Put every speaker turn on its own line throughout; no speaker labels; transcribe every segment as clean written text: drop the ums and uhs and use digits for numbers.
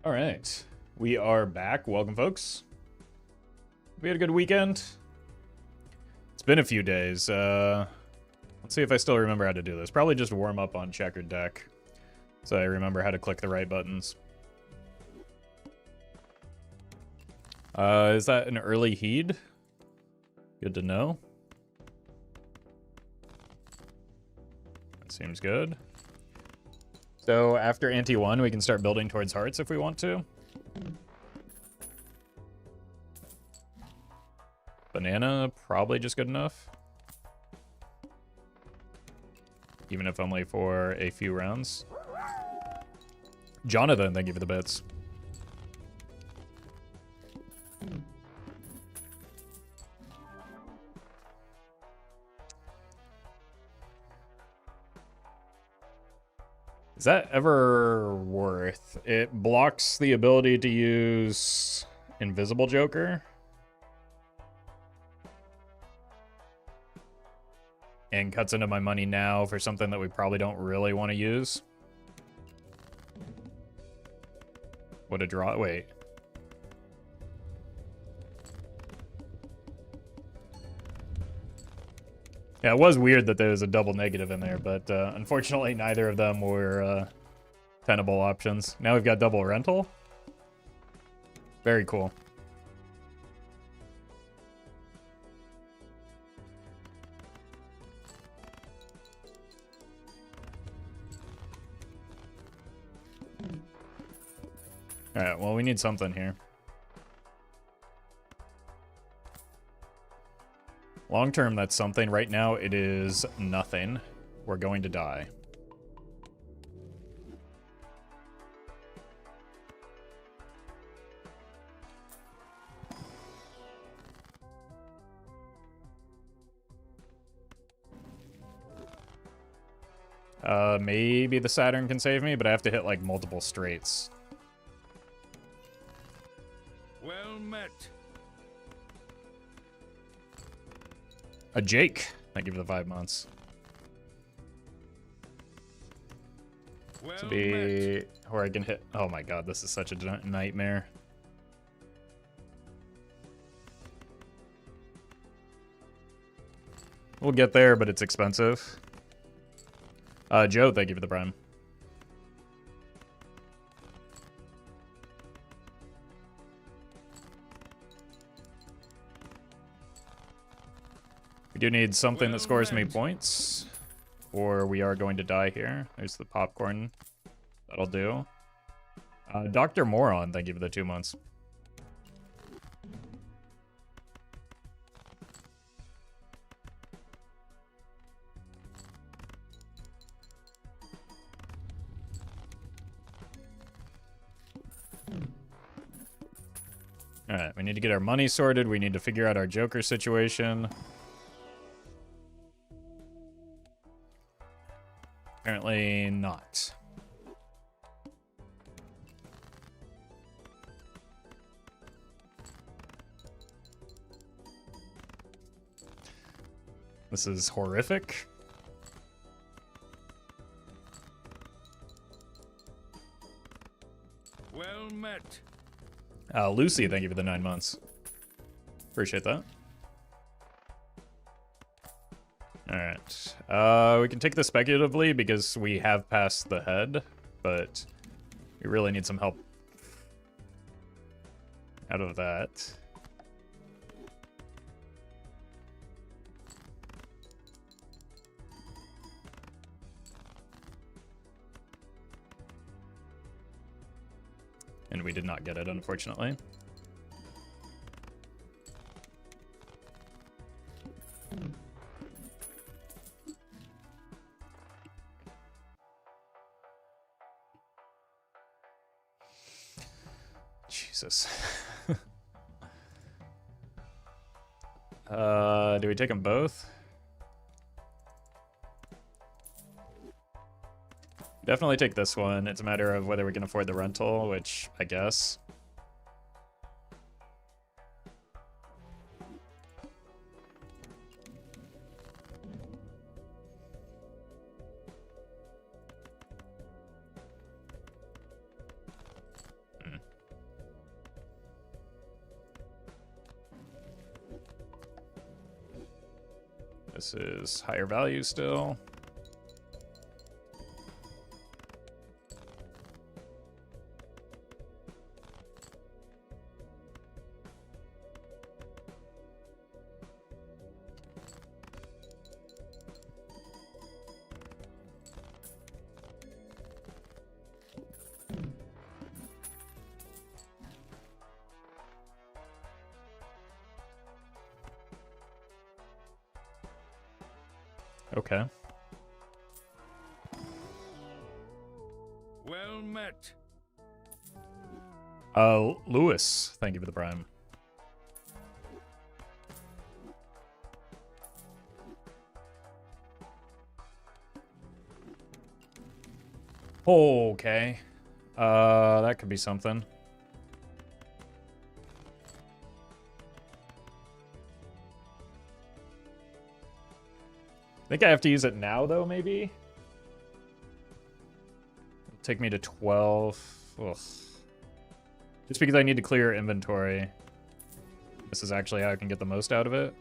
All right, we are back. Welcome, folks. We had a good weekend. It's been a few days. Let's see if I still remember how to do this. Probably just warm up on checkered deck, so I remember how to click the right buttons. Is that an early heed? Good to know. That seems good. So after ante 1, we can start building towards hearts if we want to. Banana, probably just good enough. Even if only for a few rounds. Jonathan, thank you for the bits. Is that ever worth? It blocks the ability to use Invisible Joker. And cuts into my money now for something that we probably don't really want to use. What a draw. Wait. Yeah, it was weird that there was a double negative in there, but unfortunately neither of them were tenable options. Now we've got double rental. Very cool. Alright, well, we need something here. Long term, that's something. Right now, it is nothing. We're going to die. Maybe the Saturn can save me, but I have to hit, like, multiple straights.
Well met.
A Jake. Thank you for the 5 months.
Well
To be where I can hit. Oh my god, this is such a nightmare. We'll get there, but it's expensive. Joe, thank you for the prime. We do need something that scores me points, or we are going to die here. There's the popcorn. That'll do. Dr. Moron, thank you for the 2 months. Alright, we need to get our money sorted. We need to figure out our Joker situation. Apparently not. This is horrific.
Well met.
Lucy, thank you for the 9 months. Appreciate that. Alright. We can take this speculatively because we have passed the head, but we really need some help out of that. And we did not get it, unfortunately. Jesus. Do we take them both? Definitely take this one. It's a matter of whether we can afford the rental, which I guess. This is higher value still. Okay.
Well met.
Lewis, thank you for the prime. Okay. That could be something. I think I have to use it now, though, maybe? It'll take me to 12. Ugh. Just because I need to clear inventory. This is actually how I can get the most out of it.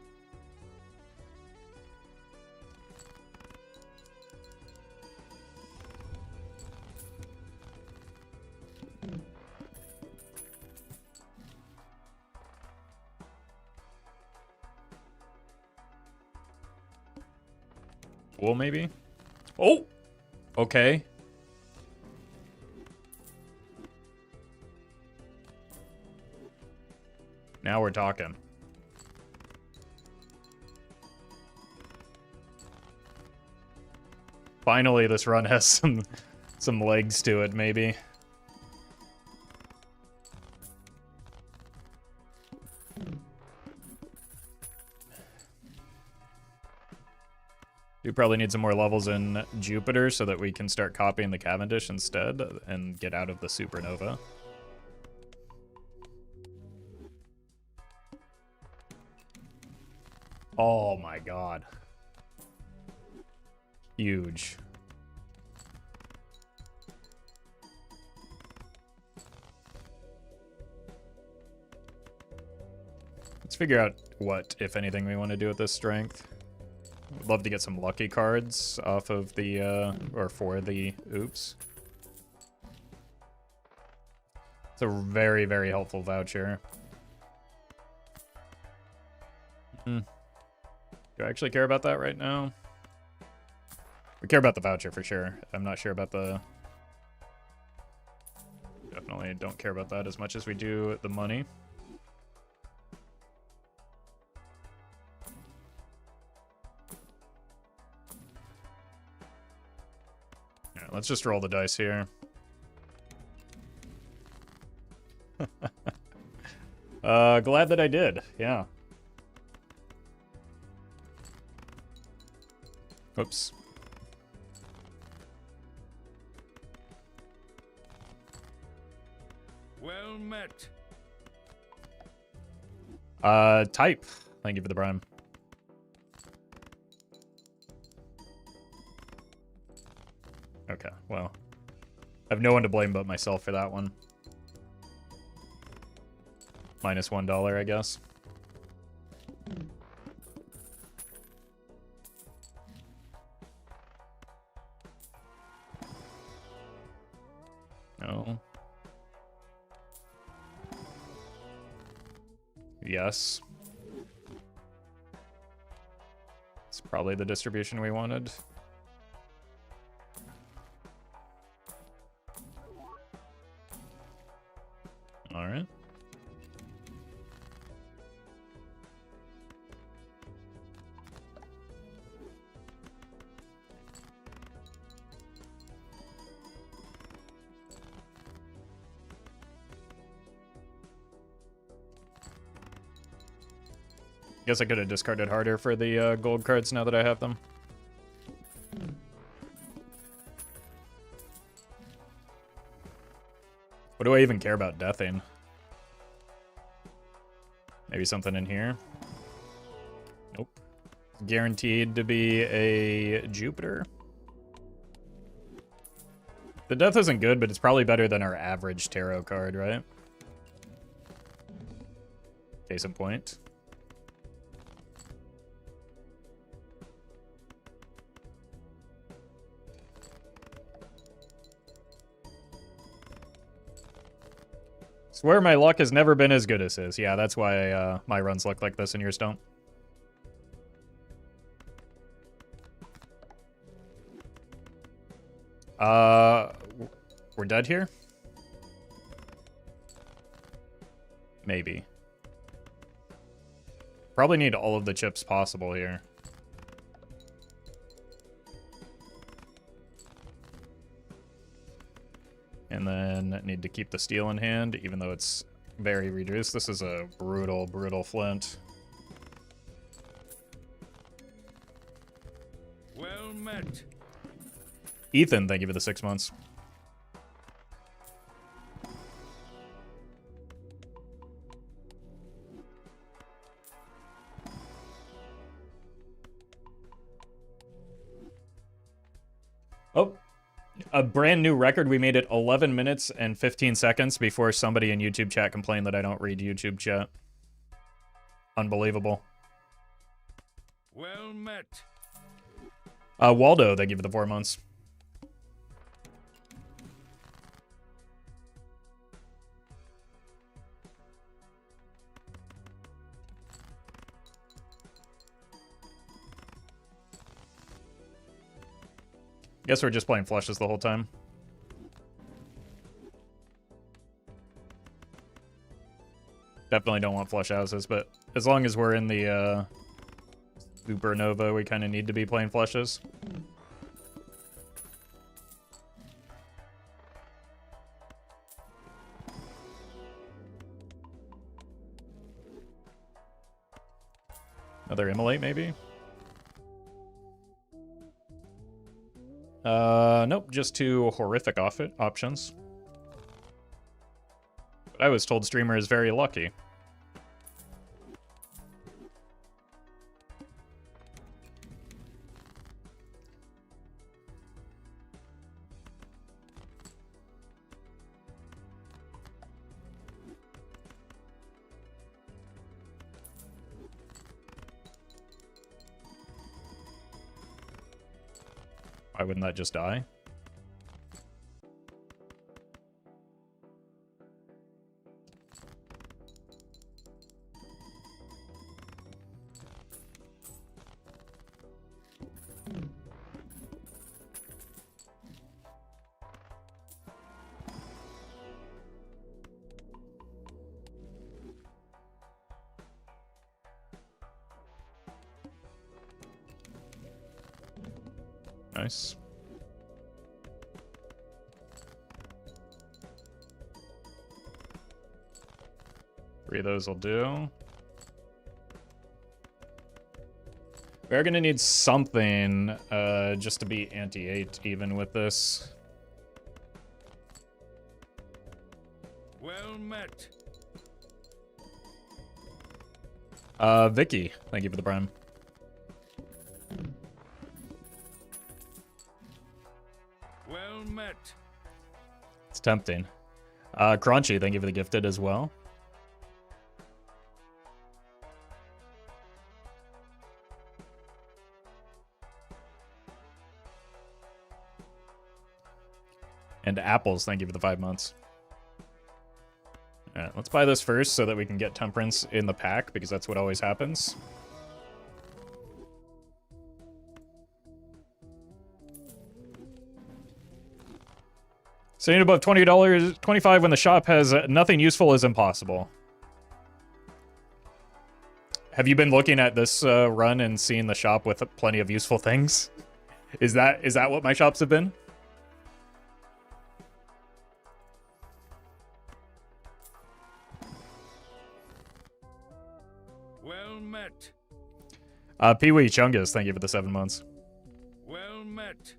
Cool, maybe? Oh! Okay. Now we're talking. Finally, this run has some legs to it, maybe. We probably need some more levels in Jupiter so that we can start copying the Cavendish instead and get out of the supernova. Oh my god. Huge. Let's figure out what, if anything, we want to do with this strength. Would love to get some lucky cards off of the, or for the oops. It's a very, very helpful voucher. Do I actually care about that right now? We care about the voucher for sure. I'm not sure about the... Definitely don't care about that as much as we do the money. Alright, let's just roll the dice here. Glad that I did, yeah. Oops.
Well met.
Type. Thank you for the prime. Okay, well. I have no one to blame but myself for that one. Minus $1, I guess. No. Yes. It's probably the distribution we wanted. All right. Guess I could have discarded harder for the gold cards now that I have them. What do I even care about deathing? Maybe something in here? Nope. Guaranteed to be a Jupiter. The death isn't good, but it's probably better than our average tarot card, right? Case in point. Swear my luck has never been as good as his. Yeah, that's why my runs look like this and yours don't. We're dead here? Maybe. Probably need all of the chips possible here. And then need to keep the steel in hand, even though it's very reduced. This is a brutal, brutal flint.
Well met.
Ethan, thank you for the 6 months. Oh, a brand new record. We made it 11 minutes and 15 seconds before somebody in YouTube chat complained that I don't read YouTube chat. Unbelievable.
Well met.
Waldo, thank you for the 4 months. Guess we're just playing flushes the whole time. Definitely don't want flush houses, but as long as we're in the Supernova, we kind of need to be playing flushes. Another immolate, maybe? Nope, just 2 horrific options. But I was told streamer is very lucky. Why wouldn't that just die? Nice. Three of those will do. We're gonna need something just to be anti-8 even with this.
Well met.
Vicky, thank you for the prime.
Well met.
It's tempting. Crunchy, thank you for the gifted as well. And Apples, thank you for the 5 months. Alright, let's buy this first so that we can get Temperance in the pack, because that's what always happens. Staying above $20, 25 when the shop has nothing useful is impossible. Have you been looking at this run and seeing the shop with plenty of useful things? Is that what my shops have been?
Well met.
Pee-wee Chungus, thank you for the 7 months.
Well met.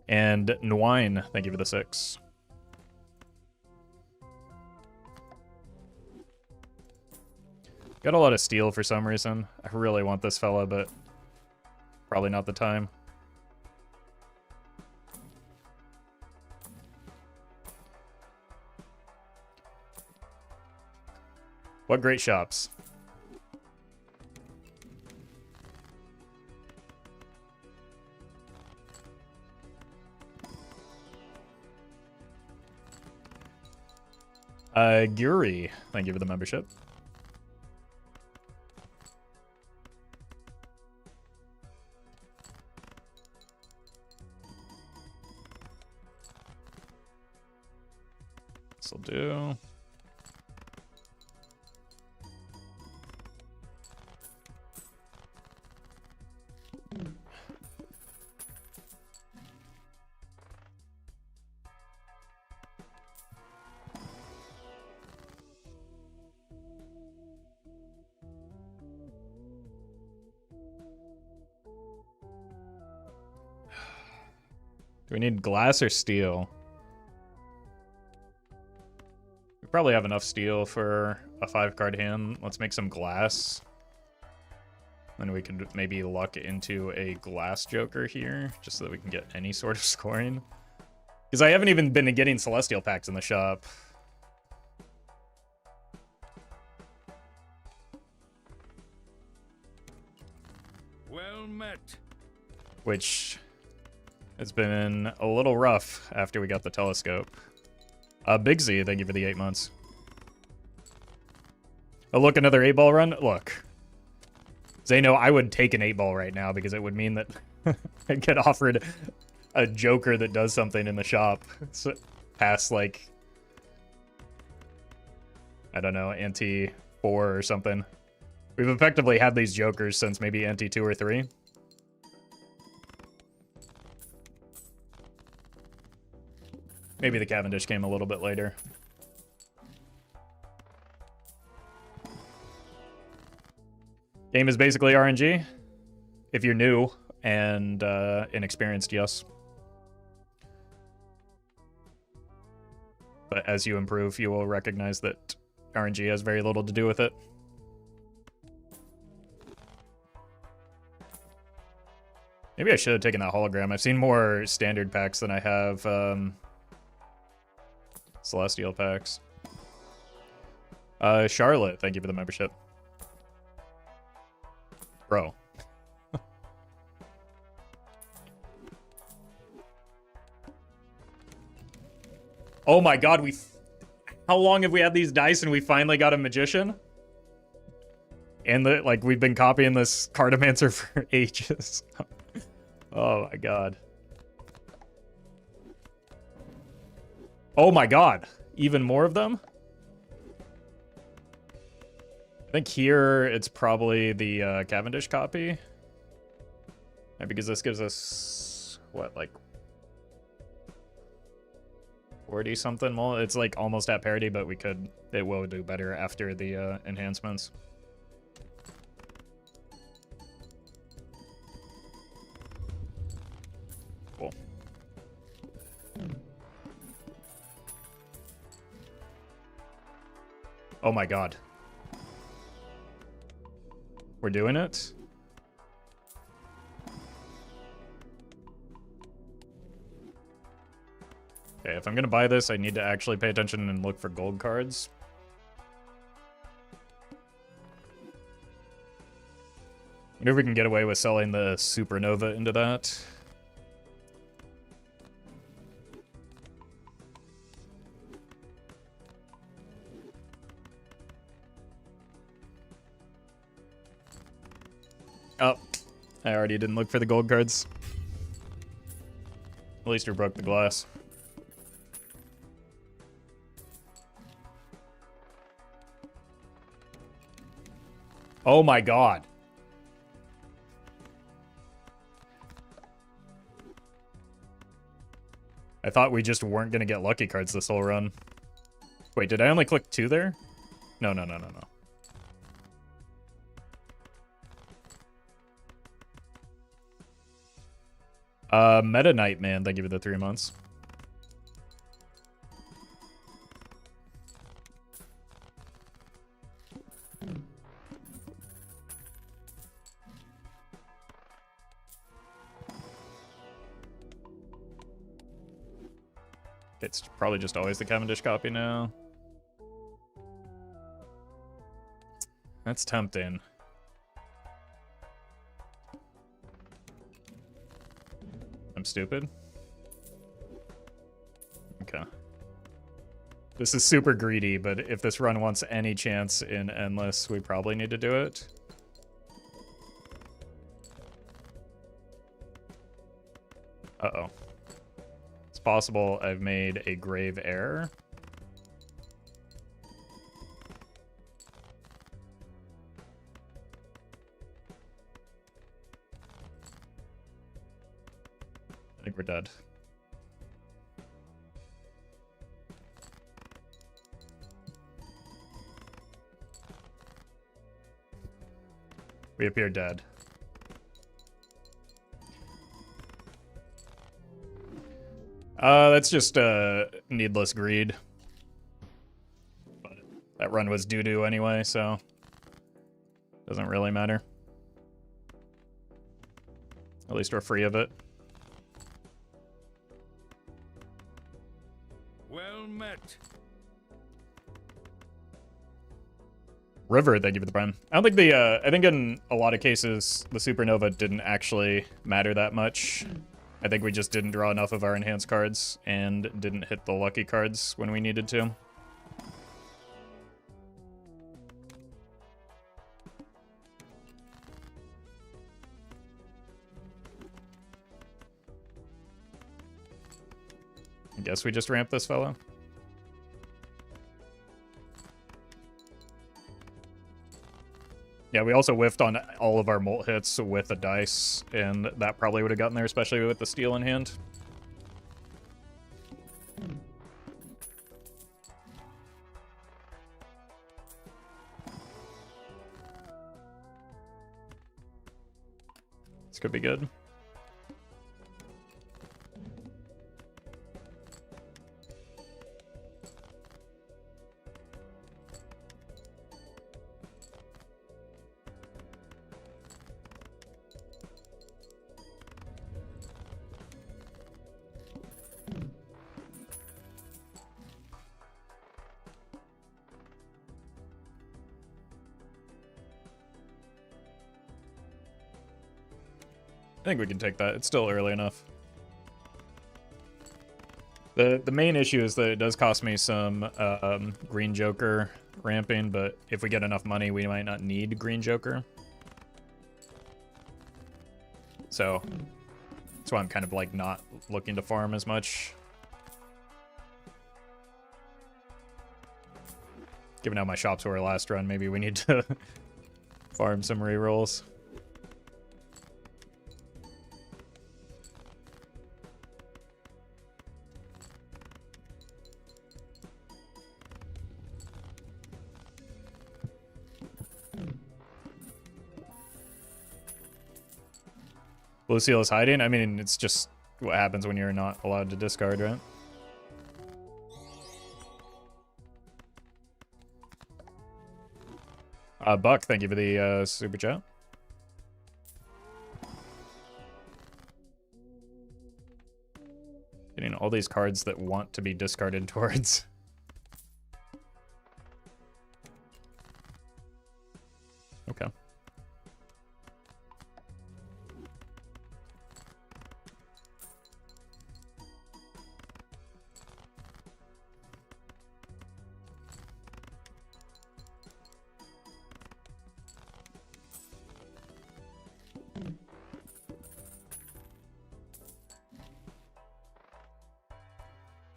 And Nwine, thank you for the 6. Got a lot of steel for some reason. I really want this fella, but probably not the time. What great shops. Guri, thank you for the membership. This'll do. Do we need glass or steel? We probably have enough steel for a 5-card hand. Let's make some glass. Then we can maybe luck into a glass joker here, just so that we can get any sort of scoring. Because I haven't even been getting celestial packs in the shop.
Well met.
Which has been a little rough after we got the telescope. Big Z, thank you for the 8 months. Oh, look, another 8-ball run? Look. Zeno, I would take an 8-ball right now because it would mean that I get offered a joker that does something in the shop. So, past, like, I don't know, ante 4 or something. We've effectively had these jokers since maybe ante 2 or 3. Maybe the Cavendish came a little bit later. Game is basically RNG. If you're new and inexperienced, yes. But as you improve, you will recognize that RNG has very little to do with it. Maybe I should have taken that hologram. I've seen more standard packs than I have celestial packs. Charlotte, thank you for the membership. Bro. Oh my god, how long have we had these dice and we finally got a magician? And like we've been copying this Cartomancer for ages. Oh my god. Oh my god. Even more of them? I think here it's probably the Cavendish copy. Yeah, because this gives us, what, like 40 something? Well, it's like almost at parity, but it will do better after the enhancements. Cool. Oh my god. We're doing it? Okay, if I'm gonna buy this, I need to actually pay attention and look for gold cards. I wonder if we can get away with selling the Supernova into that. Oh, I already didn't look for the gold cards. At least we broke the glass. Oh my god. I thought we just weren't going to get lucky cards this whole run. Wait, did I only click 2 there? No. Meta Knight, man, thank you for the 3 months. It's probably just always the Cavendish copy now. That's tempting. I'm stupid. Okay. This is super greedy, but if this run wants any chance in Endless, we probably need to do it. Uh-oh. It's possible I've made a grave error. I think we're dead. We appear dead. That's just needless greed. But that run was doo-doo anyway, so doesn't really matter. At least we're free of it.
Well met.
River, thank you for the prime. I don't think the, I think in a lot of cases, the supernova didn't actually matter that much. I think we just didn't draw enough of our enhanced cards and didn't hit the lucky cards when we needed to. I guess we just ramp this fellow. Yeah, we also whiffed on all of our molt hits with a dice, and that probably would have gotten there, especially with the steel in hand. This could be good. I think we can take that. It's still early enough. The main issue is that it does cost me some green joker ramping, but if we get enough money, we might not need green joker. So that's why I'm kind of like not looking to farm as much. Given how my shops were last run, maybe we need to farm some rerolls. Blue Seal is hiding? I mean, it's just what happens when you're not allowed to discard, right? Buck, thank you for the super chat. Getting all these cards that want to be discarded towards. Okay.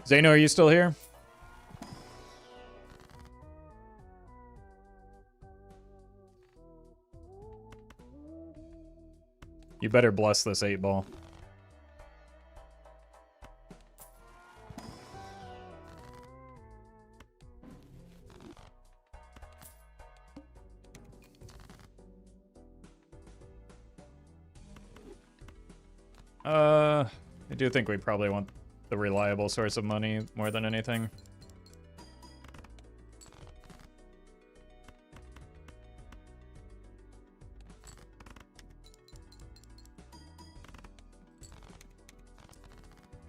Zeno, are you still here? You better bless this 8-ball. I do think we probably want the reliable source of money more than anything.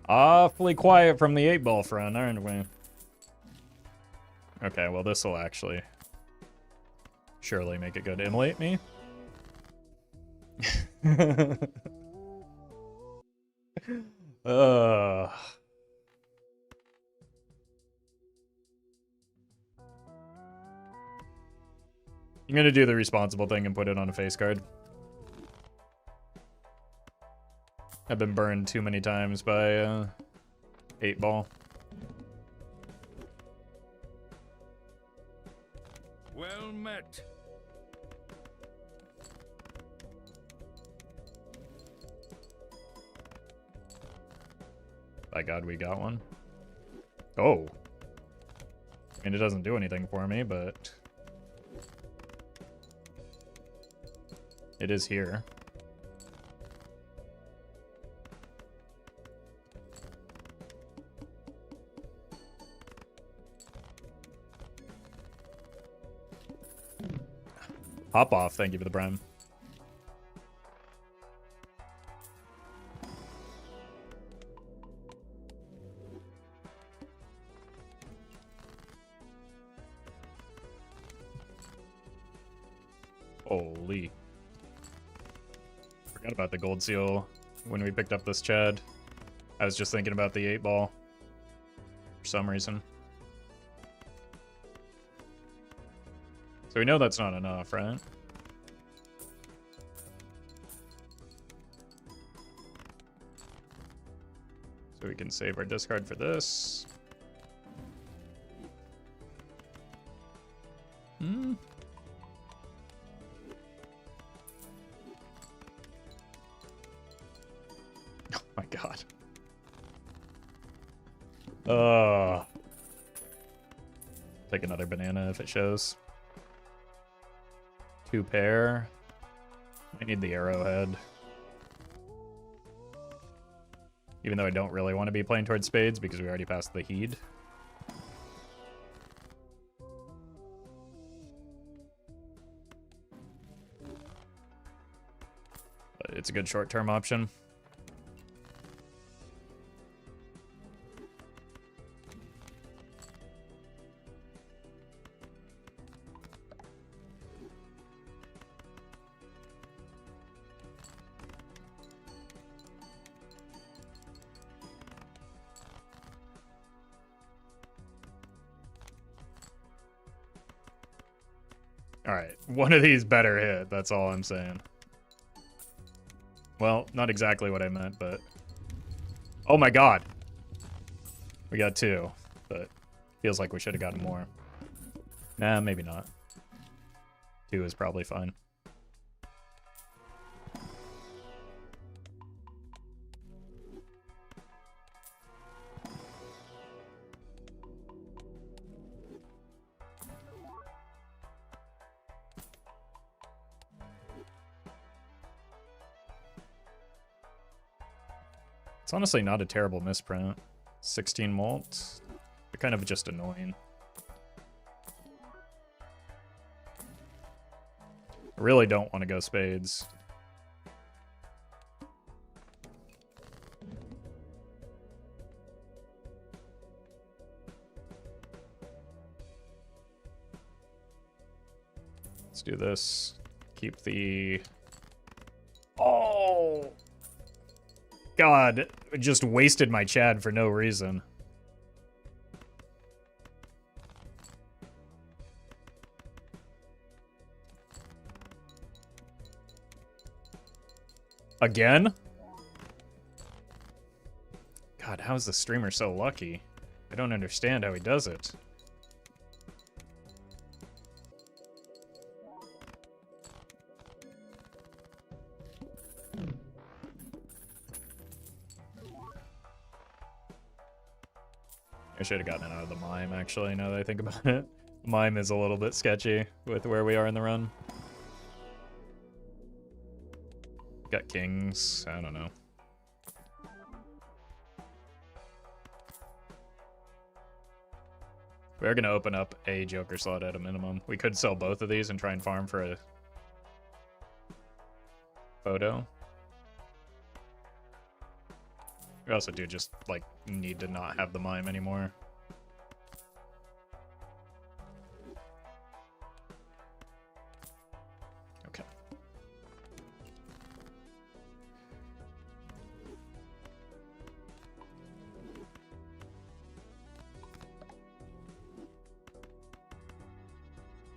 Awfully quiet from the 8-ball front, aren't we? Okay, well this will actually surely make it good. Immolate me? I'm gonna do the responsible thing and put it on a face card. I've been burned too many times by 8-ball.
Well met.
By God, we got one. Oh. I mean, it doesn't do anything for me, but it is here. Hop off, thank you for the prime. Holy. Forgot about the gold seal when we picked up this Chad. I was just thinking about the 8-ball for some reason. So we know that's not enough, right? So we can save our discard for this. Hmm. Oh my God. Take another banana if it shows. 2 pair. I need the arrowhead. Even though I don't really want to be playing towards spades because we already passed the heed. But it's a good short-term option. Alright, one of these better hit, that's all I'm saying. Well, not exactly what I meant, but... Oh my God! We got 2, but feels like we should have gotten more. Nah, maybe not. 2 is probably fine. It's honestly not a terrible misprint. 16 molt. They're kind of just annoying. I really don't want to go spades. Let's do this. Keep the... Oh! God, it just wasted my Chad for no reason. Again? God, how is the streamer so lucky? I don't understand how he does it. I should have gotten it out of the mime, actually, now that I think about it. Mime is a little bit sketchy with where we are in the run. Got kings, I don't know. We're gonna open up a Joker slot at a minimum. We could sell both of these and try and farm for a photo. We also do just, like, need to not have the mime anymore. Okay.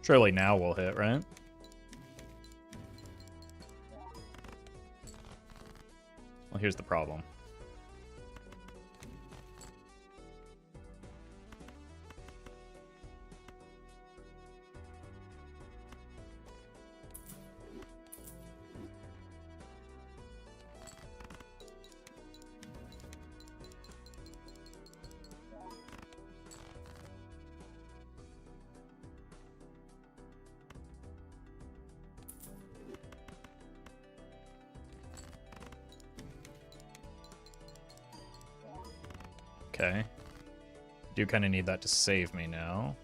Surely now we'll hit, right? here's the problem. Okay. Do kind of need that to save me now.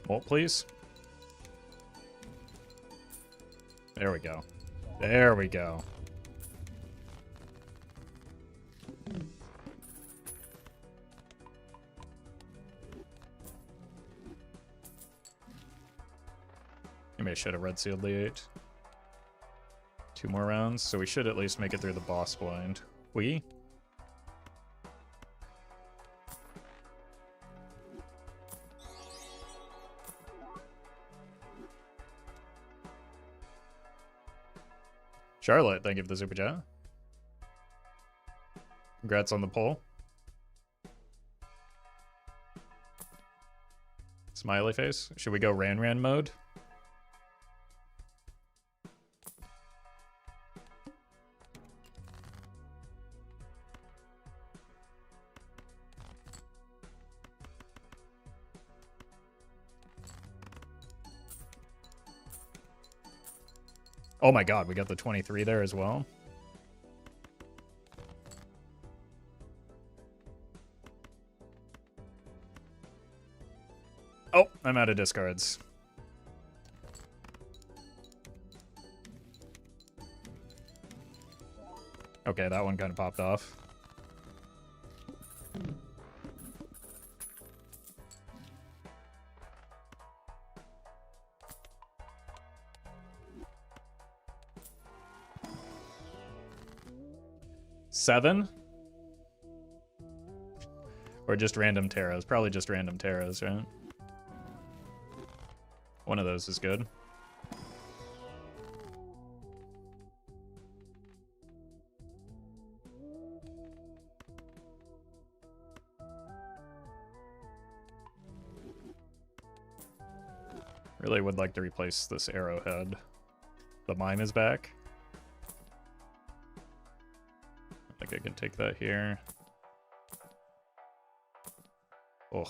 Molt, please. There we go. There we go. Maybe I should have red sealed the 8. 2 more rounds, so we should at least make it through the boss blind. We? Charlotte, thank you for the super chat. Congrats on the poll. Smiley face. Should we go Ran mode? Oh my god, we got the 23 there as well. Oh, I'm out of discards. Okay, that one kind of popped off. Seven? Or just random taros? Probably just random taros, right? One of those is good. Really would like to replace this arrowhead. The mime is back. I think I can take that here. Ugh.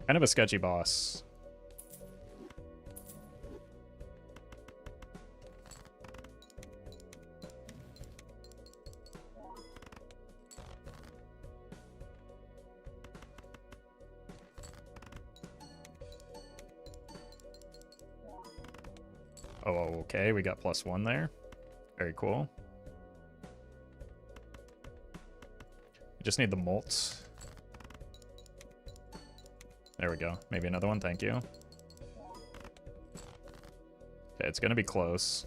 Kind of a sketchy boss. Oh, okay, we got +1 there. Very cool. We just need the molts. There we go. Maybe another one, thank you. Okay, it's gonna be close.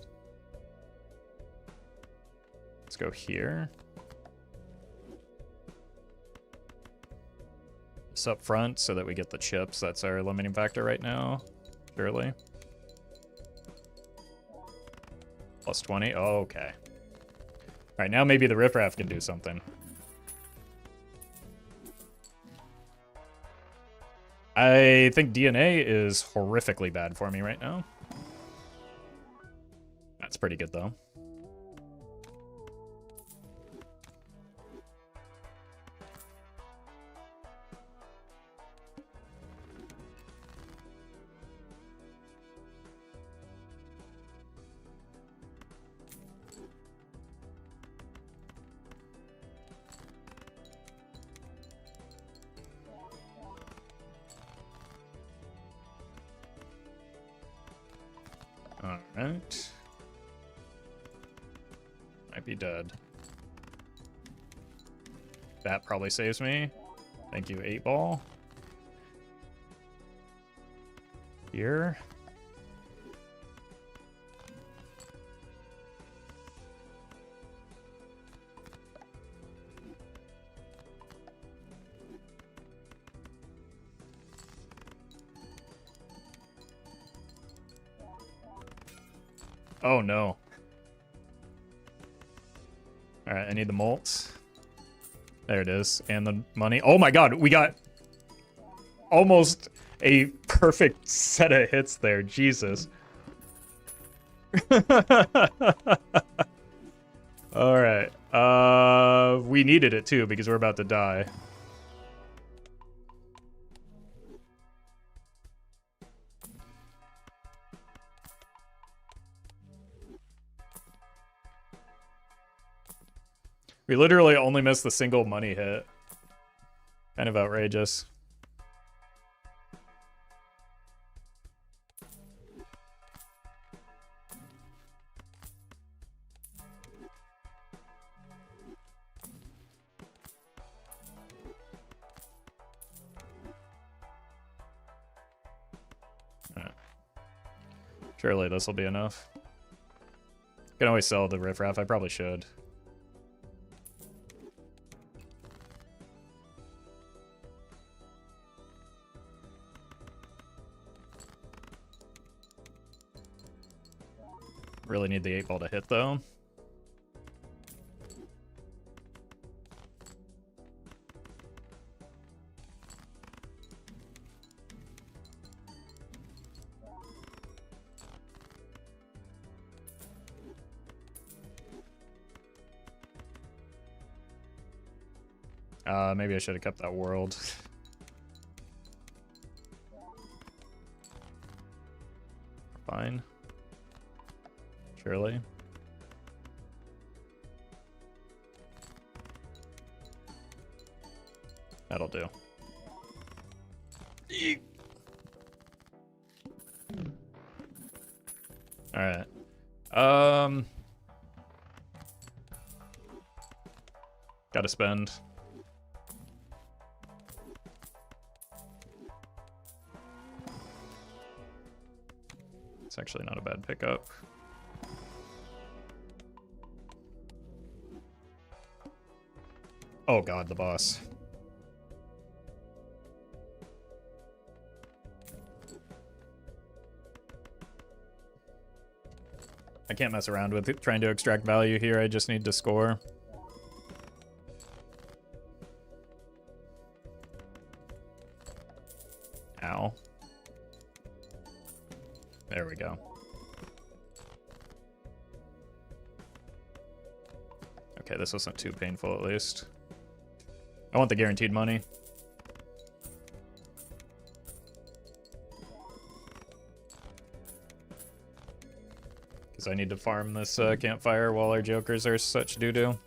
Let's go here. This up front so that we get the chips. That's our limiting factor right now, surely. +20. Oh, okay. All right, now maybe the riffraff can do something. I think DNA is horrifically bad for me right now. That's pretty good, though. Alright. Might be dead. That probably saves me. Thank you, 8 ball. Here. Oh, no. All right, I need the molts. There it is. And the money. Oh, my God. We got almost a perfect set of hits there. Jesus. All right. We needed it, too, because we're about to die. We literally only missed the single money hit. Kind of outrageous. Alright. Surely this will be enough. Can always sell the riffraff. I probably should. Really need the 8-ball to hit, though. Maybe I should have kept that world. Fine. Surely. That'll do. Alright. Gotta spend. It's actually not a bad pickup. Oh god, the boss. I can't mess around with it, trying to extract value here. I just need to score. Ow. There we go. Okay, this wasn't too painful at least. I want the guaranteed money. Because I need to farm this campfire while our jokers are such doo-doo.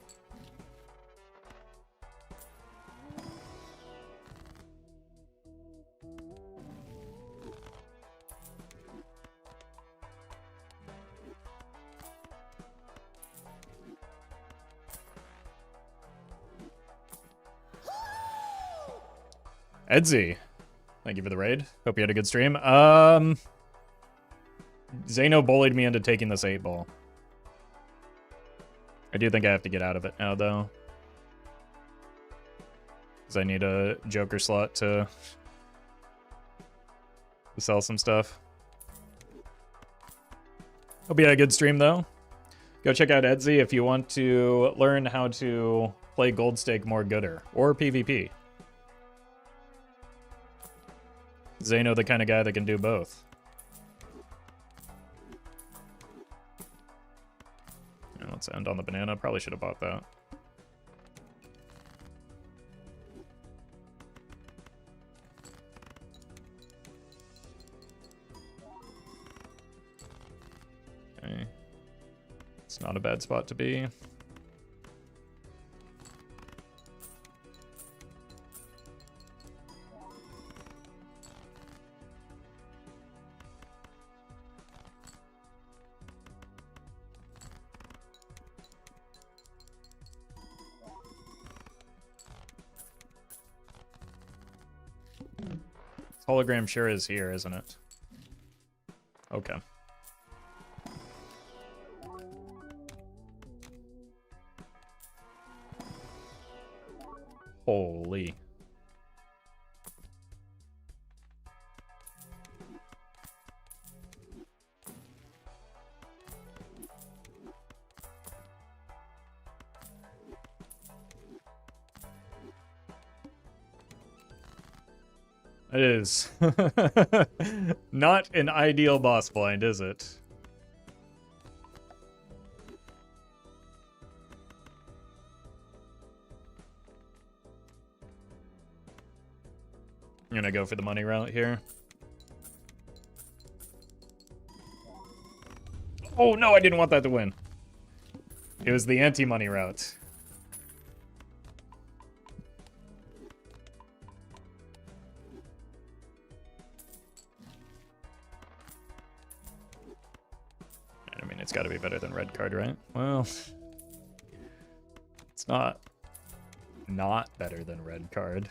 Edsy, thank you for the raid. Hope you had a good stream. Zeno bullied me into taking this 8-ball. I do think I have to get out of it now, though. Because I need a joker slot to sell some stuff. Hope you had a good stream, though. Go check out Edsy if you want to learn how to play Gold Stake more gooder, or PvP. Zeno, the kind of guy that can do both. Yeah, let's end on the banana. Probably should have bought that. Okay. It's not a bad spot to be. Hologram sure is here, isn't it? Okay. Holy. It is. Not an ideal boss blind, is it? I'm gonna go for the money route here. Oh no, I didn't want that to win. It was the anti-money route. I mean, it's got to be better than red card, right? Well, it's not better than red card.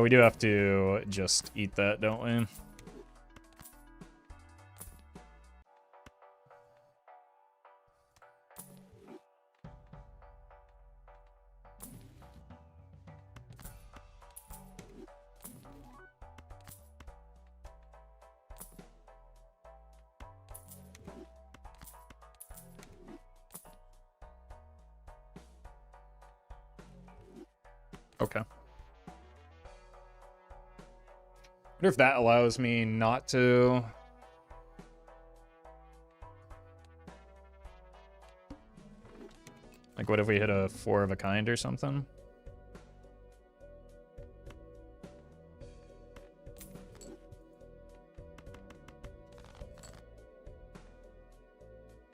We do have to just eat that, don't we? Okay. Wonder if that allows me not to... Like, what if we hit a 4 of a kind or something?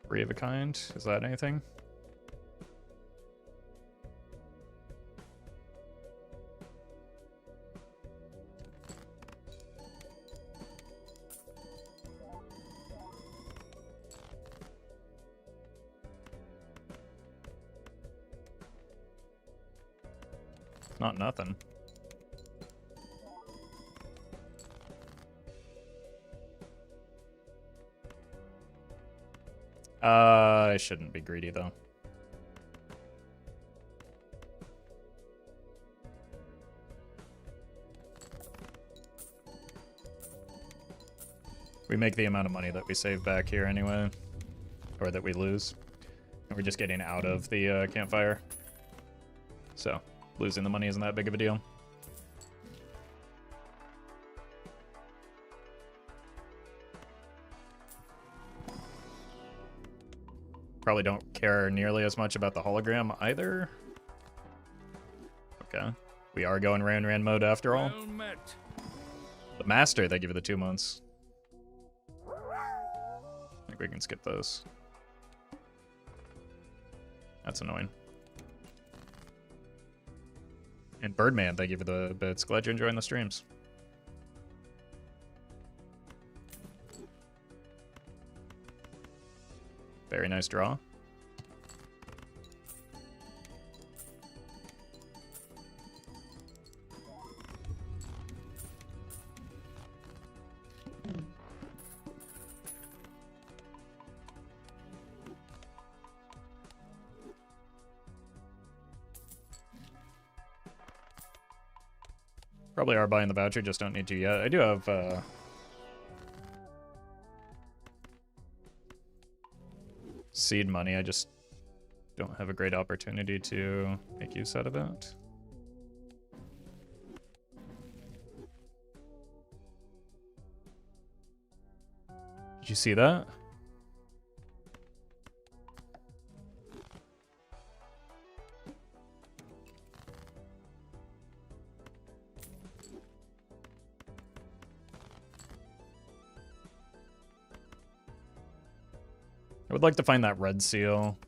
Three of a kind? Is that anything? Not nothing. I shouldn't be greedy, though. We make the amount of money that we save back here anyway. Or that we lose. And we're just getting out of the campfire. So, losing the money isn't that big of a deal. Probably don't care nearly as much about the hologram either. Okay. We are going Ran mode after all.
Well met.
The Master, they give you the 2 months. I think we can skip those. That's annoying. And Birdman, thank you for the bits. Glad you're enjoying the streams. Very nice draw. Probably are buying the voucher, just don't need to yet. I do have seed money, I just don't have a great opportunity to make use out of it. Did you see that? I would like to find that red seal.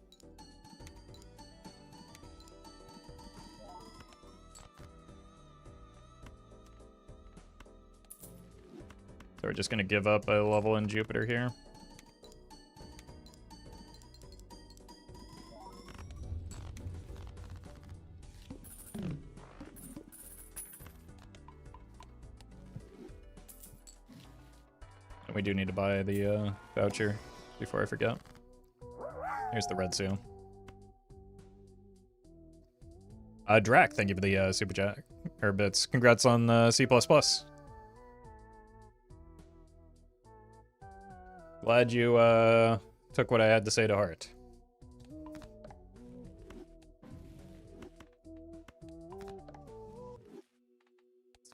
So we're just going to give up a level in Jupiter here. And we do need to buy the voucher before I forget. Here's the red seal. Drac, thank you for the super chat or bits. Congrats on C++. Glad you took what I had to say to heart.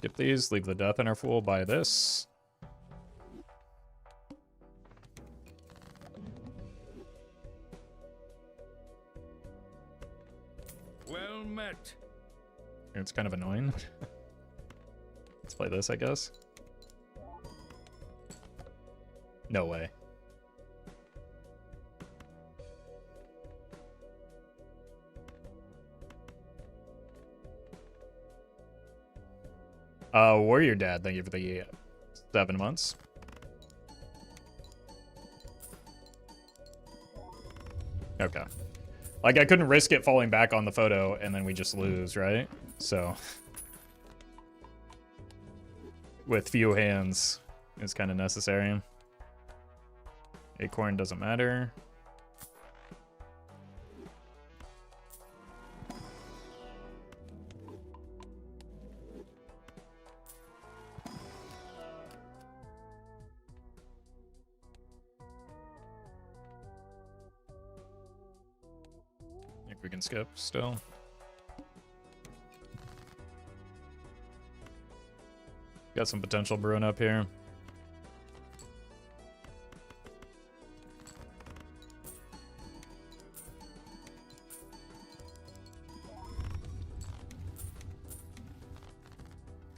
Skip these, leave the death interval, buy this.
Well met.
It's kind of annoying. Let's play this, I guess. No way. Warrior Dad, thank you for the 7 months. Okay. Like, I couldn't risk it falling back on the photo, and then we just lose, right? So, with few hands, it's kind of necessary. Acorn doesn't matter. We can skip still. Got some potential brewing up here.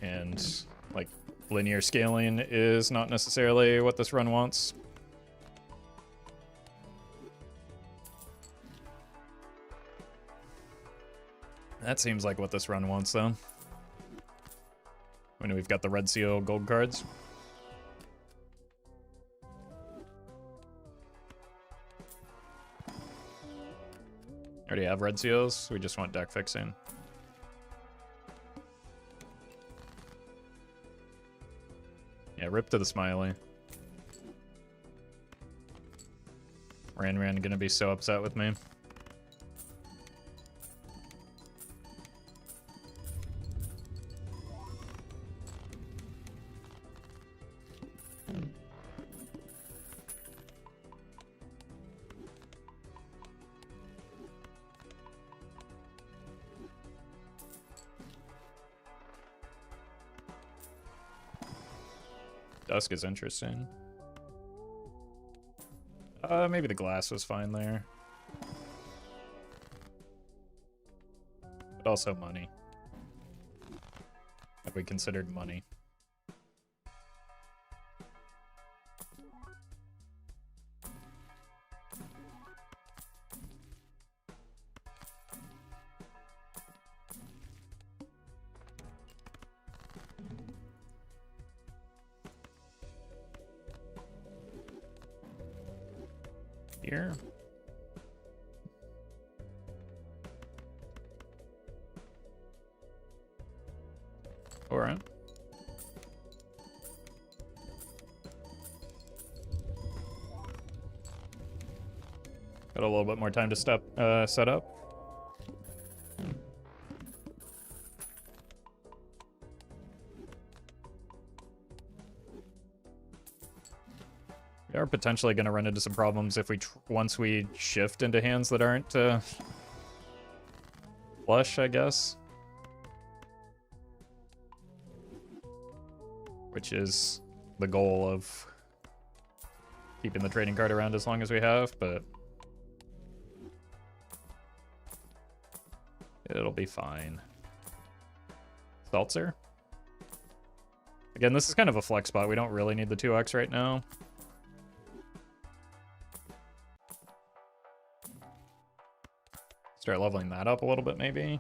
And like linear scaling is not necessarily what this run wants. That seems like what this run wants, though. I mean, we've got the Red Seal gold cards. Already have Red Seals. We just want deck fixing. Yeah, rip to the Smiley. Ran gonna be so upset with me. Dusk is interesting. Maybe the glass was fine there. But also money. Have we considered money? Here. All right. Got a little bit more time to set up. We are potentially going to run into some problems if we once we shift into hands that aren't flush, I guess. Which is the goal of keeping the trading card around as long as we have, but it'll be fine. Seltzer. Again, this is kind of a flex spot. We don't really need the 2x right now. Start leveling that up a little bit, maybe.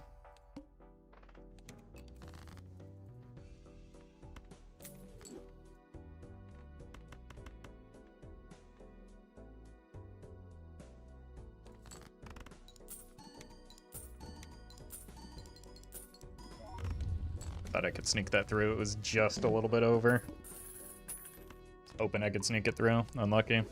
Thought I could sneak that through. It was just a little bit over. Hoping I could sneak it through. Unlucky.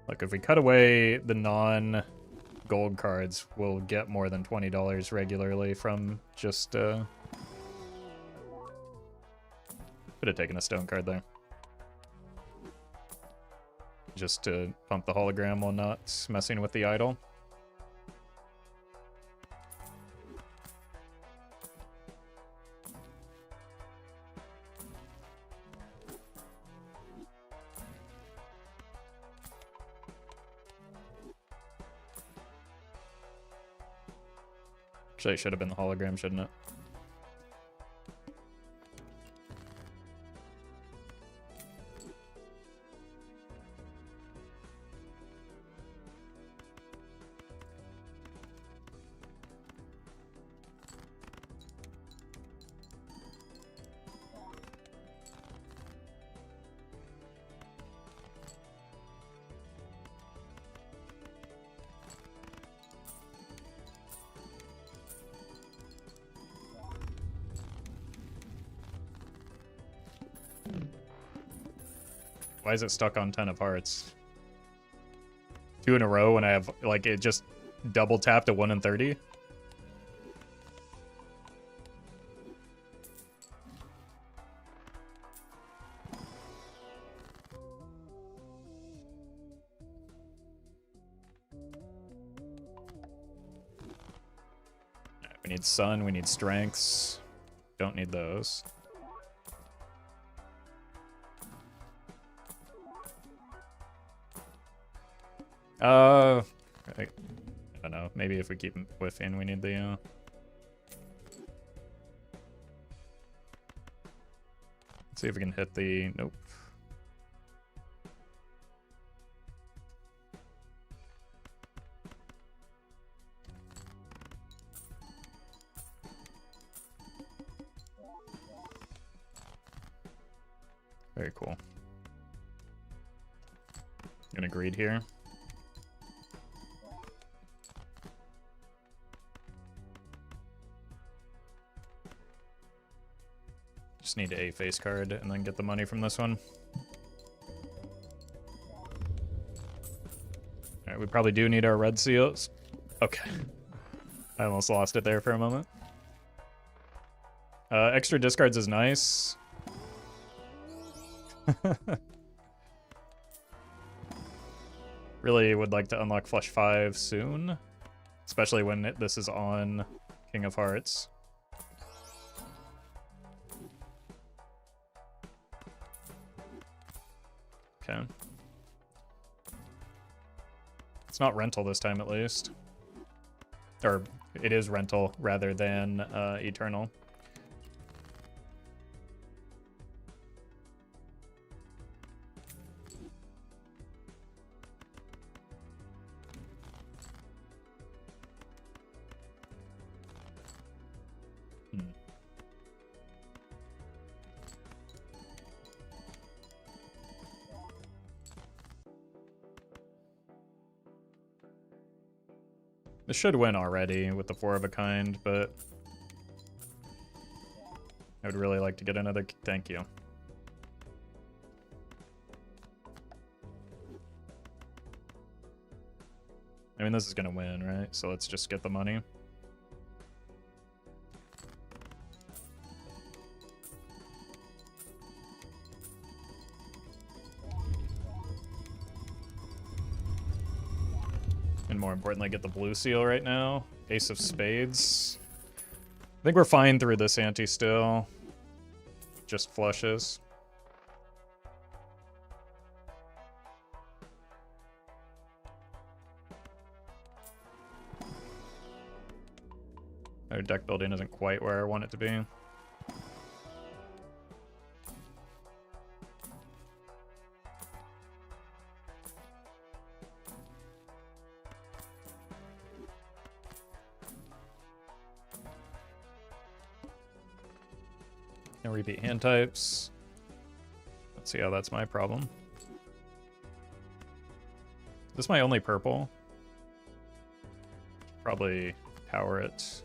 Look, if we cut away the non-gold cards, we'll get more than $20 regularly from just, could have taken a stone card there. just to pump the hologram while not messing with the idol. Actually, it should have been the hologram, shouldn't it? Why is it stuck on 10 of hearts? 2 in a row when I have, like, it just double tapped a 1 in 30? We need sun, we need strengths. Don't need those. I don't know. Maybe if we keep whiffing, we need the, let's see if we can hit the, nope. Very cool. Gonna greed here. Just need a face card and then get the money from this one. Alright, we probably do need our red seals. Okay. I almost lost it there for a moment. Extra discards is nice. Really would like to unlock Flush 5 soon. Especially when this is on King of Hearts. Okay. It's not rental this time, at least. Or, it is rental rather than eternal. This should win already with the 4 of a kind, but I would really like to get another. Thank you. I mean, this is gonna win, right? So let's just get the money. And more importantly, get the blue seal right now. Ace of spades. I think we're fine through this ante still. Just flushes. Our deck building isn't quite where I want it to be. No repeat hand types. Let's see how that's my problem. Is this my only purple? Probably power it.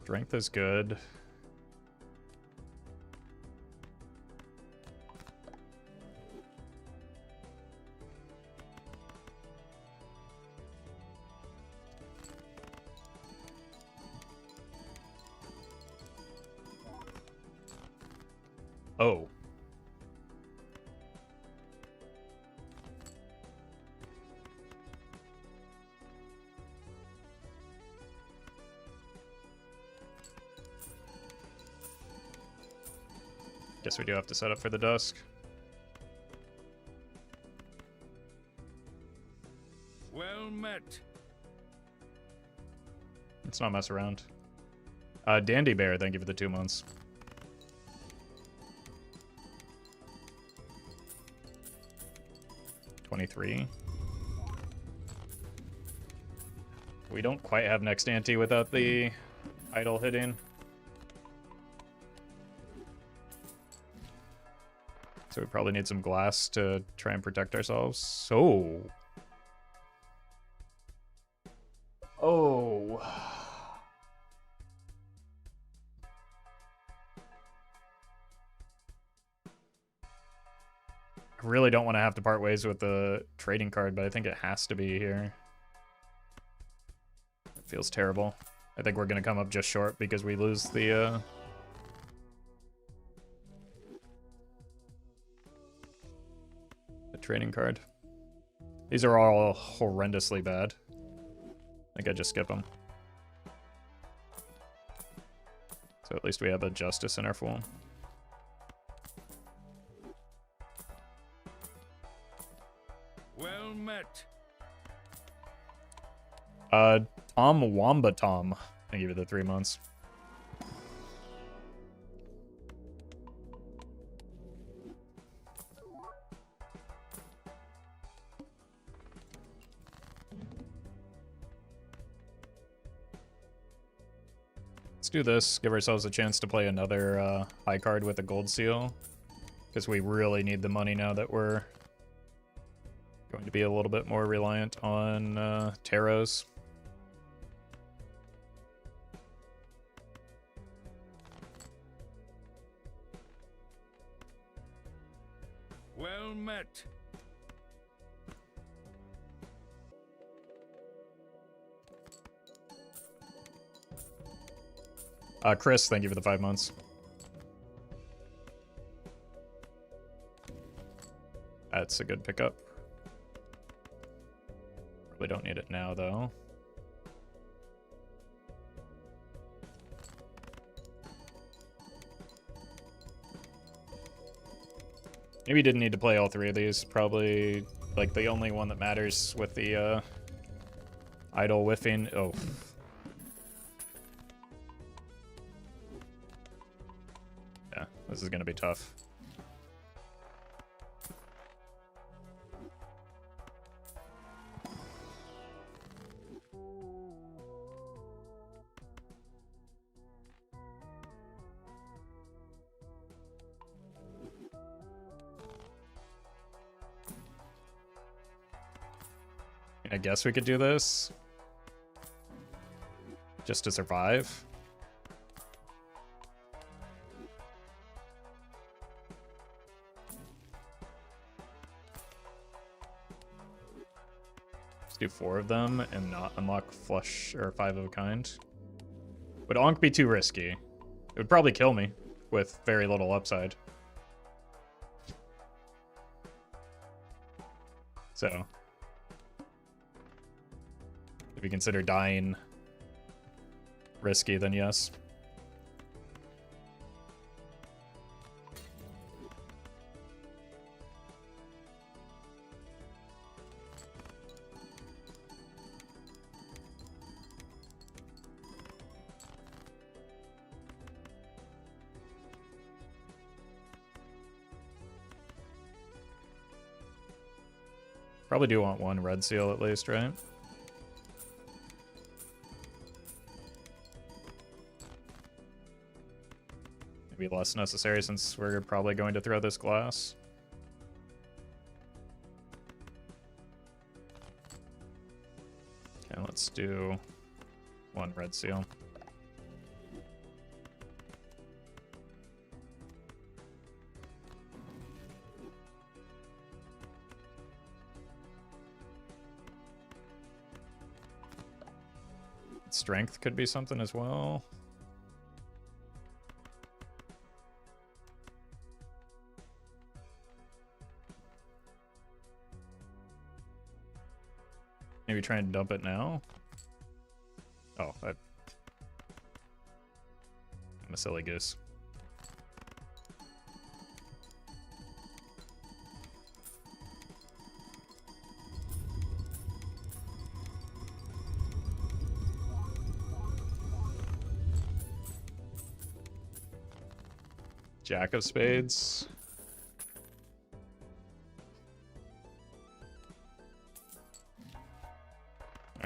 Strength is good. Oh. Guess we do have to set up for the dusk.
Well met.
Let's not mess around. Dandy Bear, thank you for the 2 months. $23. We don't quite have next ante without the idol hitting. So we probably need some glass to try and protect ourselves. So. Oh. I really don't want to have to part ways with the trading card, but I think it has to be here. It feels terrible. I think we're going to come up just short because we lose the trading card. These are all horrendously bad. I think I just skip them. So at least we have a justice in our pool.
Well met.
Tom Wamba Tom. Thank you for the 3 months. Let's do this. Give ourselves a chance to play another high card with a gold seal. Because we really need the money now that we're going to be a little bit more reliant on tarots.
Well met.
Chris, thank you for the 5 months. That's a good pickup. Probably don't need it now, though. Maybe didn't need to play all 3 of these. Probably, like, the only one that matters with the idol whiffing. Oh. Yeah, this is going to be tough. I guess we could do this. Just to survive. Let's do 4 of them and not unlock flush or 5 of a kind. Would Onk be too risky? It would probably kill me with very little upside. So. If you consider dying risky, then yes. Probably do want 1 red seal at least, right? Maybe less necessary since we're probably going to throw this glass. Okay, let's do 1 red seal. Strength could be something as well. Maybe try and dump it now? Oh, I'm a silly goose. Jack of spades.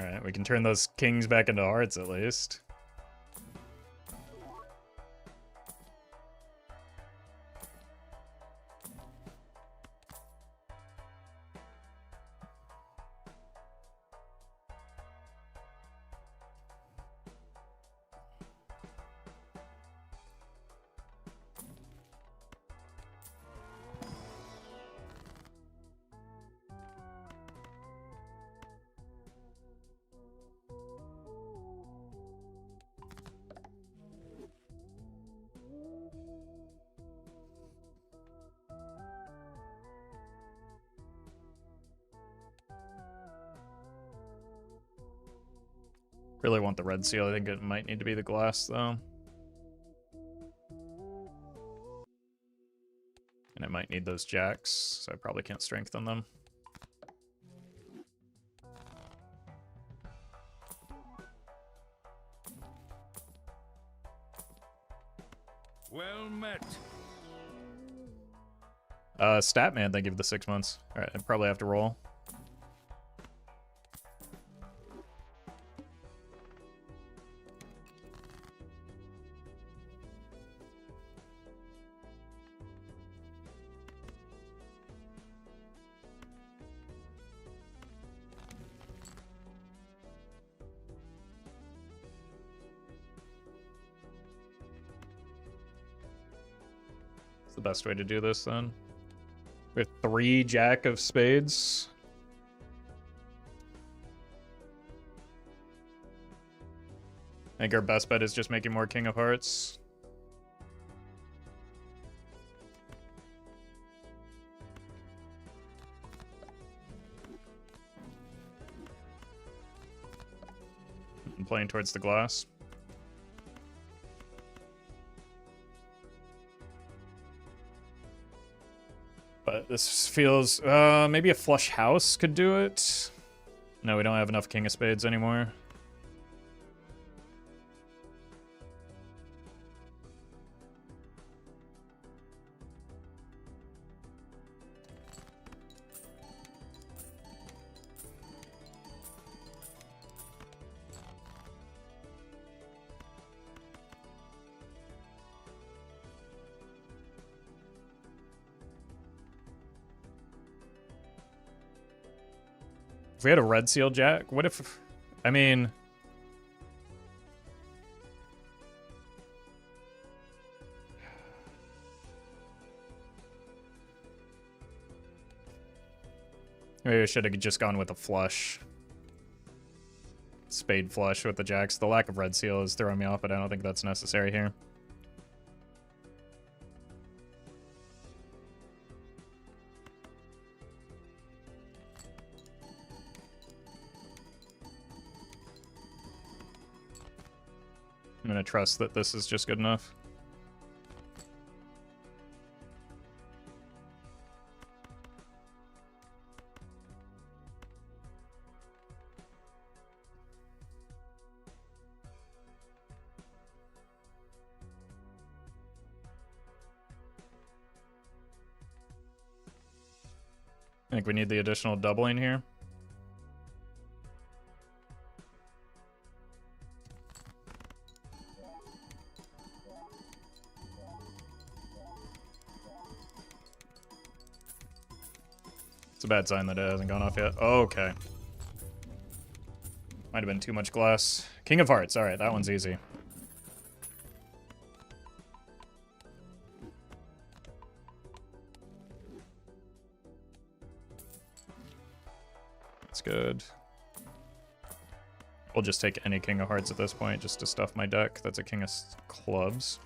Alright, we can turn those kings back into hearts at least. Really want the red seal. I think it might need to be the glass, though. And I might need those jacks, so I probably can't strengthen them.
Well met.
Statman, they give the 6 months. Alright, I probably have to roll. The best way to do this then. We have 3 jack of spades. I think our best bet is just making more king of hearts. And playing towards the glass. But this feels, maybe a flush house could do it. No, we don't have enough king of spades anymore. If we had a red seal jack, what if, I mean... Maybe I should have just gone with a flush. Spade flush with the jacks. The lack of red seal is throwing me off, but I don't think that's necessary here. I'm gonna trust that this is just good enough. I think we need the additional doubling here. It's a bad sign that it hasn't gone off yet. Oh, okay. Might have been too much glass. King of hearts. All right, that one's easy. That's good. We'll just take any king of hearts at this point just to stuff my deck. That's a king of clubs.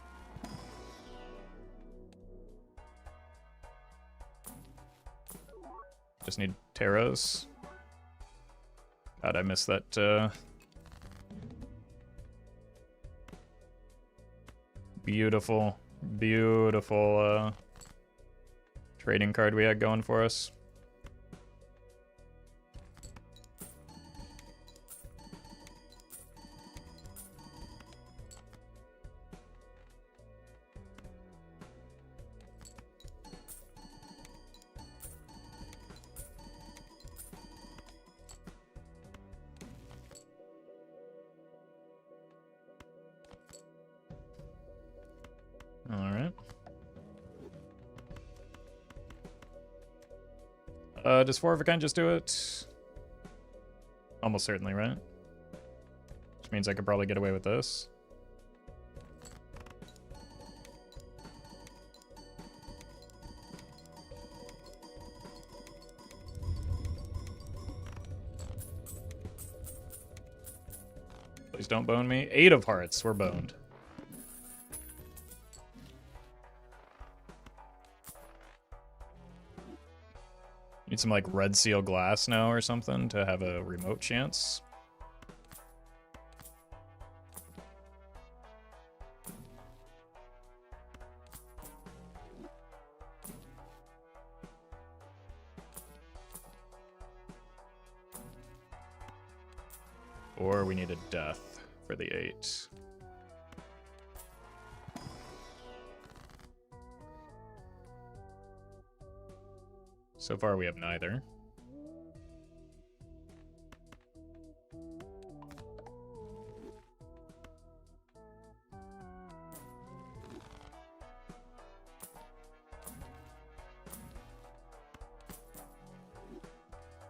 Just need taros. How'd I miss that, beautiful, beautiful, trading card we had going for us. Alright. Does 4 of a kind just do it? Almost certainly, right? Which means I could probably get away with this. Please don't bone me. 8 of hearts, we're boned. Need some like red seal glass now or something to have a remote chance. Or we need a death for the 8. So far we have neither.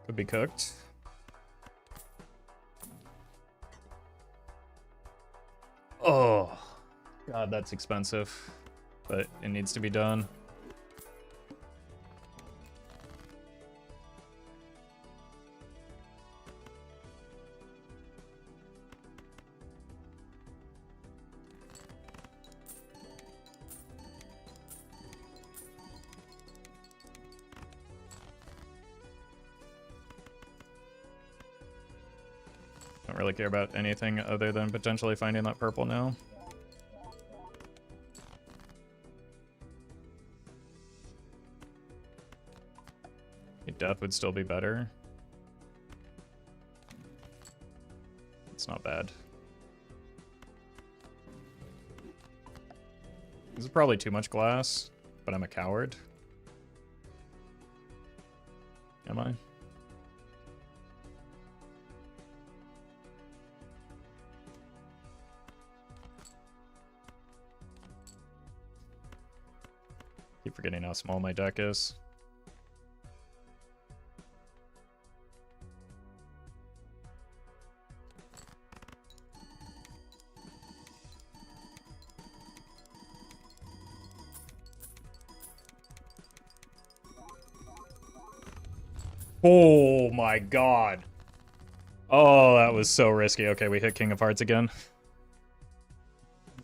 Could be cooked. Oh, God, that's expensive, but it needs to be done. Don't really care about anything other than potentially finding that purple now. Death would still be better. It's not bad. This is probably too much glass, but I'm a coward. Am I? Keep forgetting how small my deck is. Oh my god. Oh, that was so risky. Okay, we hit King of Hearts again.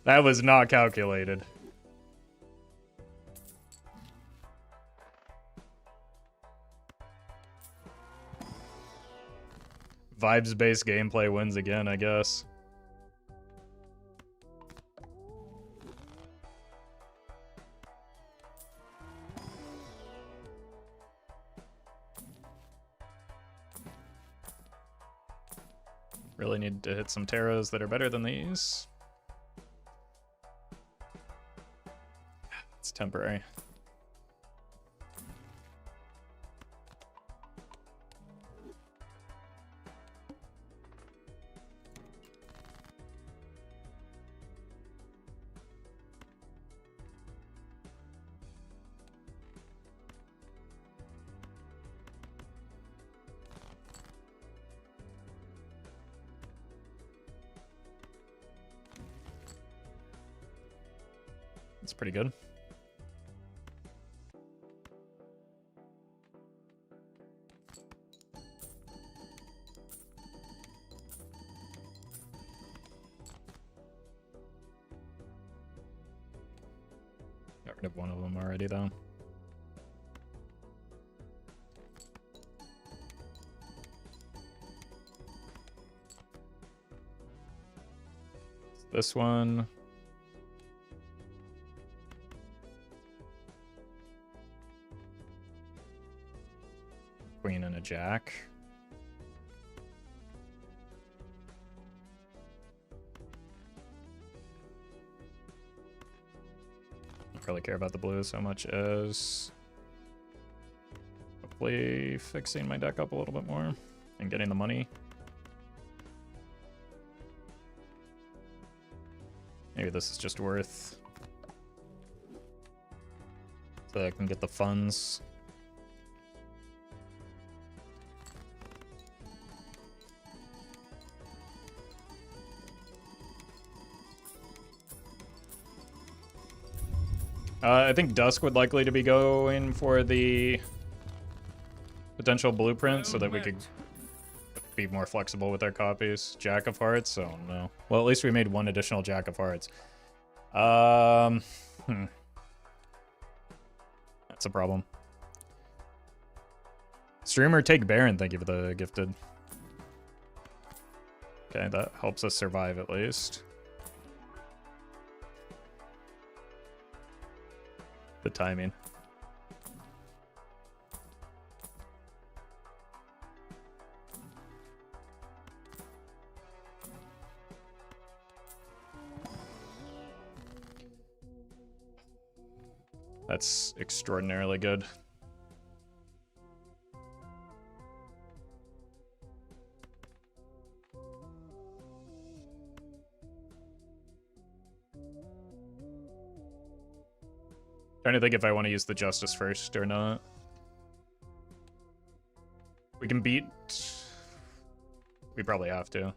That was not calculated. Vibes-based gameplay wins again, I guess. Really need to hit some Terras that are better than these. It's temporary. It's pretty good. Got rid of one of them already, though. This one. Queen and a jack. Don't really care about the blue so much as hopefully fixing my deck up a little bit more and getting the money. Maybe this is just worth so I can get the funds. I think Dusk would likely to be going for the potential blueprint so that we could be more flexible with our copies. Jack of Hearts? Oh no. Well, at least we made one additional Jack of Hearts. That's a problem. Streamer, take Baron. Thank you for the gifted. Okay, that helps us survive at least. The timing. That's extraordinarily good. Trying to think if I want to use the Justice first or not. We can beat... We probably have to.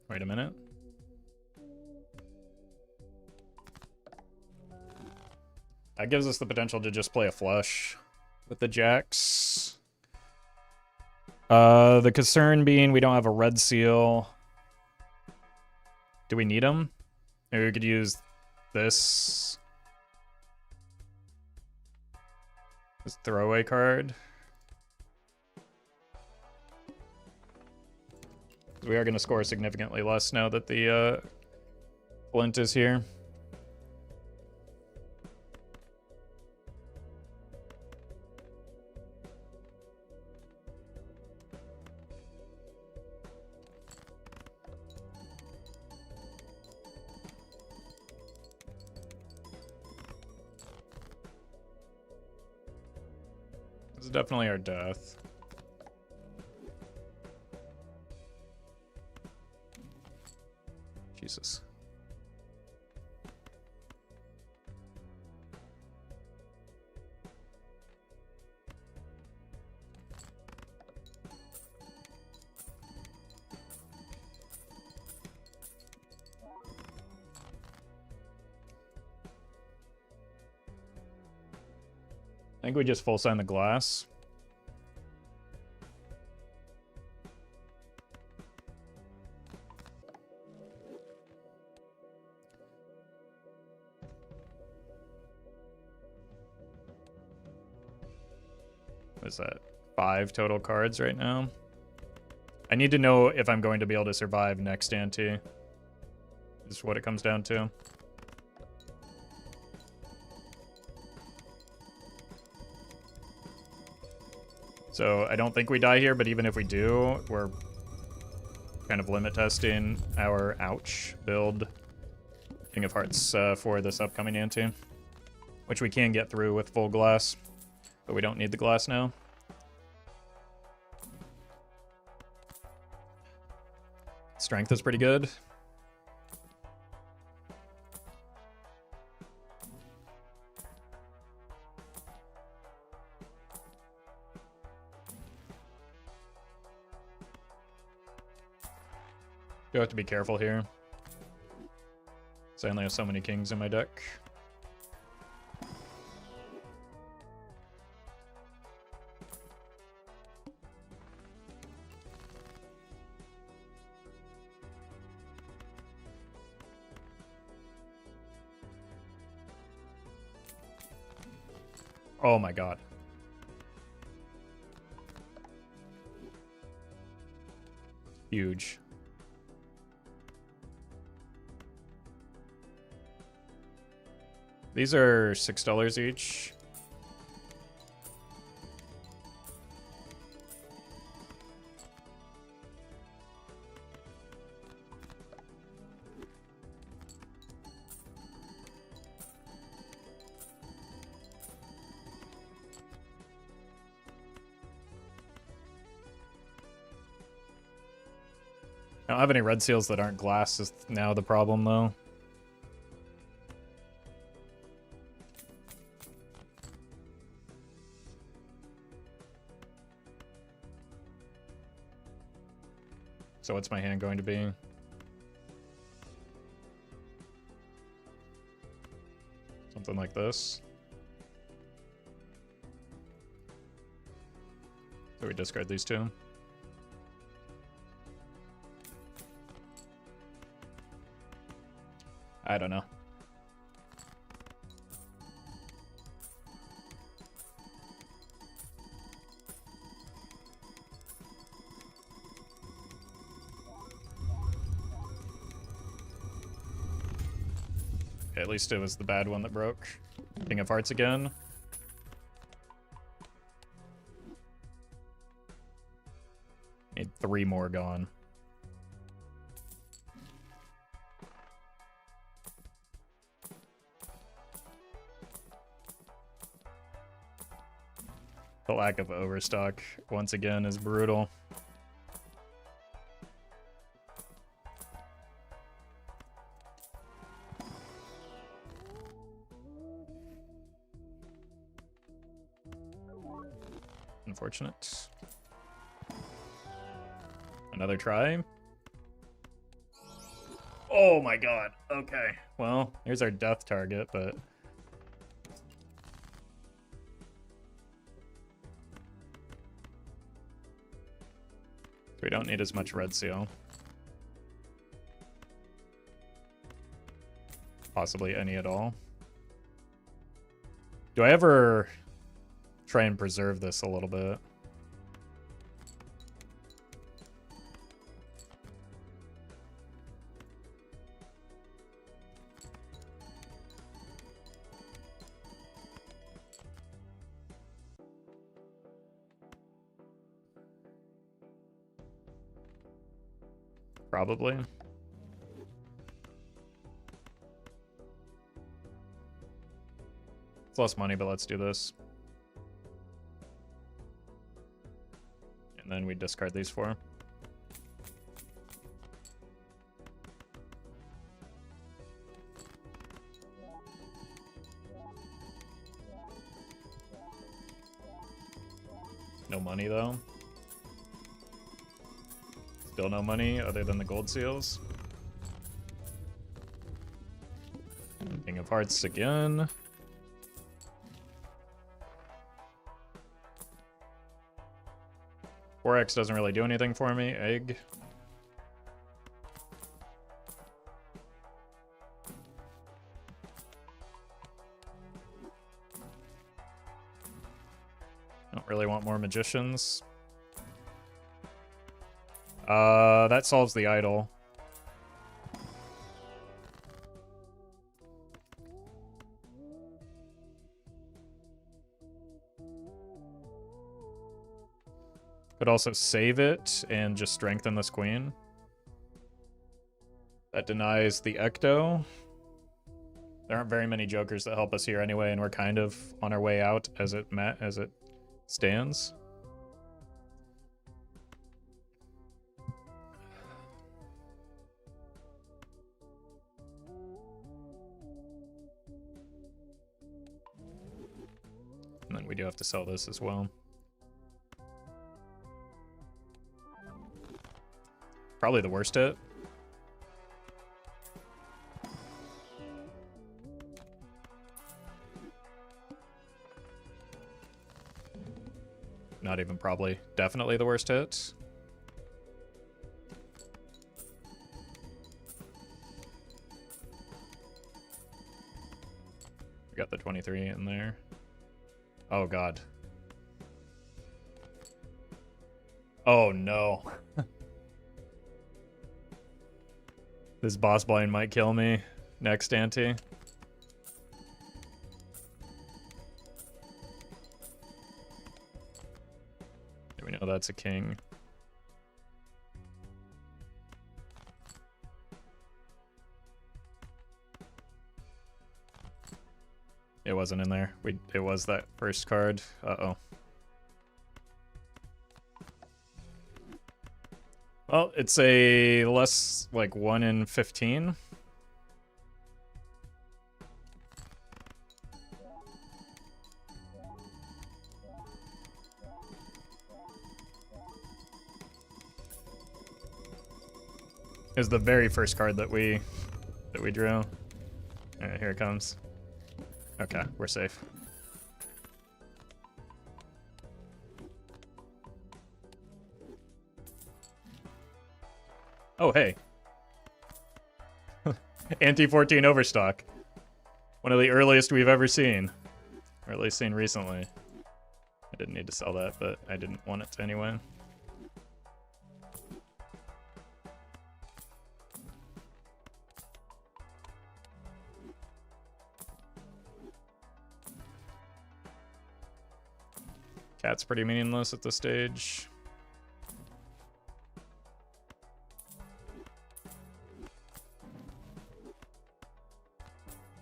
Wait a minute. That gives us the potential to just play a flush with the jacks. The concern being we don't have a red seal. Do we need them? Maybe we could use this. This throwaway card. We are going to score significantly less now that the Flint is here. This is definitely our death. Jesus. I think we just full sign the glass. What is that? 5 total cards right now. I need to know if I'm going to be able to survive next ante. Is what it comes down to. So I don't think we die here, but even if we do, we're kind of limit testing our ouch build King of Hearts for this upcoming ante, which we can get through with full glass, but we don't need the glass now. Strength is pretty good. Do have to be careful here. So I only have so many kings in my deck. Oh my god. Huge. These are $6 each. I don't have any red seals that aren't glass is now the problem, though. So what's my hand going to be? Something like this. So we discard these two. I don't know. Okay, at least it was the bad one that broke. King of Hearts again. Need 3 more gone. The lack of overstock, once again, is brutal. Unfortunate. Another try. Oh my god. Okay. Well, here's our death target, but... we don't need as much red seal. Possibly any at all. Do I ever try and preserve this a little bit? Probably. It's less money, but let's do this. And then we discard these 4. No money, though. Still no money other than the gold seals. King of Hearts again. Forex doesn't really do anything for me. Egg. Don't really want more magicians. That solves the idol. Could also save it and just strengthen this queen. That denies the Ecto. There aren't very many jokers that help us here anyway, and we're kind of on our way out as it stands. And then we do have to sell this as well. Probably the worst hit. Not even probably. Definitely the worst hit. We got the 23 in there. Oh, God. Oh, no. This boss blind might kill me. Next ante. Do we know that's a king? It wasn't in there. It was that first card. Uh-oh. Well, it's a less, like, 1 in 15. Is the very first card that we drew. Alright, here it comes. Okay, we're safe. Oh, hey. Anti-14 Overstock. One of the earliest we've ever seen. Or at least seen recently. I didn't need to sell that, but I didn't want it to anyway. Cat's pretty meaningless at this stage.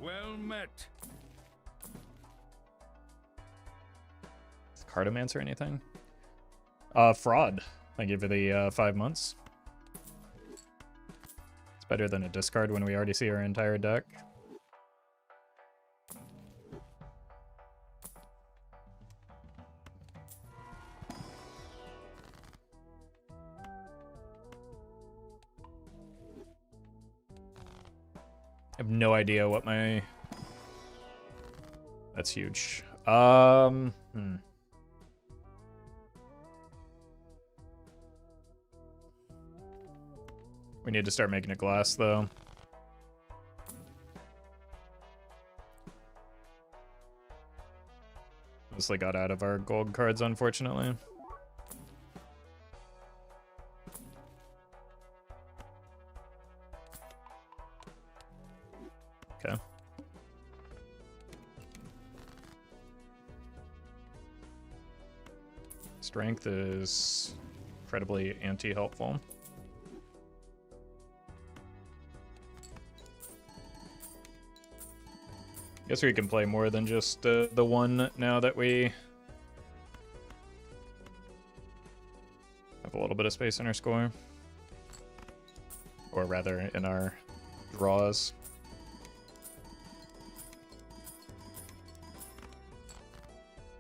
Well met.
Is Cartomancer anything? Fraud. Thank you for the 5 months. It's better than a discard when we already see our entire deck. I have no idea what my... That's huge. We need to start making a glass, though. Mostly got out of our gold cards, unfortunately. Okay. Strength is incredibly anti-helpful. Guess we can play more than just the one now that we have a little bit of space in our score. Or rather, in our draws.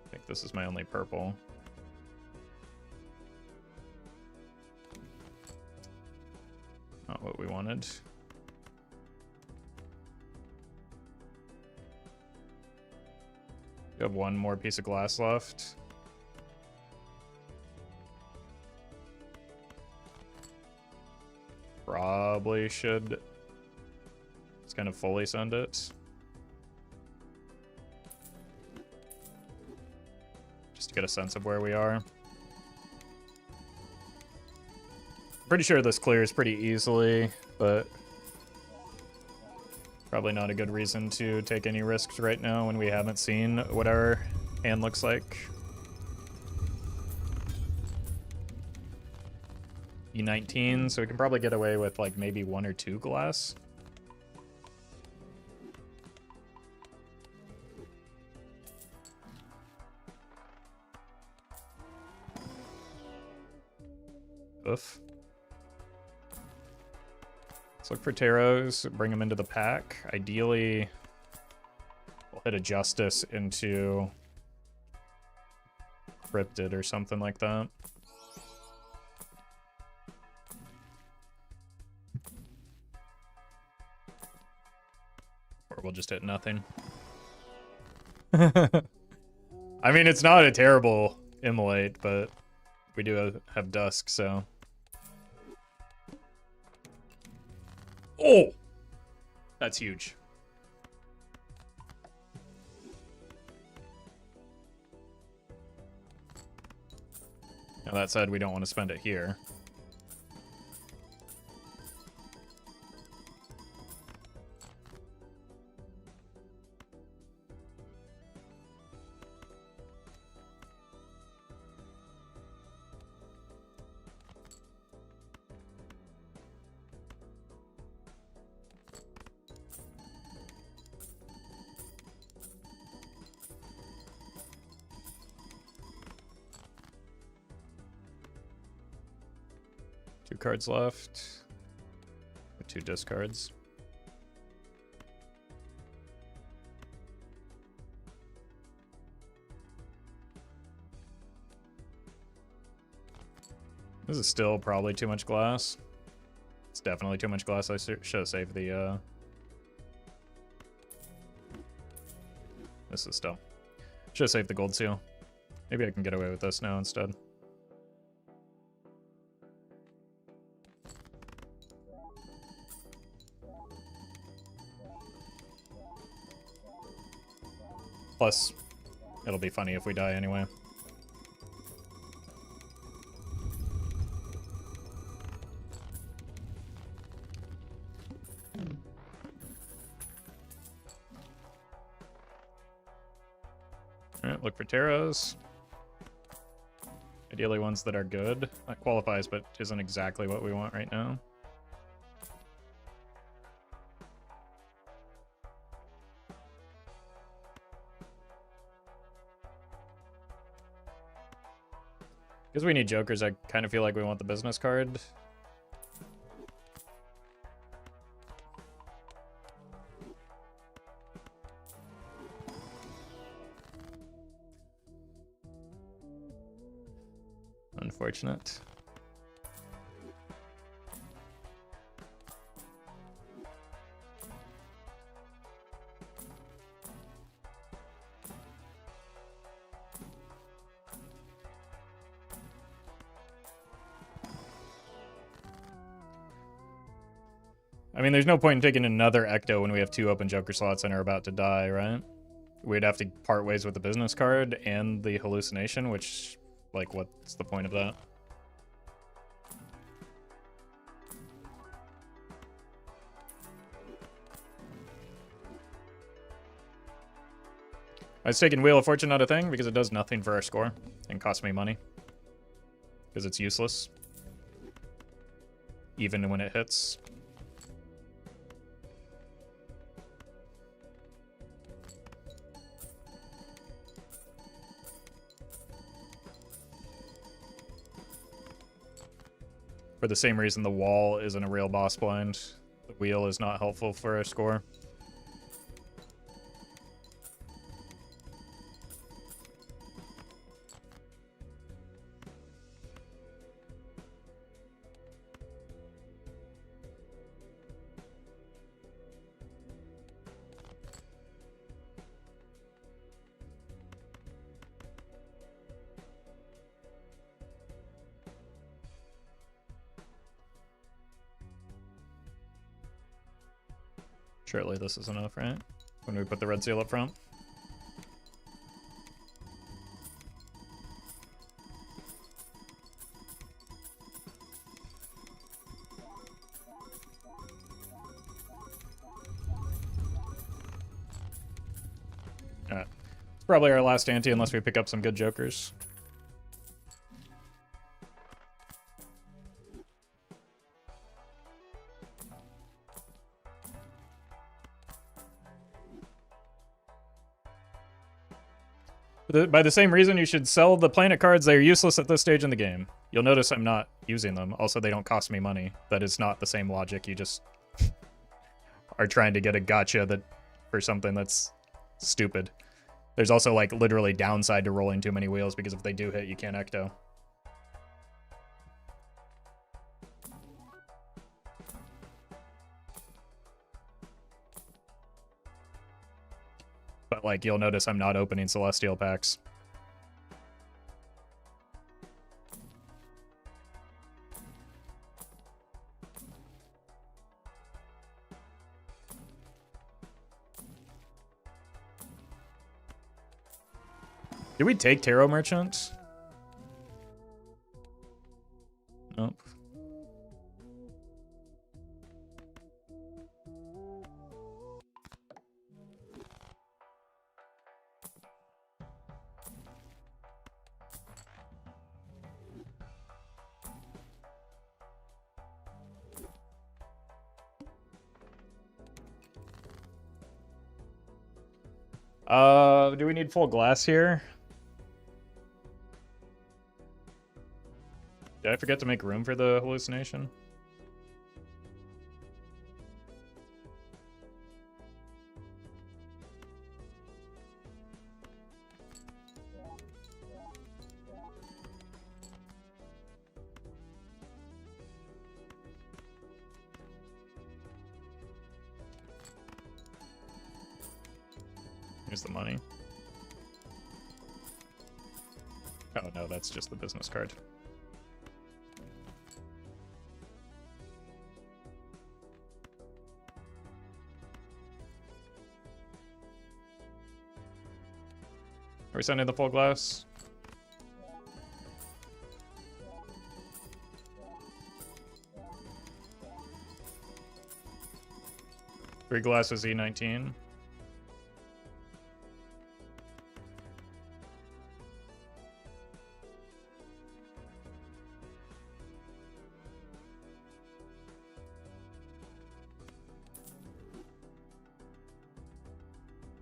I think this is my only purple. Not what we wanted. You have one more piece of glass left. Probably should just kind of fully send it. Just to get a sense of where we are. Pretty sure this clears pretty easily, but probably not a good reason to take any risks right now when we haven't seen what our hand looks like. E19, so we can probably get away with like maybe 1 or 2 glass. Oof. Let's look for Taros, bring them into the pack. Ideally, we'll hit a Justice into Cryptid or something like that. Or we'll just hit nothing. I mean, it's not a terrible immolate, but we do have Dusk, so... Oh! That's huge. Now that said, we don't want to spend it here. Two cards left. With 2 discards. This is still probably too much glass. It's definitely too much glass. I should have saved the, This is still. Should have saved the gold seal. Maybe I can get away with this now instead. Plus, it'll be funny if we die anyway. Alright, look for Taros. Ideally ones that are good. That qualifies, but isn't exactly what we want right now. Because we need jokers, I kind of feel like we want the business card. Unfortunate. I mean, there's no point in taking another Ecto when we have 2 open Joker slots and are about to die, right? We'd have to part ways with the business card and the hallucination, which, like, what's the point of that? I was taking Wheel of Fortune out of thing because it does nothing for our score and costs me money. Because it's useless. Even when it hits. For the same reason the wall isn't a real boss blind. The wheel is not helpful for our score. Surely this is enough, right? When we put the red seal up front. Alright. It's probably our last ante unless we pick up some good jokers. By the same reason, you should sell the planet cards. They are useless at this stage in the game. You'll notice I'm not using them. Also, they don't cost me money. That is not the same logic. You just are trying to get a gotcha that for something that's stupid. There's also, like, literally downside to rolling too many wheels because if they do hit, you can't Ecto. But, like, you'll notice I'm not opening Celestial packs. Did we take Tarot Merchant? Do we need full glass here? Did I forget to make room for the hallucination? Here's the money. Oh no, that's just the business card. Are we sending the full glass? Three glasses E19.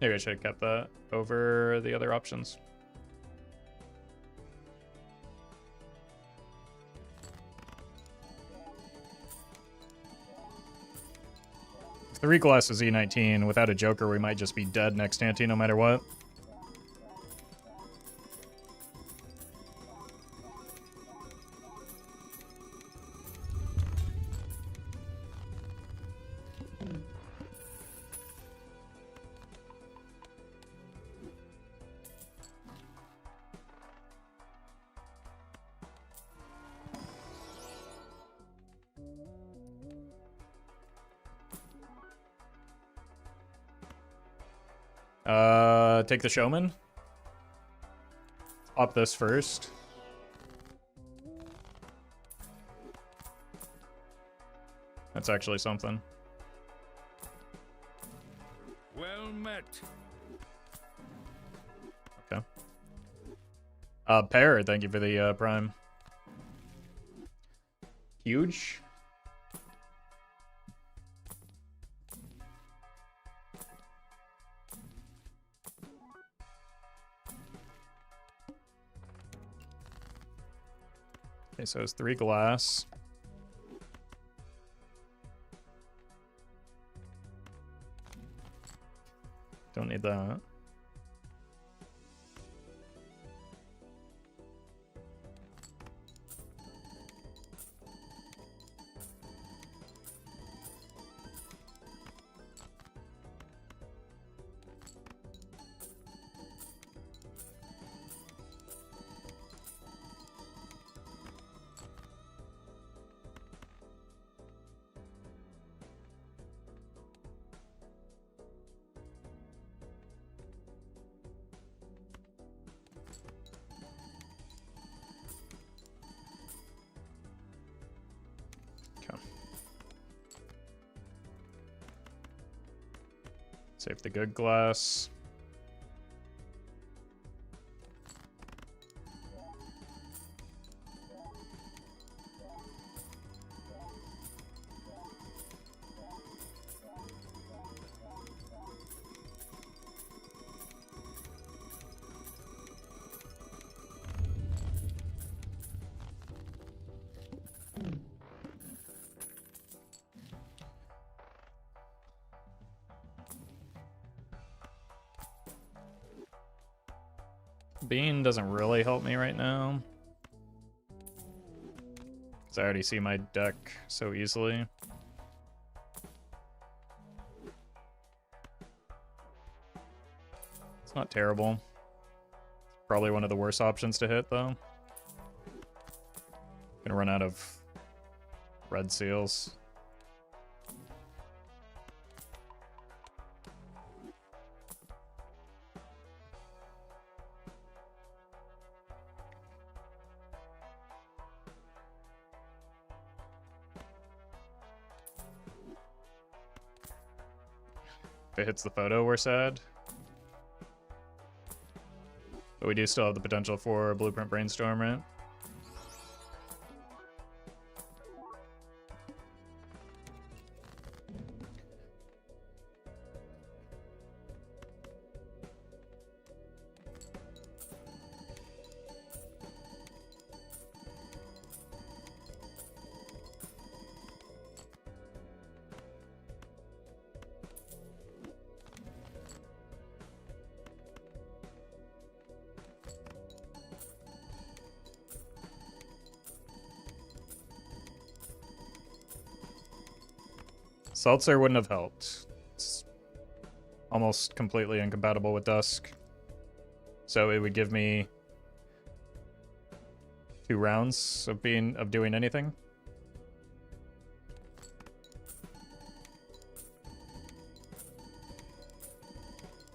Maybe I should have kept that over the other options. Three glasses E19. Without a joker, we might just be dead next ante no matter what. Take the showman. Pop this first. That's actually something.
Well met.
Okay. Pear, thank you for the prime. Huge. Okay, so it's three glass. Don't need that. Save the good glass. Bean doesn't really help me right now, because I already see my deck so easily. It's not terrible. Probably one of the worst options to hit, though. Gonna run out of red seals. If it hits the photo, we're sad. But we do still have the potential for Blueprint Brainstorm, right? Seltzer wouldn't have helped. It's almost completely incompatible with Dusk. So it would give me 2 rounds of doing anything.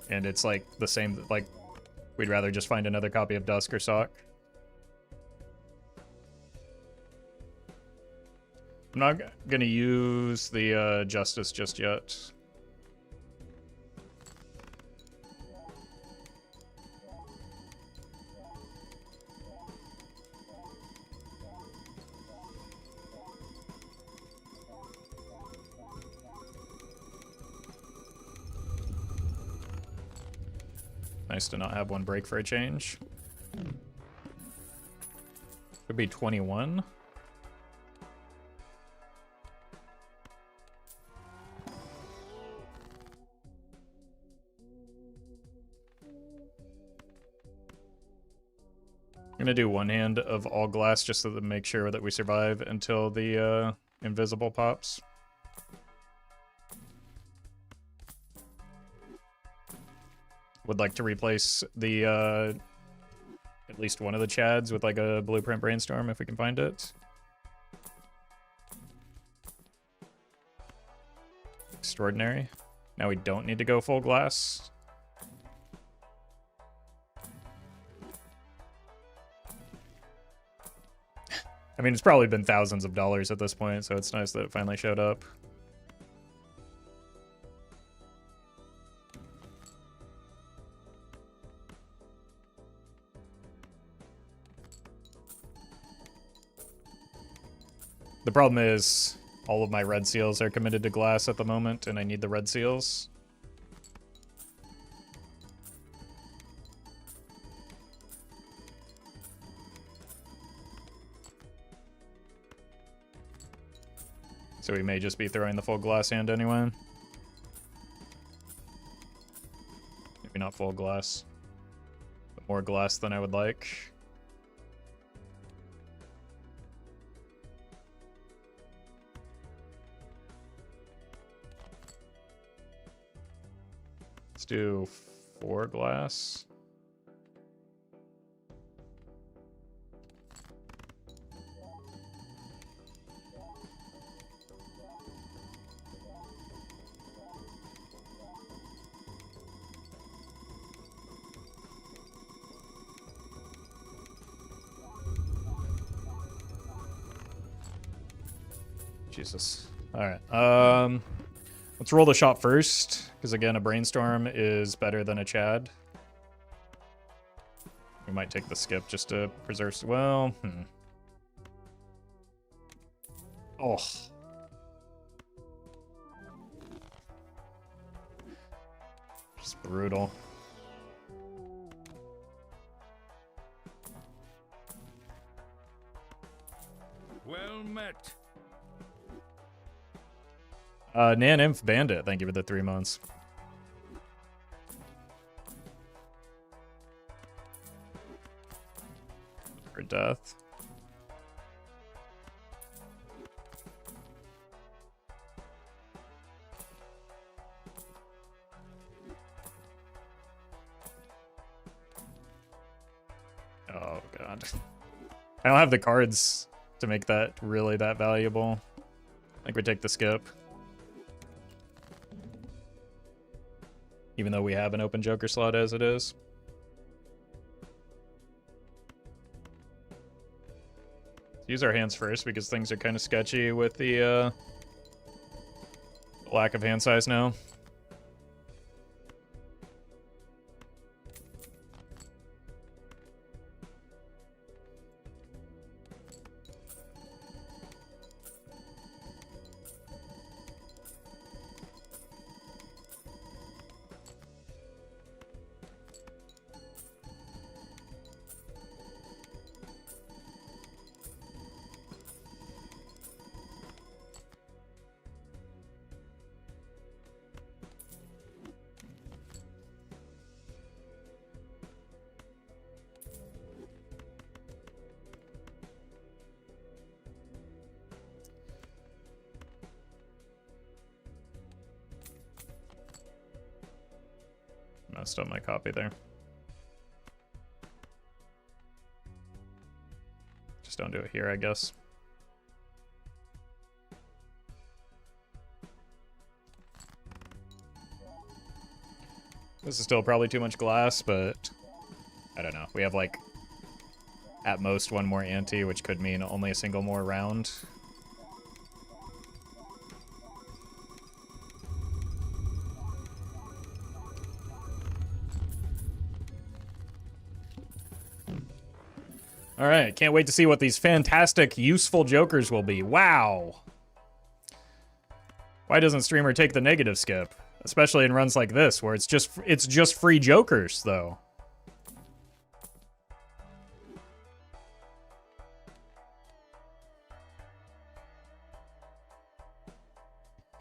And it's like the same, like, we'd rather just find another copy of Dusk or Sock. I'm not gonna use the Justice just yet. Nice to not have one break for a change. Could be 21. I'm gonna do one hand of all glass just to make sure that we survive until the invisible pops. Would like to replace the at least one of the Chads with like a blueprint brainstorm if we can find it. Extraordinary. Now we don't need to go full glass. I mean, it's probably been thousands of dollars at this point, so it's nice that it finally showed up. The problem is all of my red seals are committed to glass at the moment, and I need the red seals. So we may just be throwing the full glass hand anyway. Maybe not full glass, but more glass than I would like. Let's do 4 glass. Jesus. All right. Let's roll the shot first, because again, a brainstorm is better than a Chad. We might take the skip just to preserve. Well, Oh. Just brutal.
Well met.
Nan Inf Bandit, thank you for the 3 months. For death. Oh god. I don't have the cards to make that really that valuable. I think we take the skip. Even though we have an open Joker slot as it is. Let's use our hands first because things are kind of sketchy with the lack of hand size now. Messed up my copy there. Just don't do it here, I guess. This is still probably too much glass, but I don't know. We have like at most one more ante, which could mean only a single more round. All right, can't wait to see what these fantastic, useful jokers will be. Wow. Why doesn't Streamer take the negative skip? Especially in runs like this, where it's just free jokers, though.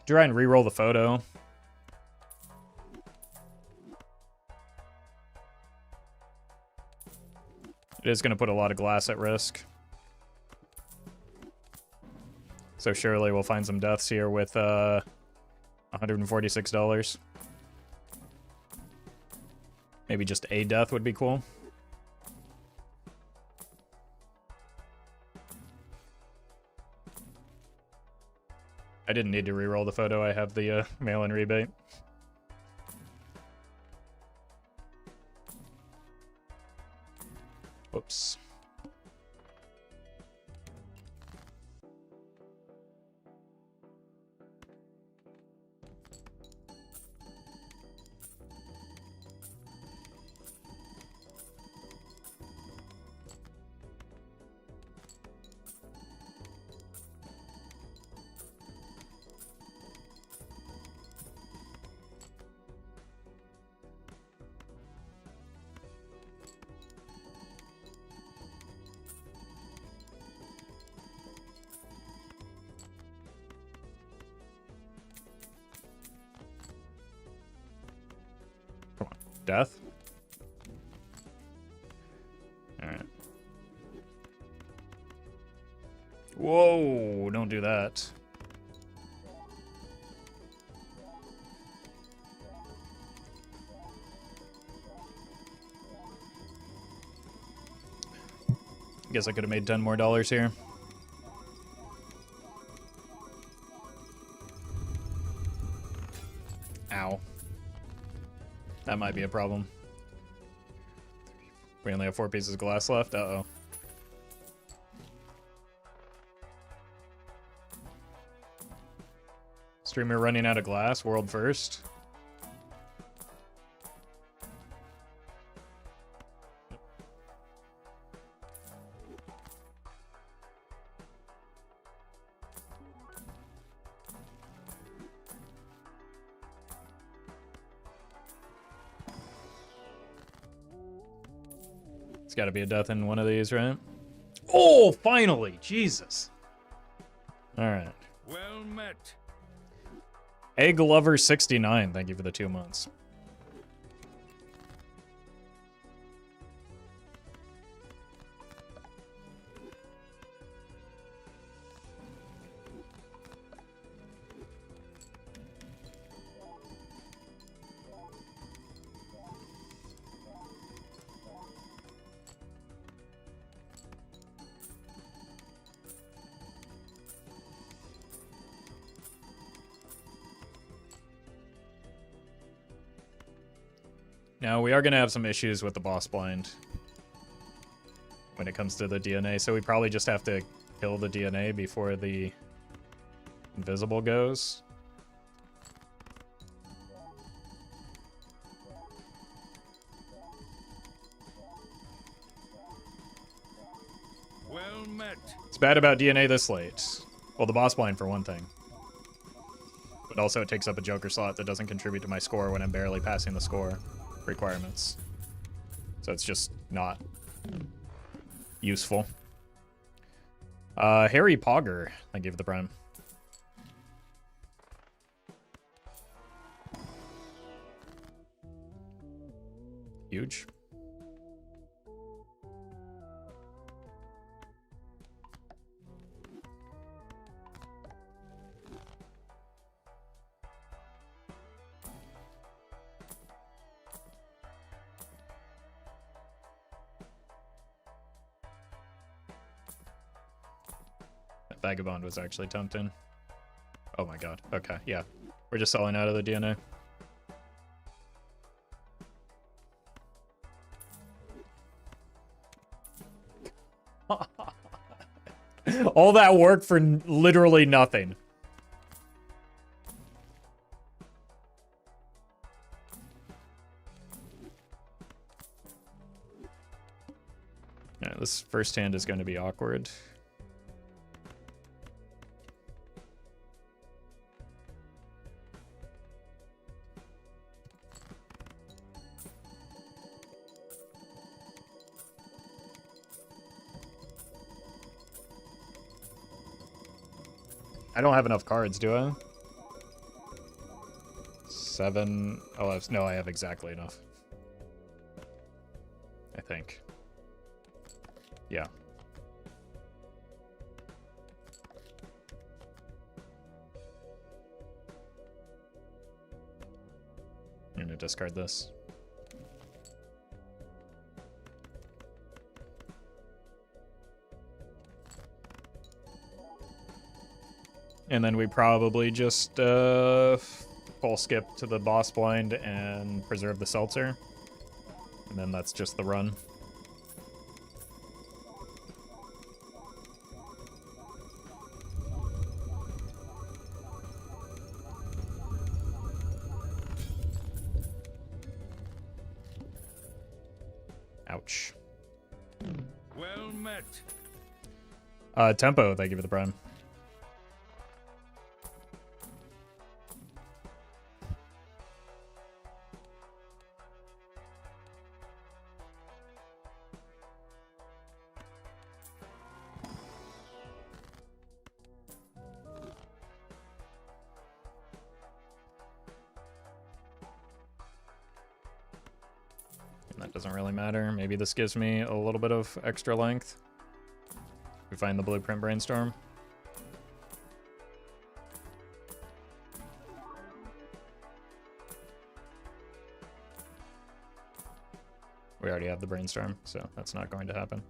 Try and re-roll the photo. It is going to put a lot of glass at risk. So surely we'll find some deaths here with $146. Maybe just a death would be cool. I didn't need to re-roll the photo. I have the mail-in rebate. Whoops. Death? Alright. Whoa, don't do that. Guess I could have made $10 more here. Ow. That might be a problem. We only have 4 pieces of glass left. Uh-oh. Streamer running out of glass. World first. Got to be a death in one of these, right? Oh, finally! Jesus. All right.
Well met.
Egg Lover 69. Thank you for the 2 months. Now, we are going to have some issues with the boss blind when it comes to the DNA, so we probably just have to kill the DNA before the invisible goes.
Well met.
It's bad about DNA this late. Well, the boss blind for one thing. But also it takes up a Joker slot that doesn't contribute to my score when I'm barely passing the score requirements. So it's just not useful. Harry Pogger, thank you for the prime. Huge. Vagabond was actually tempting. Oh my god. Okay, yeah. We're just selling out of the DNA. All that work for literally nothing. Yeah, this first hand is going to be awkward. I don't have enough cards, do I? 7. Oh, no, I have exactly enough. I think. Yeah. I'm gonna discard this. And then we probably just full skip to the boss blind and preserve the seltzer. And then that's just the run. Ouch.
Well met.
Tempo, thank you for the prime. That doesn't really matter. Maybe this gives me a little bit of extra length. We find the blueprint brainstorm. We already have the brainstorm, so that's not going to happen.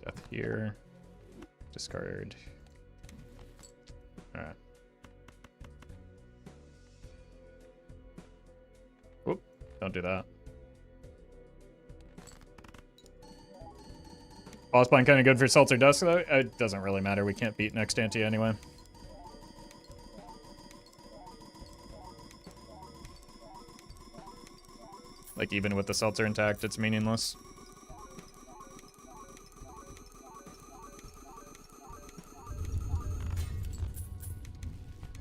Death here. Discard. Alright. Whoop. Don't do that. Boss blind kind of good for Seltzer Dusk, though. It doesn't really matter. We can't beat next ante anyway. Like, even with the Seltzer intact, it's meaningless.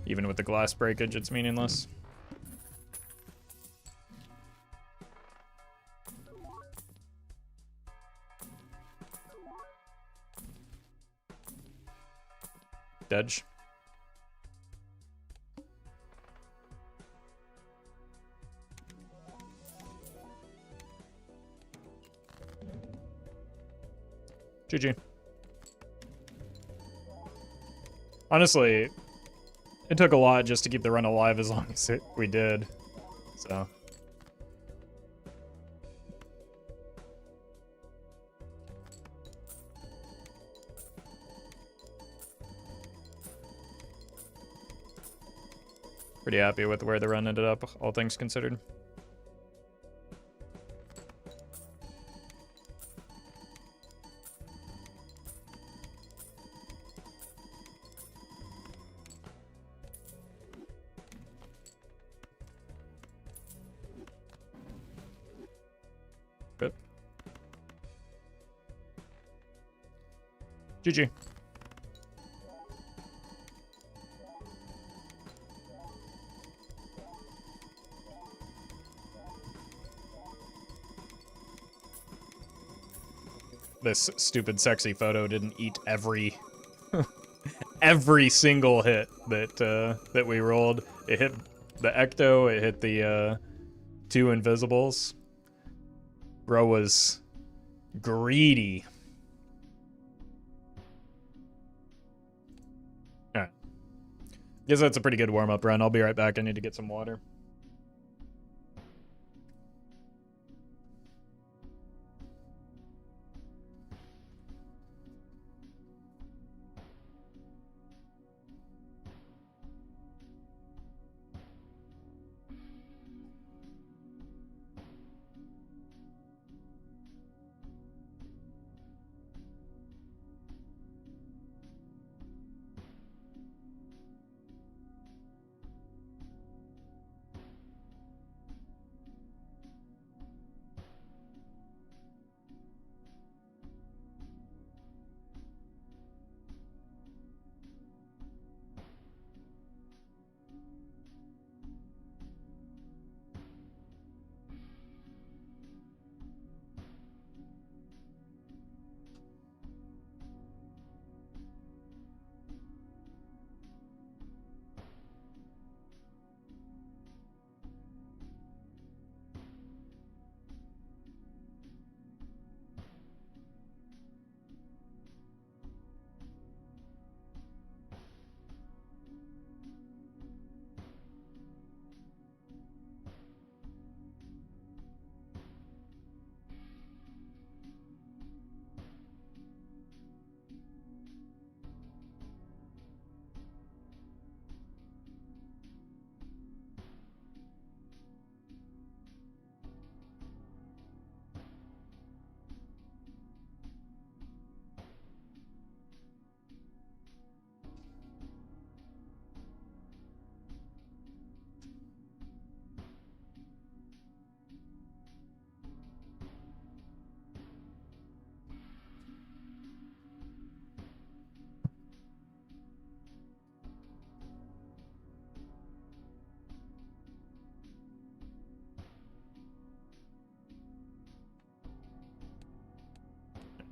Even with the glass breakage, it's meaningless. Dedge. GG. Honestly, it took a lot just to keep the run alive as long as we did, so. Pretty happy with where the run ended up, all things considered. Good. GG. This stupid sexy photo didn't eat every every single hit that we rolled. It hit the Ecto, it hit the 2 Invisibles. Bro was Greedy. Alright. Guess that's a pretty good warm-up run. I'll be right back. I need to get some water.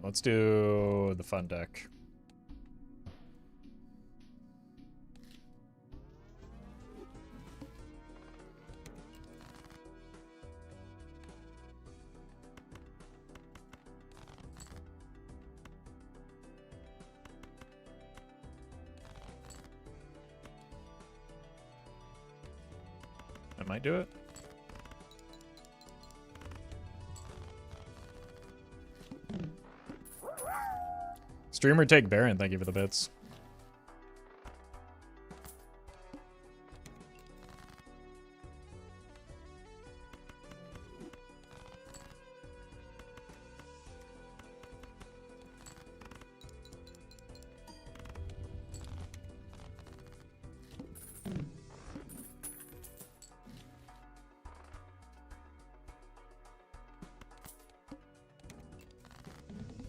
Let's do the fun deck. That might do it. Streamer take Baron, thank you for the bits.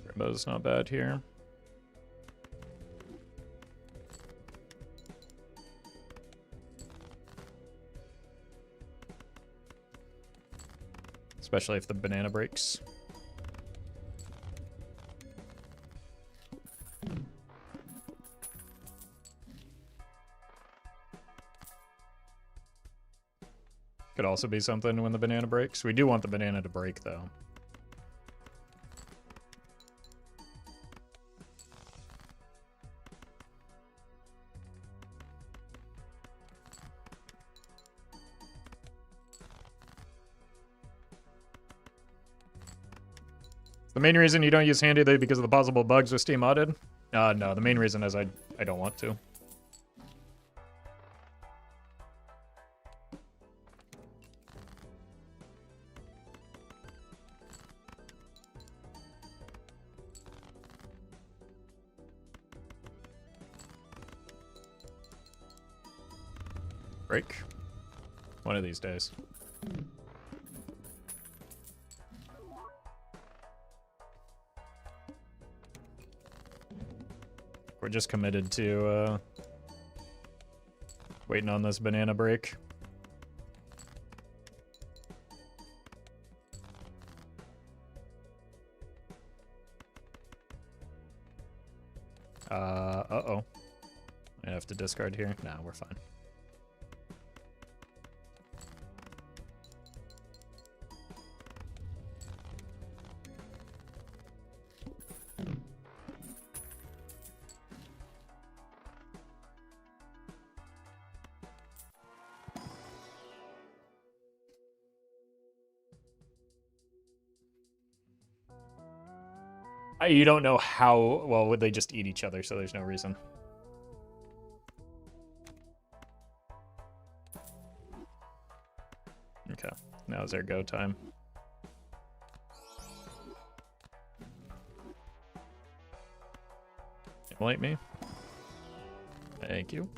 Rainbow's not bad here. Especially if the banana breaks. Could also be something when the banana breaks. We do want the banana to break, though. The main reason you don't use Handy is because of the possible bugs with Steam modded? No, the main reason is I don't want to. Break. One of these days. We're just committed to waiting on this banana break. Uh-oh. I have to discard here. Nah, we're fine. You don't know how... Well, would they just eat each other, so there's no reason. Okay, now's our go time. Light me. Thank you.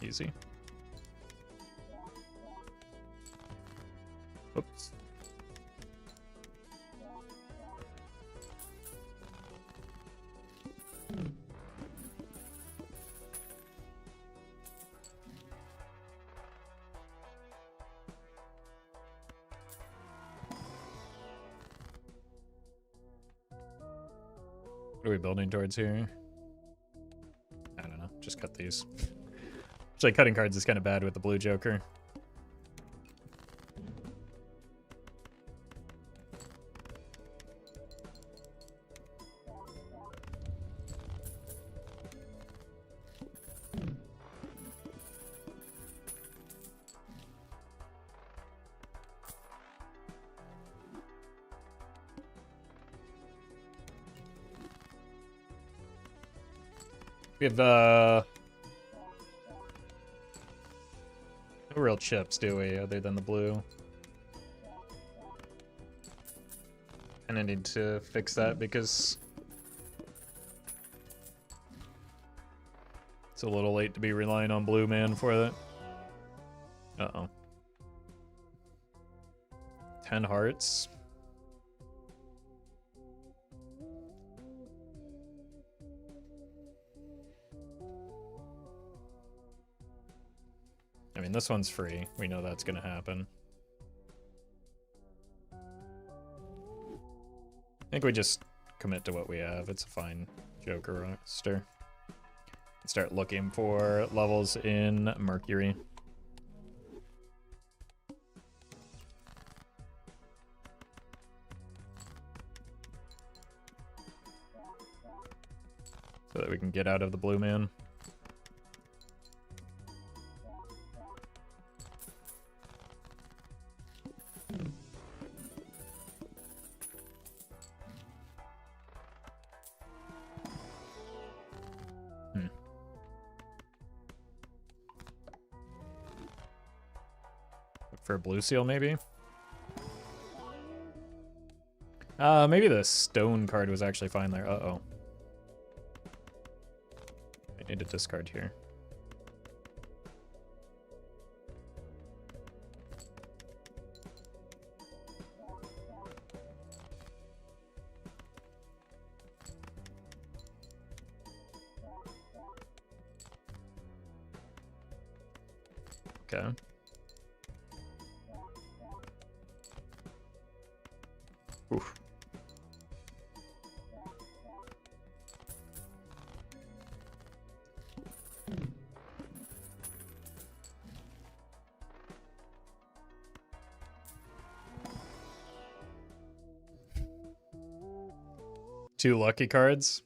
Easy. Oops. What are we building towards here? I don't know. Just cut these. Actually, cutting cards is kind of bad with the blue Joker. We have, no real chips, do we, other than the blue? And I need to fix that because it's a little late to be relying on blue man for that. Uh-oh. 10 hearts. I mean, this one's free. We know that's going to happen. I think we just commit to what we have. It's a fine Joker roster. Start looking for levels in Mercury. So that we can get out of the blue man. For a blue seal, maybe? Maybe the stone card was actually fine there. Uh-oh. I need to discard here. Okay. Oof. Two lucky cards.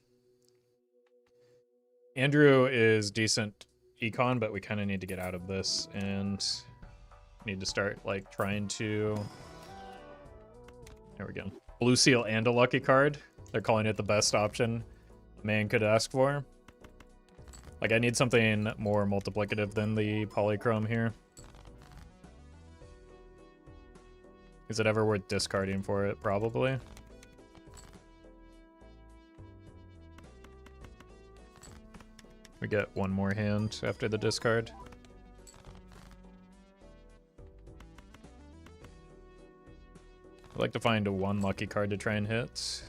Andrew is decent econ, but we kind of need to get out of this and need to start like trying to... There we go. Blue seal and a lucky card. They're calling it the best option a man could ask for. Like, I need something more multiplicative than the polychrome here. Is it ever worth discarding for it? Probably. We get one more hand after the discard. I'd like to find a one lucky card to try and hit.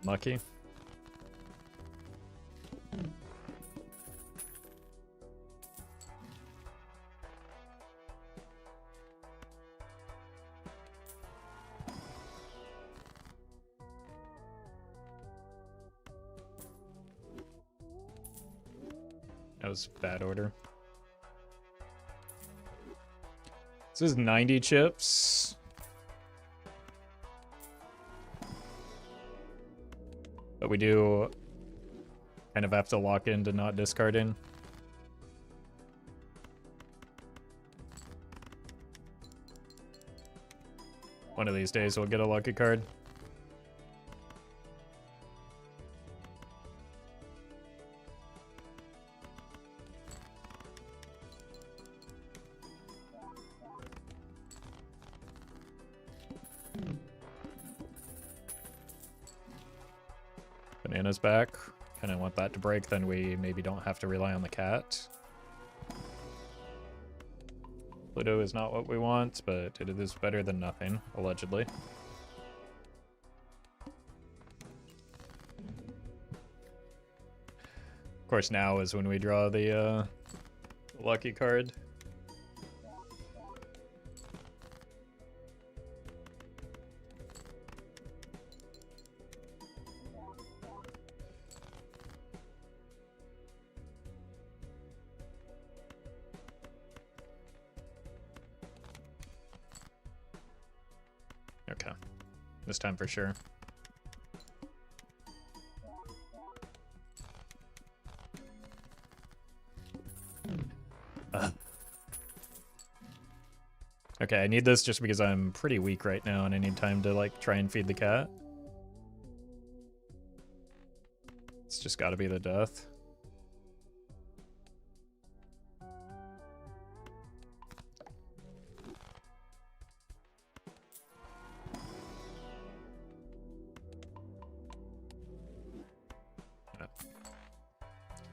Unlucky. That was bad order. This is 90 chips. But we do kind of have to lock into not discarding. One of these days we'll get a lucky card. Banana's back. Kind of want that to break, then we maybe don't have to rely on the cat. Pluto is not what we want, but it is better than nothing, allegedly. Of course, now is when we draw the lucky card. Okay, this time for sure. Okay, I need this just because I'm pretty weak right now and I need time to like try and feed the cat. It's just gotta be the death.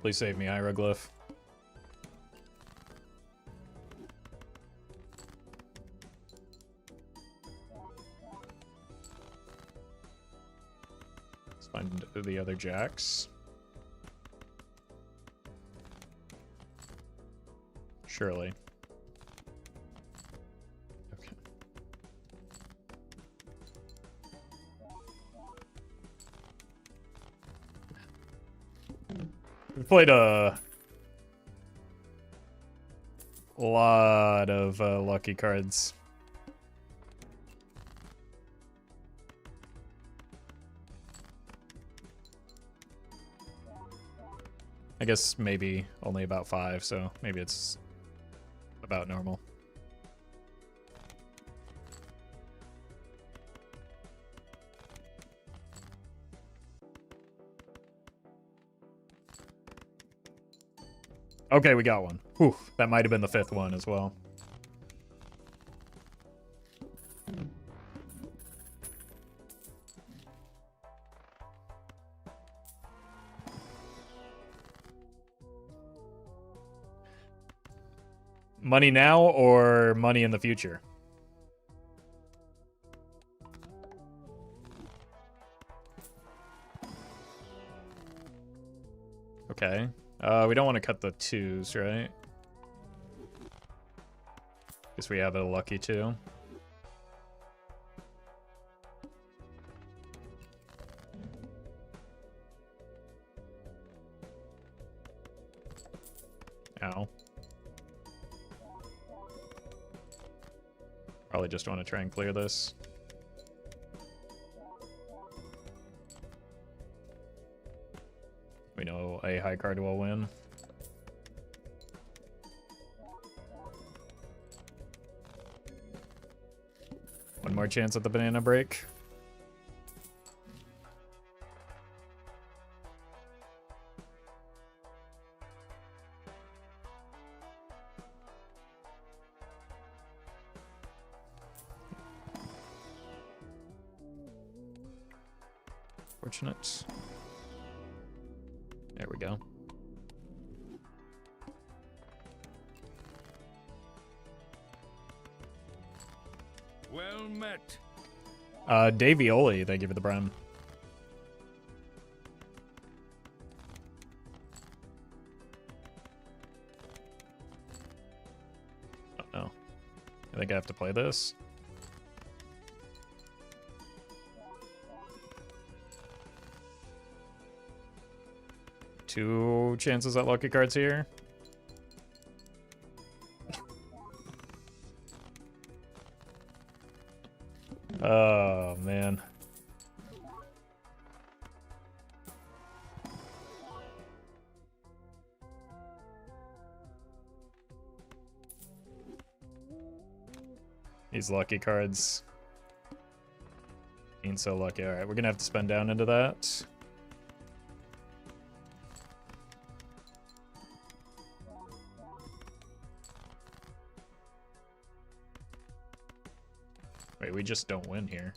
Please save me, Hieroglyph. Let's find the other jacks. Surely. Okay. We played a lot of lucky cards. I guess maybe only about 5, so maybe it's about normal. Okay, we got one. Whew, that might have been the 5th one as well. Money now or money in the future? Okay. We don't want to cut the 2s, right? Guess we have a lucky 2. Ow. Probably just want to try and clear this. We know a high card will win. One more chance at the banana break. Fortunate. There we go.
Well met.
Dave Violi, thank you for the prime. Oh no. I think I have to play this. Two chances at lucky cards here. man. These lucky cards. Ain't so lucky. Alright, we're gonna have to spend down into that. Wait, we just don't win here.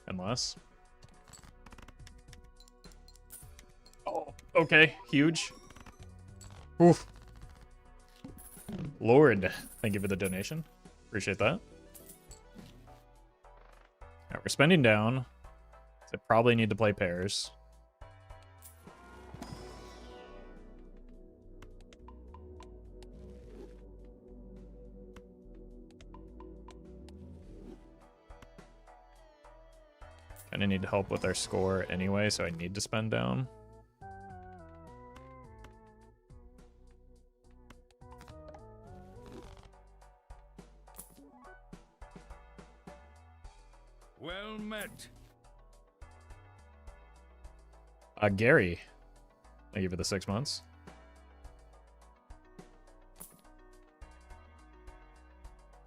Unless. Oh, okay. Huge. Oof. Lord, thank you for the donation. Appreciate that. Alright, we're spending down. So probably need to play pairs. Kinda need help with our score anyway, so I need to spend down.
Well met.
Gary, thank you for the 6 months.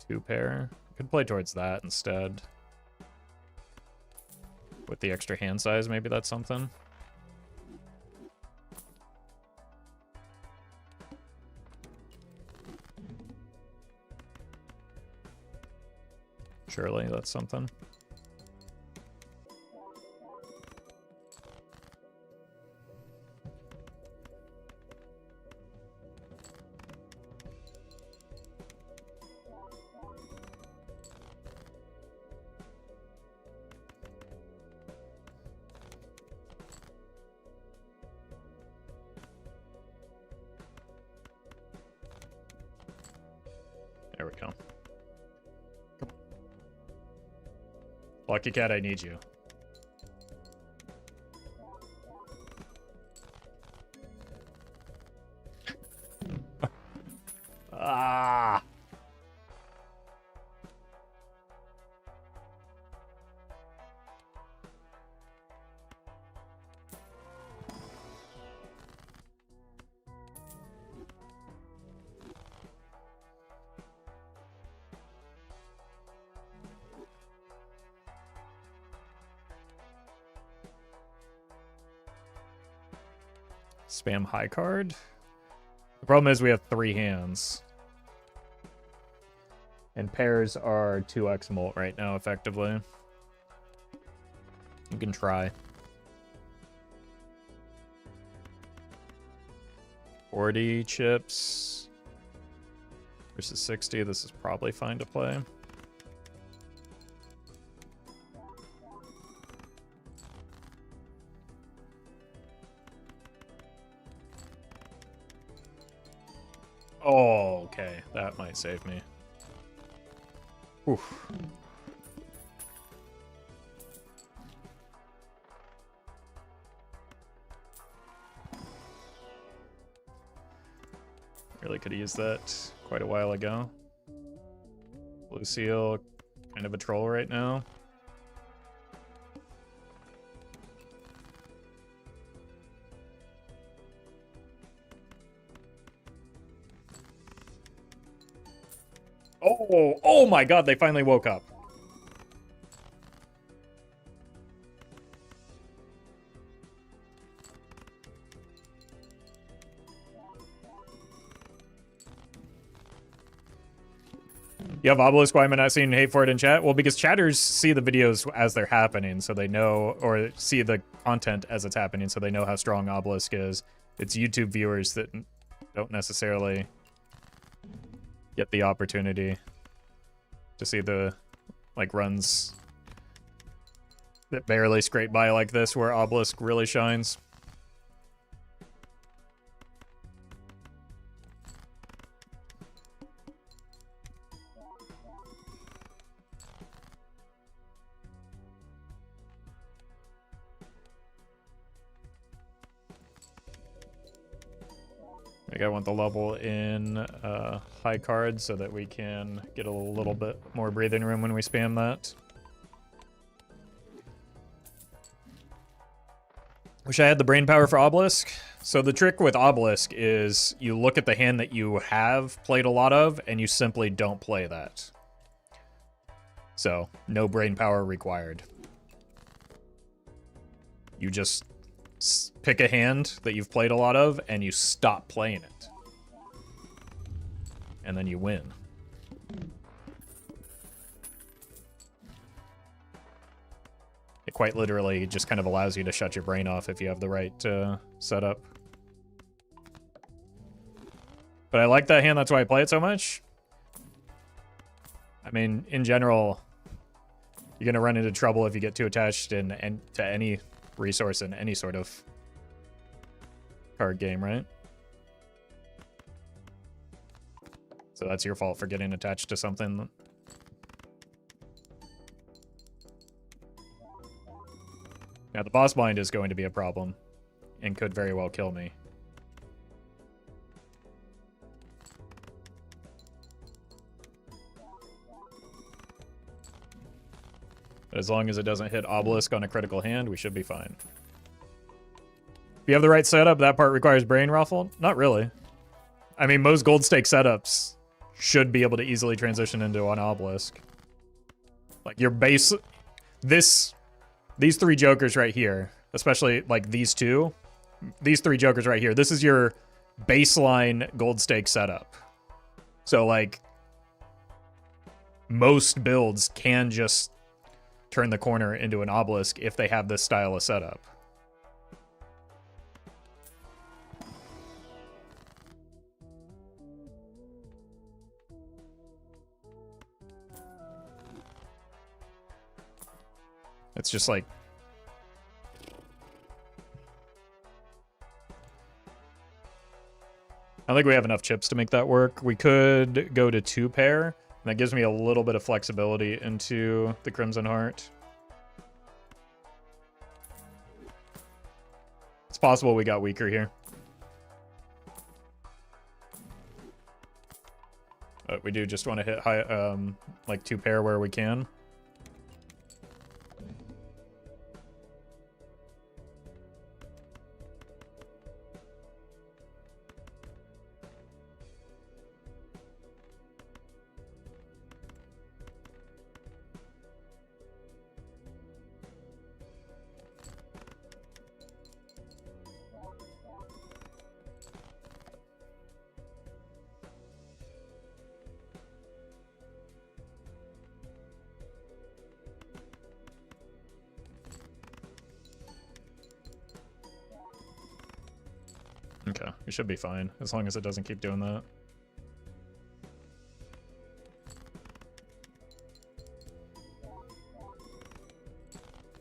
Two pair. Could play towards that instead. With the extra hand size, maybe that's something. Surely that's something. There we go. Come on. Lucky Cat, I need you. Ah! Spam high card. The problem is we have 3 hands. And pairs are 2x molt right now, effectively. You can try. 40 chips versus 60. This is probably fine to play. Oh, okay. That might save me. Oof. Really could have used that quite a while ago. Blue Seal, kind of a troll right now. Oh my god, they finally woke up. You have Obelisk, why am I not seeing hate for it in chat? Well, because chatters see the videos as they're happening, so they know, or see the content as it's happening, so they know how strong Obelisk is. It's YouTube viewers that don't necessarily get the opportunity to see the, like, runs that barely scrape by like this, where Obelisk really shines. Maybe I want the level in high card so that we can get a little bit more breathing room when we spam that. Wish I had the brain power for Obelisk. So the trick with Obelisk is you look at the hand that you have played a lot of, and you simply don't play that. So, no brain power required. You just pick a hand that you've played a lot of, and you stop playing it. And then you win. It quite literally just kind of allows you to shut your brain off if you have the right setup. But I like that hand, that's why I play it so much. I mean, in general, you're going to run into trouble if you get too attached to any resource in any sort of card game, right? So that's your fault for getting attached to something. Now, the boss blind is going to be a problem and could very well kill me. But as long as it doesn't hit Obelisk on a critical hand, we should be fine. If you have the right setup, that part requires brain Roffle? Not really. I mean, most gold stake setups should be able to easily transition into an Obelisk. Like, your base... These three jokers right here, especially, like, these three jokers right here, this is your baseline gold stake setup. So, like, most builds can just turn the corner into an Obelisk if they have this style of setup. It's just like... I don't think we have enough chips to make that work. We could go to 2-pair, and that gives me a little bit of flexibility into the Crimson Heart. It's possible we got weaker here. But we do just want to hit high, like 2-pair where we can. Okay, we should be fine, as long as it doesn't keep doing that.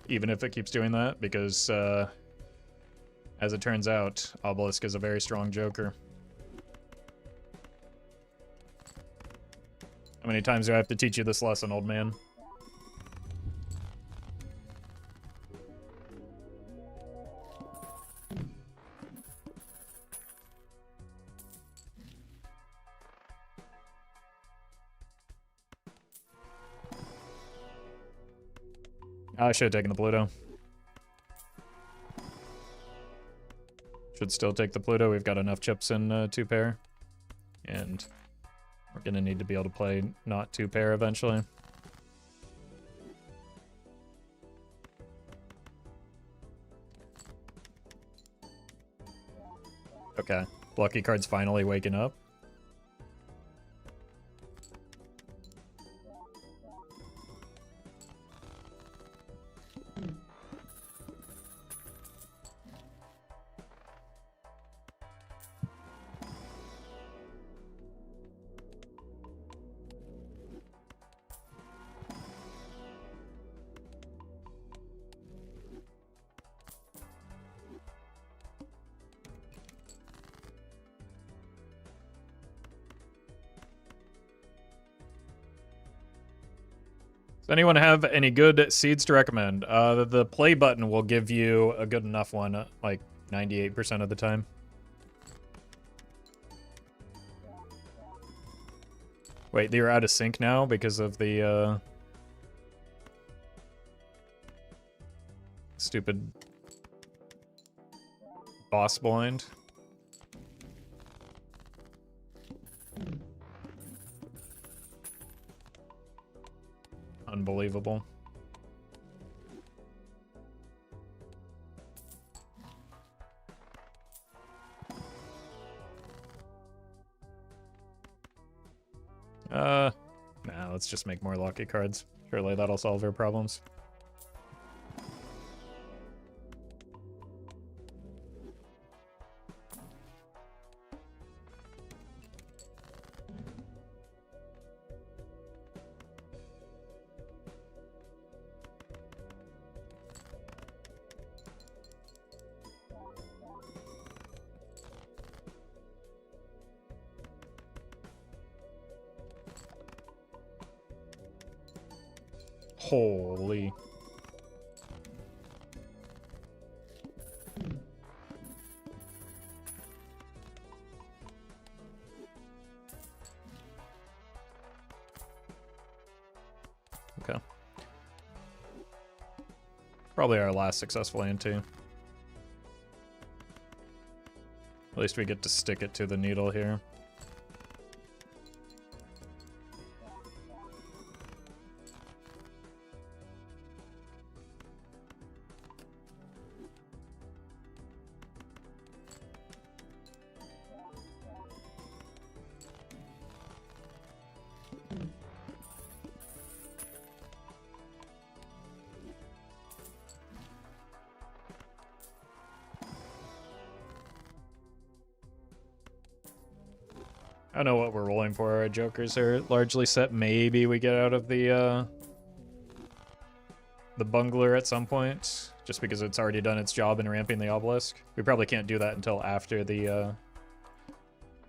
Even if it keeps doing that, because, as it turns out, Obelisk is a very strong joker. How many times do I have to teach you this lesson, old man? I should have taken the Pluto. Should still take the Pluto. We've got enough chips in 2-pair. And we're going to need to be able to play not 2-pair eventually. Okay. Lucky card's finally waking up. Does anyone have any good seeds to recommend? The play button will give you a good enough one, like 98% of the time. Wait, they're out of sync now because of the stupid boss blind. Unbelievable. Nah, let's just make more lucky cards. Surely that'll solve our problems. Holy. Okay. Probably our last successful hand too. At least we get to stick it to the needle here. I don't know what we're rolling for. Our jokers are largely set. Maybe we get out of the bungler at some point, just because it's already done its job in ramping the obelisk. We probably can't do that until after the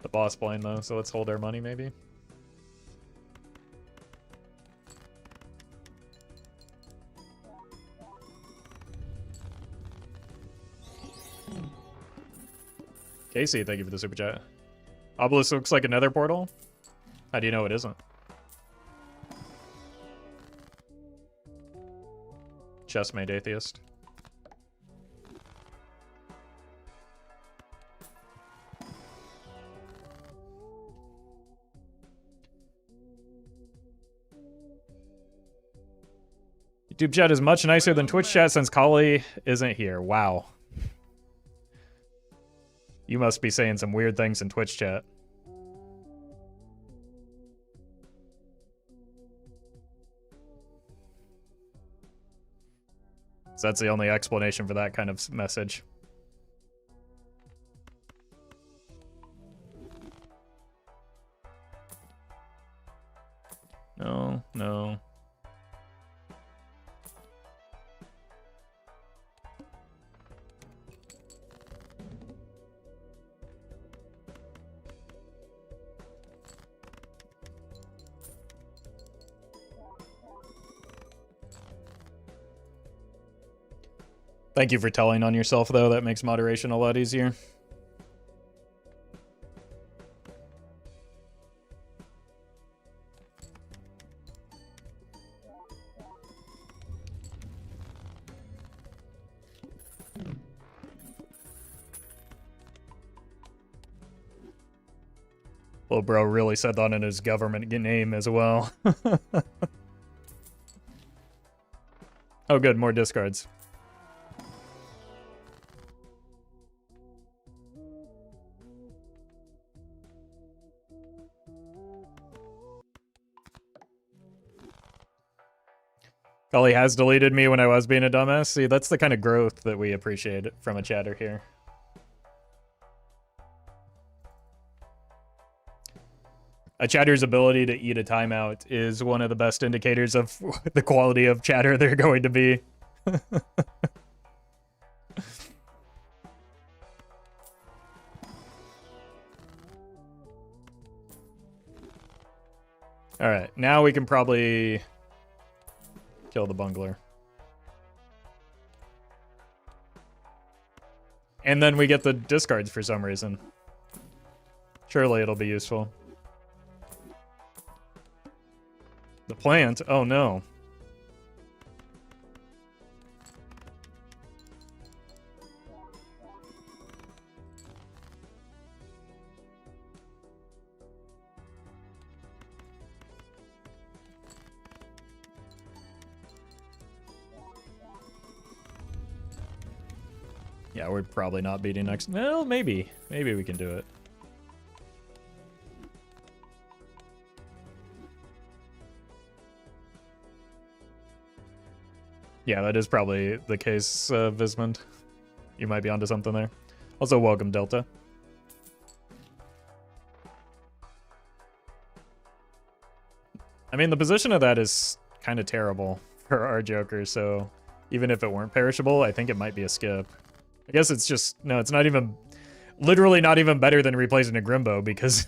boss blind though, so let's hold our money maybe. Casey, thank you for the super chat. Obelisk looks like another portal? How do you know it isn't? Chess-made atheist. YouTube chat is much nicer than Twitch chat since Kali isn't here. Wow. You must be saying some weird things in Twitch chat. So that's the only explanation for that kind of message. No, no. Thank you for telling on yourself, though. That makes moderation a lot easier. Little bro really said that in his government name as well. Oh, good. More discards. Golly has deleted me when I was being a dumbass. See, that's the kind of growth that we appreciate from a chatter here. A chatter's ability to eat a timeout is one of the best indicators of the quality of chatter they're going to be. Alright, now we can probably kill the bungler. And then we get the discards for some reason. Surely it'll be useful. The plant? Oh no. Yeah, we're probably not beating next. Well, maybe. Maybe we can do it. Yeah, that is probably the case, Vismond. You might be onto something there. Also, welcome, Delta. I mean, the position of that is kind of terrible for our Joker, so even if it weren't perishable, I think it might be a skip. I guess it's just... No, it's not even... Literally not even better than replacing a Grimbo because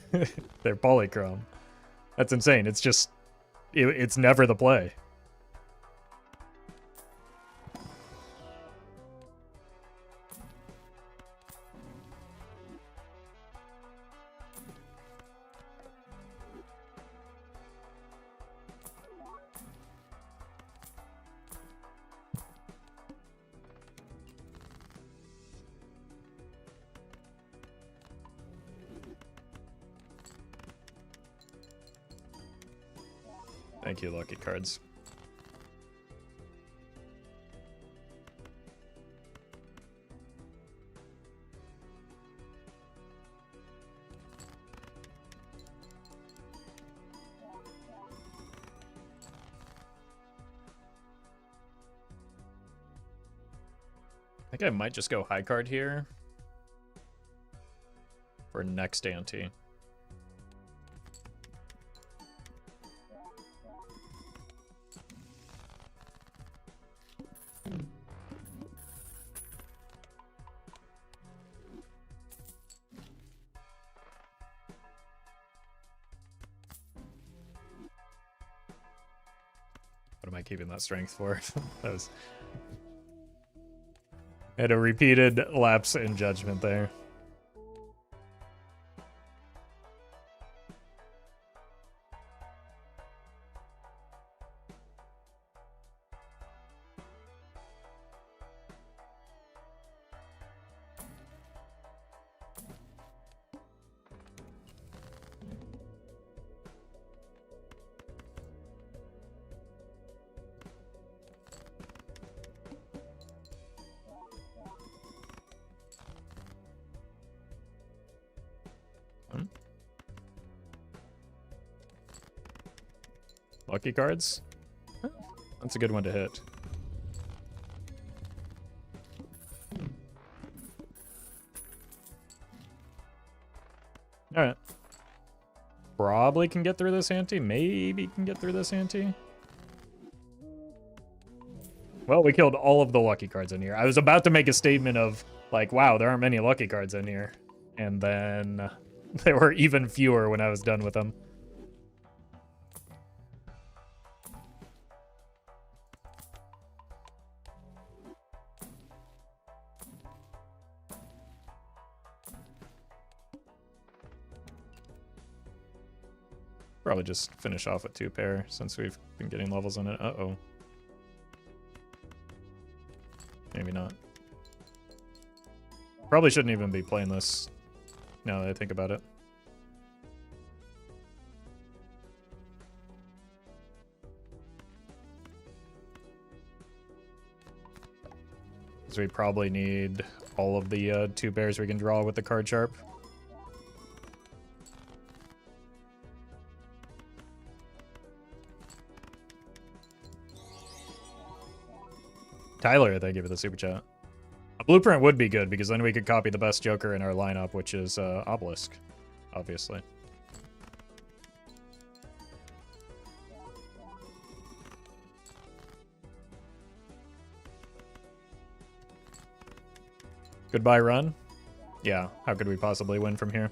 they're polychrome. That's insane. It's just... It's never the play. Thank you, lucky cards. I think I might just go high card here for next ante. What am I keeping that strength for? That was... Had a repeated lapse in judgment there. Lucky cards? That's a good one to hit. Alright. Probably can get through this ante. Maybe can get through this ante. Well, we killed all of the lucky cards in here. I was about to make a statement of, like, wow, there aren't many lucky cards in here. And then there were even fewer when I was done with them. Probably just finish off with 2 pair since we've been getting levels in it. Uh-oh. Maybe not. Probably shouldn't even be playing this now that I think about it. Because we probably need all of the 2 bears we can draw with the card sharp. Tyler, thank you for the super chat. A blueprint would be good because then we could copy the best Joker in our lineup, which is Obelisk, obviously. Goodbye run? Yeah, how could we possibly win from here?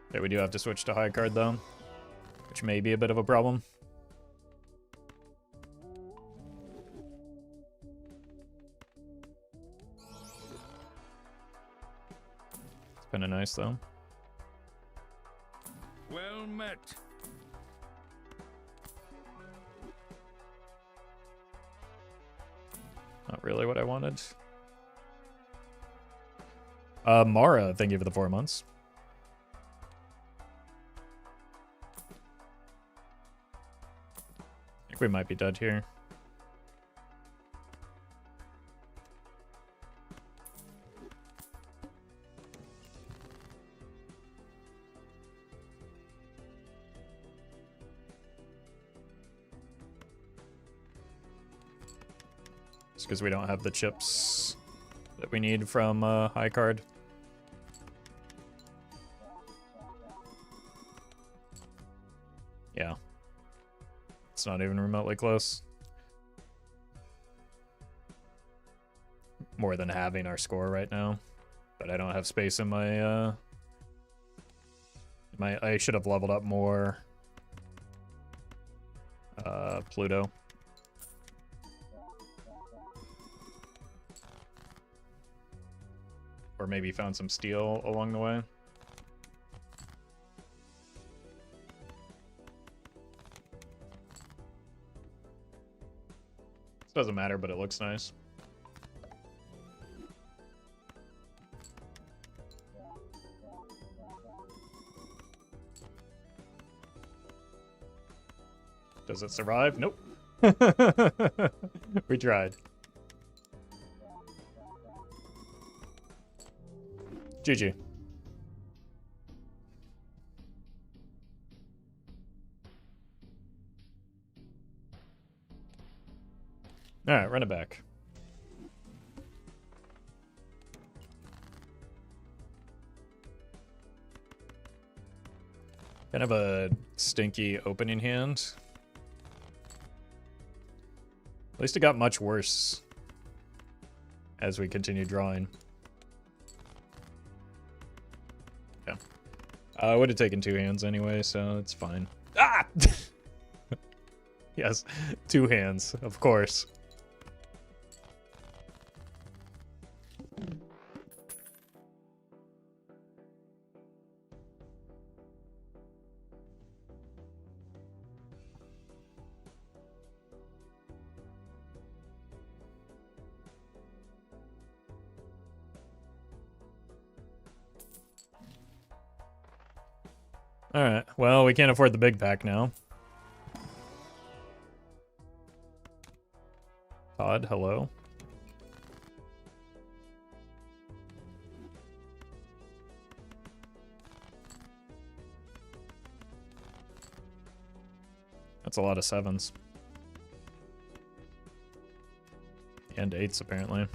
Okay, we do have to switch to high card though, which may be a bit of a problem. nice, though.
Well met.
Not really what I wanted. Mara, thank you for the 4 months. I think we might be dead here. Just because we don't have the chips that we need from high card. Yeah. It's not even remotely close. More than having our score right now. But I don't have space in my I should have leveled up more Pluto. Or maybe found some steel along the way. This doesn't matter, but it looks nice. Does it survive? Nope. We tried. GG. Alright, run it back. Kind of a stinky opening hand. At least it got much worse as we continue drawing. Yeah. I would have taken 2 hands anyway, so it's fine. Ah! Yes, 2 hands, of course. Alright, well, we can't afford the big pack now. Todd, hello. That's a lot of 7s. And 8s, apparently.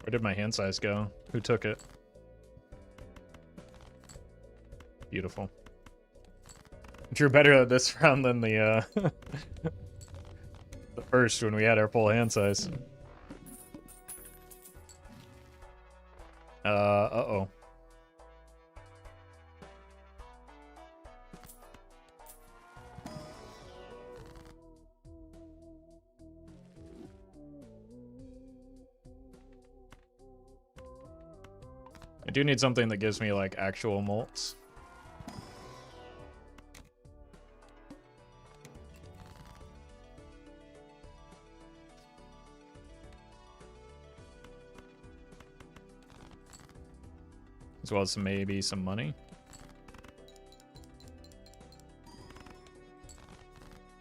Where did my hand size go? Who took it? Beautiful. Drew better at this round than the the first when we had our full hand size. Uh-oh. I do need something that gives me, like, actual molts. As well as maybe some money.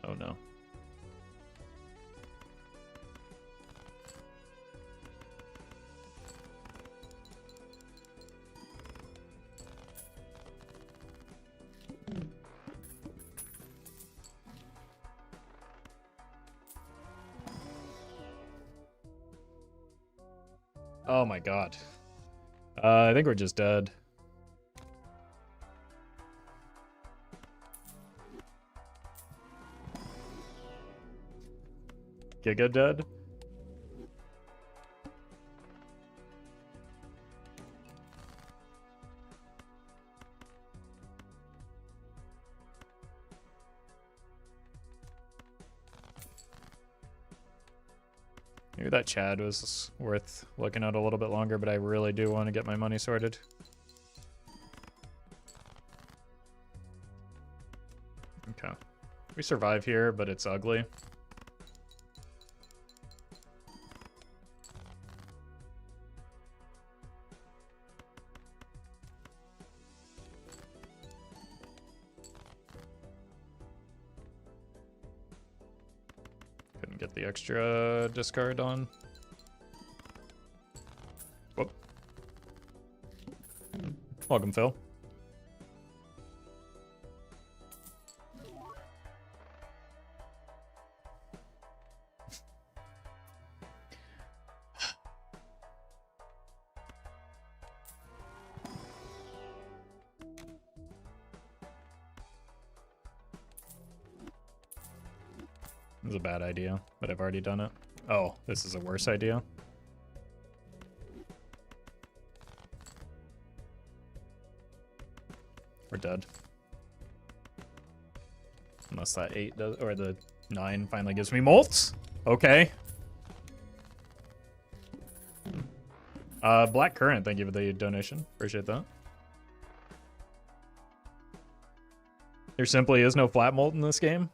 Oh no. Oh my god. I think we're just dead. Giga dead? Maybe that Chad was worth looking at a little bit longer, but I really do want to get my money sorted. Okay. We survive here, but it's ugly. Couldn't get the extra discard on. Whoop. Welcome, Phil. This is a bad idea, but I've already done it. Oh, this is a worse idea. We're dead. Unless that 8 does, or the 9 finally gives me molts. Okay. Black Current, thank you for the donation. Appreciate that. There simply is no flat molt in this game.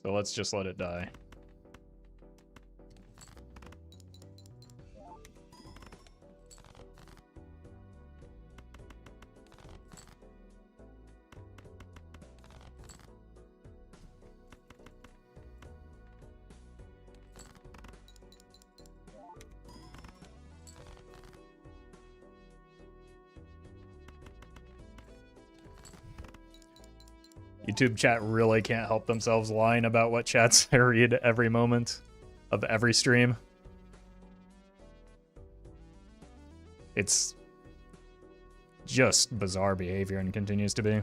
So let's just let it die. YouTube chat really can't help themselves lying about what chats I read every moment of every stream. It's just bizarre behavior and continues to be.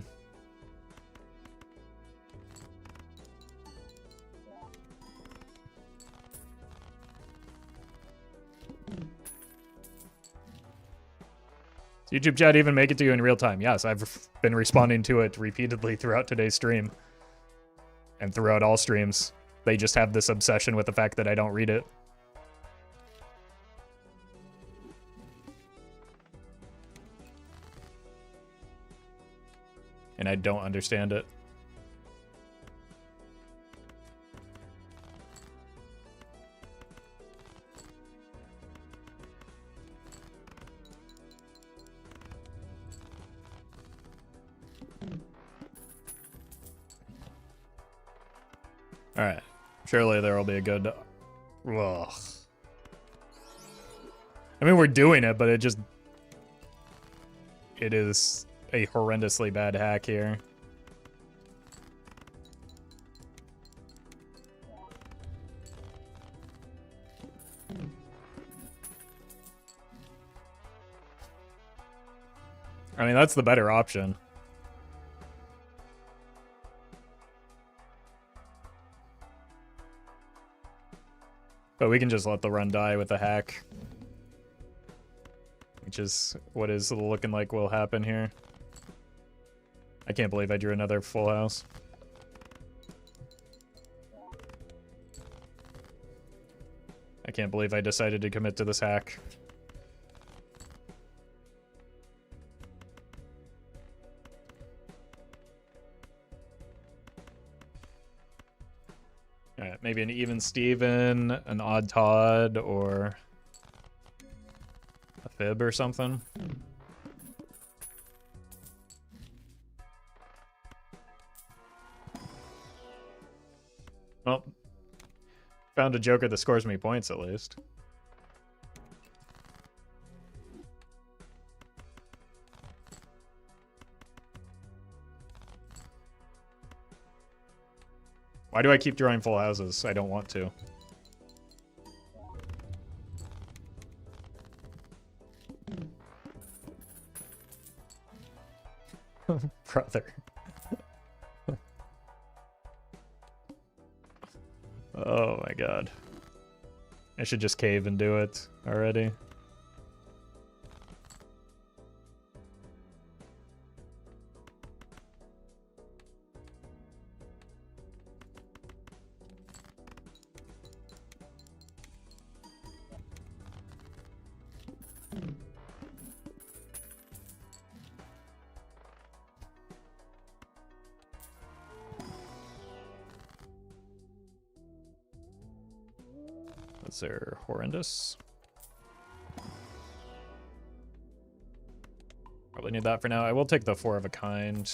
Does YouTube chat even make it to you in real time? Yes, I've been responding to it repeatedly throughout today's stream. And throughout all streams. They just have this obsession with the fact that I don't read it. And I don't understand it. Alright. Surely there will be a good... Ugh. I mean, we're doing it, but it just... It is a horrendously bad hack here. I mean, that's the better option. But we can just let the run die with the hack. Which is what is looking like will happen here. I can't believe I drew another full house. I can't believe I decided to commit to this hack. Alright, maybe an even Steven, an odd Todd, or a fib or something. Well, found a joker that scores me points at least. Why do I keep drawing full houses? I don't want to. Brother. Oh my god. I should just cave and do it already. Was there horrendous? Probably need that for now. I will take the 4 of a kind.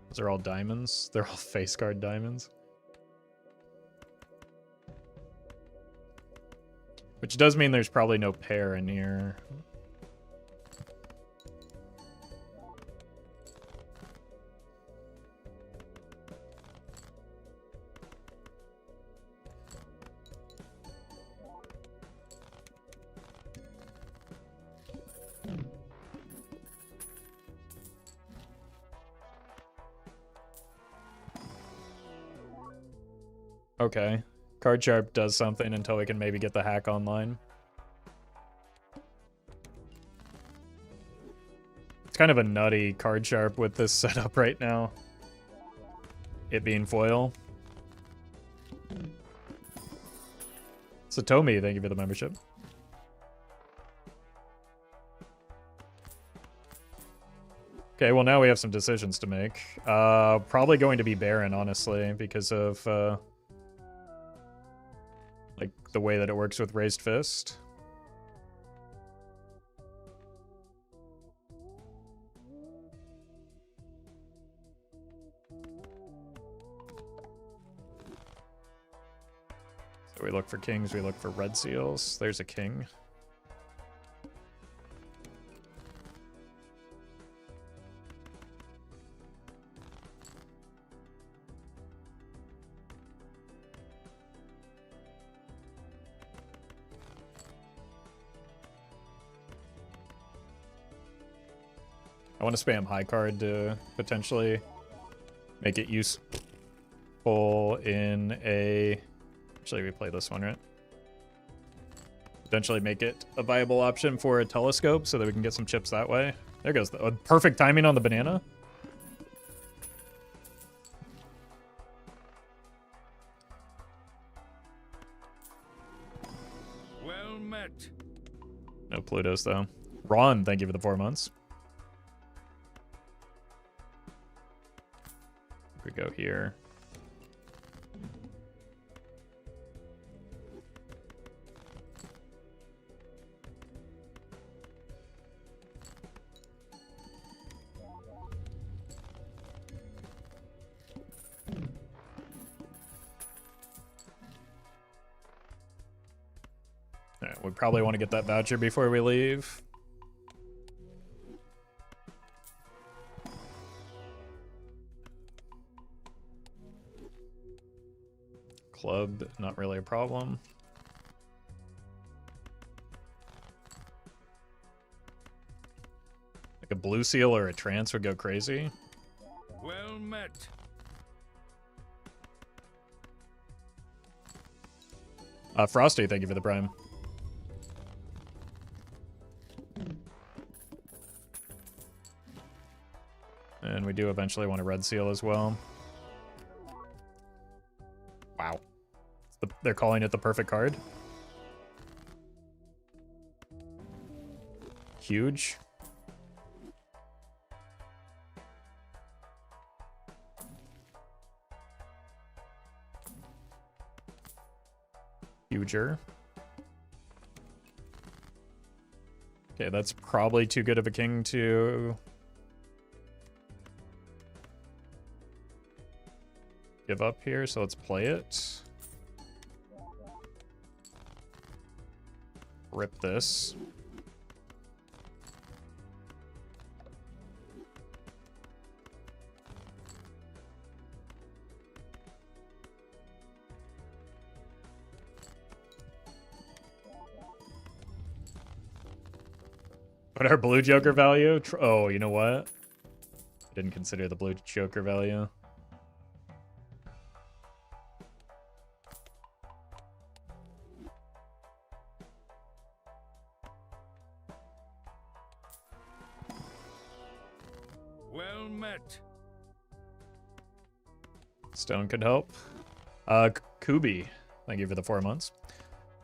Those are all diamonds. They're all face card diamonds. Which does mean there's probably no pair in here. Okay. Card Sharp does something until we can maybe get the hack online. It's kind of a nutty Card Sharp with this setup right now. It being foil. Satomi, thank you for the membership. Okay, well now we have some decisions to make. Probably going to be Baron, honestly, because of like the way that it works with Raised Fist. So we look for kings, we look for red seals. There's a king. I want to spam high card to potentially make it useful in a... Actually, we play this one, right? Potentially make it a viable option for a telescope so that we can get some chips that way. There goes the perfect timing on the banana.
Well met.
No Plutos, though. Ron, thank you for the 4 months. We go here. All right, we probably want to get that voucher before we leave. Club, not really a problem. Like a blue seal or a trance would go crazy.
Well met.
Frosty, thank you for the prime. And we do eventually want a red seal as well. Wow. They're calling it the perfect card. Huge. Huger. Okay, that's probably too good of a king to give up here, so let's play it. Rip this. What our blue joker value? Oh, you know what? I didn't consider the blue joker value.
Well met.
Stone could help. Kubi, thank you for the 4 months.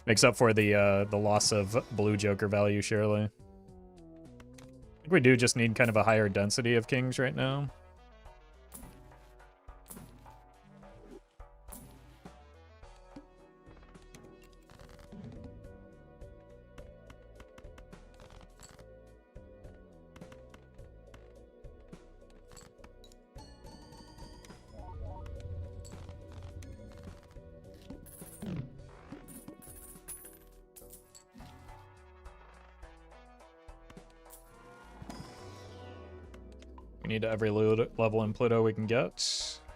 Makes up for the loss of blue joker value, surely. I think we do just need kind of a higher density of kings right now. We need every level in Pluto we can get,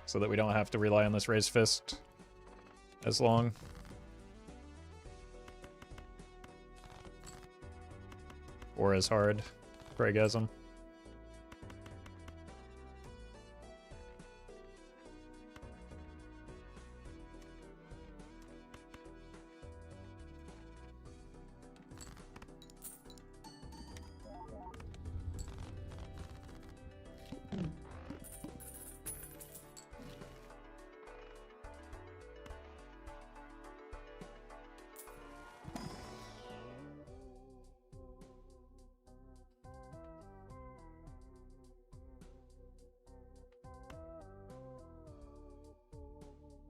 so that we don't have to rely on this raised fist as long. Or as hard, Craigasm.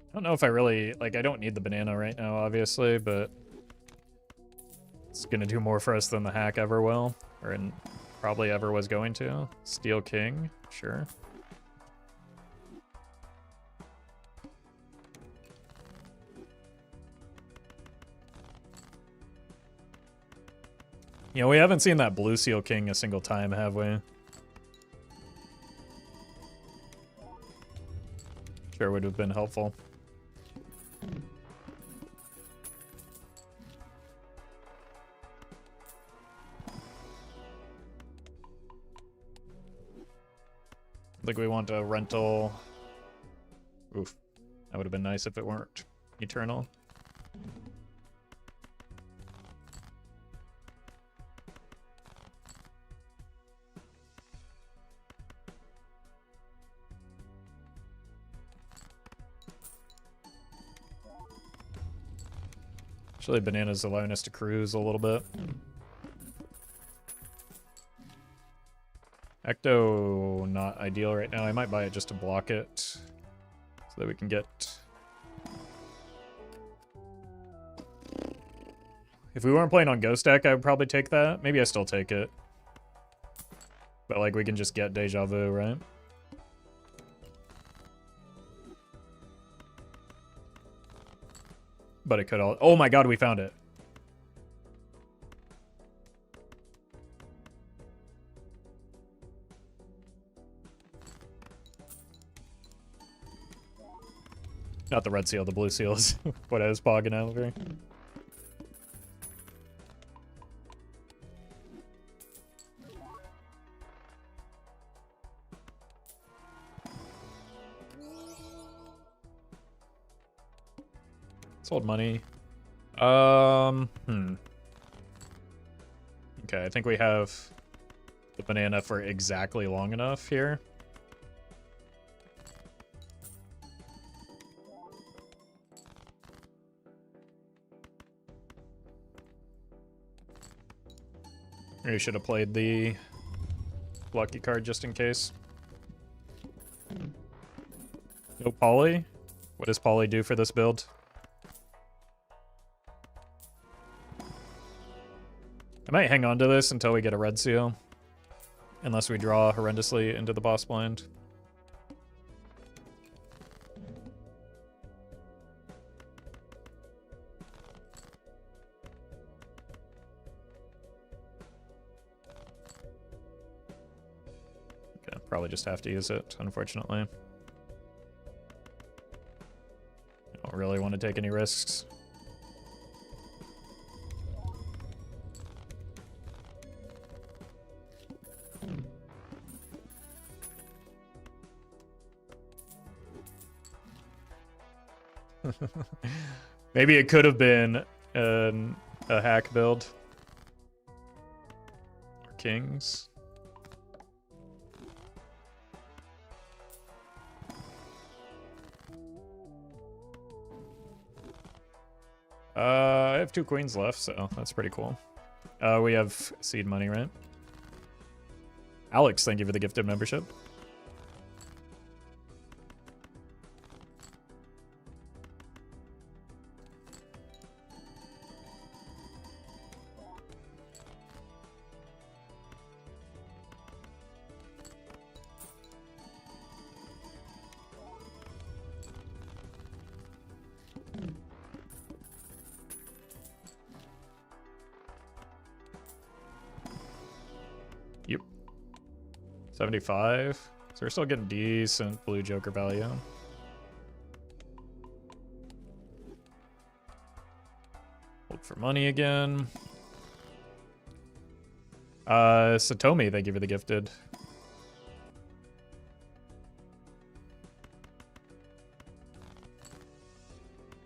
I don't know if I really, like, I don't need the banana right now, obviously, but it's gonna do more for us than the hack ever will, or probably ever was going to. Steel King, sure. You know, we haven't seen that blue Seal King a single time, have we? Sure would have been helpful. I think we want a rental. Oof. That would have been nice if it weren't eternal. Actually, bananas allowing us to cruise a little bit. Ecto, not ideal right now. I might buy it just to block it, so that we can get... If we weren't playing on Ghost deck, I would probably take that. Maybe I still take it. But, like, we can just get Deja Vu, right? But it could all... Oh my god, we found it. Not the red seal, the blue seal is what I was pogging over. Sold money. Okay, I think we have the banana for exactly long enough here. Maybe should have played the lucky card just in case. No Poly? What does Poly do for this build? I might hang on to this until we get a red seal. Unless we draw horrendously into the boss blind. Okay, probably just have to use it, unfortunately. I don't really want to take any risks. Maybe it could have been a hack build. Or kings. I have 2 queens left, so that's pretty cool. We have seed money, right? Alex, thank you for the gifted membership. Yep. 75. So we're still getting decent blue joker value. Hold for money again. Satomi, thank you for the gifted.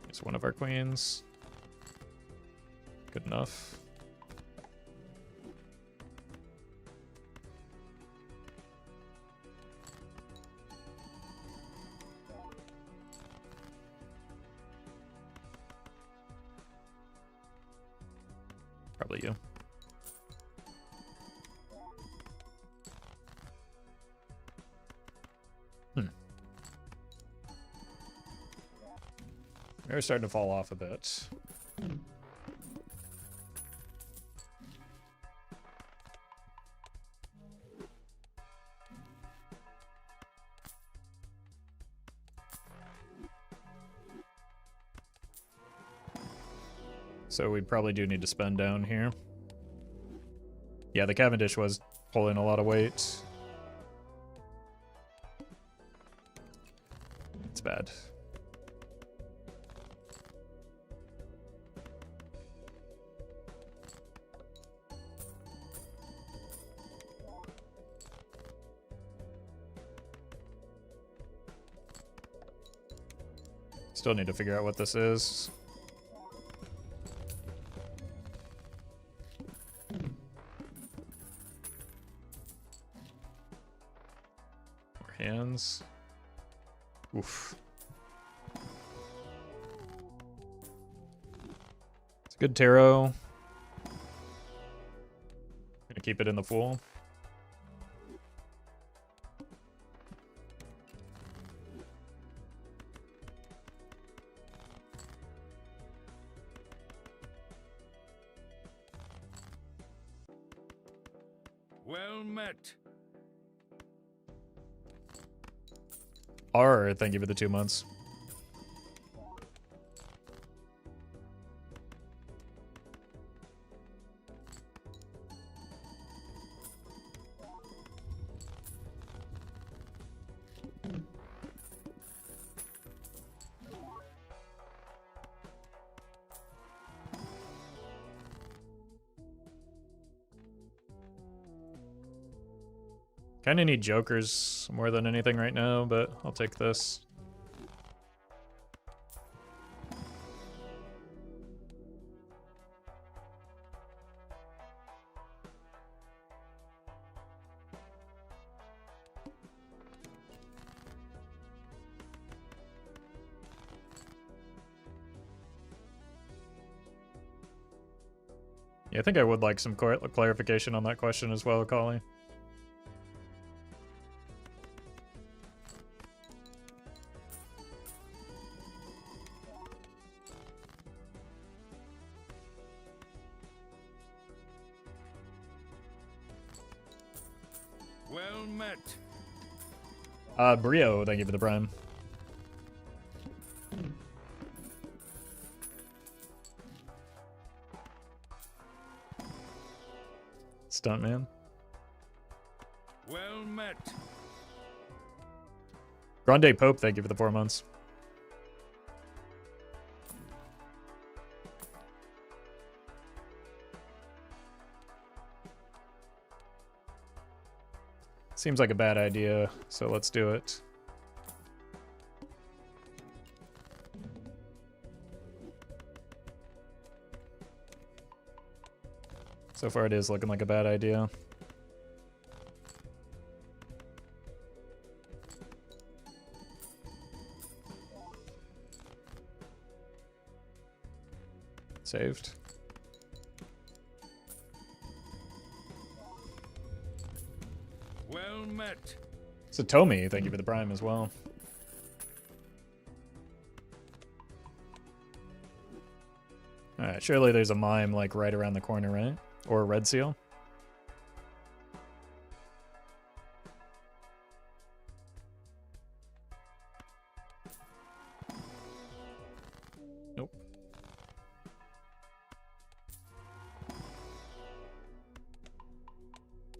It's one of our queens. Good enough. Probably you. They're starting to fall off a bit. So we probably do need to spend down here. Yeah, the Cavendish was pulling a lot of weight. It's bad. Still need to figure out what this is. More hands. Oof. It's a good tarot. Gonna keep it in the pool.
Well met.
R, thank you for the 2 months. Kind of need jokers more than anything right now, but I'll take this. Yeah, I think I would like some clarification on that question as well, Collie.
Well met.
Brio, thank you for the prime. Stuntman.
Well met.
Grande Pope, thank you for the 4 months. Seems like a bad idea, so let's do it. So far it is looking like a bad idea. Saved.
Well met.
Satomi, thank you for the prime as well. Alright, surely there's a mime like right around the corner, right? Or a red seal. Nope.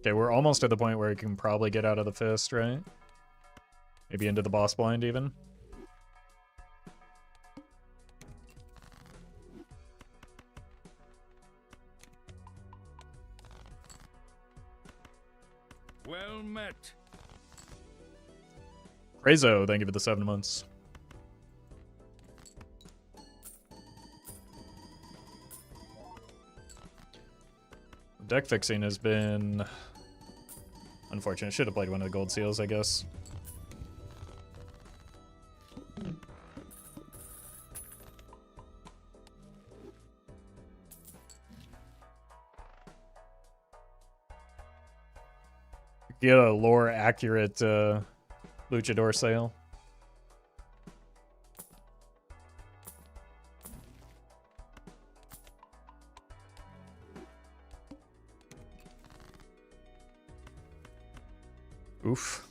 Okay, we're almost at the point where we can probably get out of the fist, right? Maybe into the boss blind even.
Well met.
Crazo, thank you for the 7 months. Deck fixing has been unfortunate. Should have played one of the gold seals, I guess. Get a lore accurate luchador sale. Oof.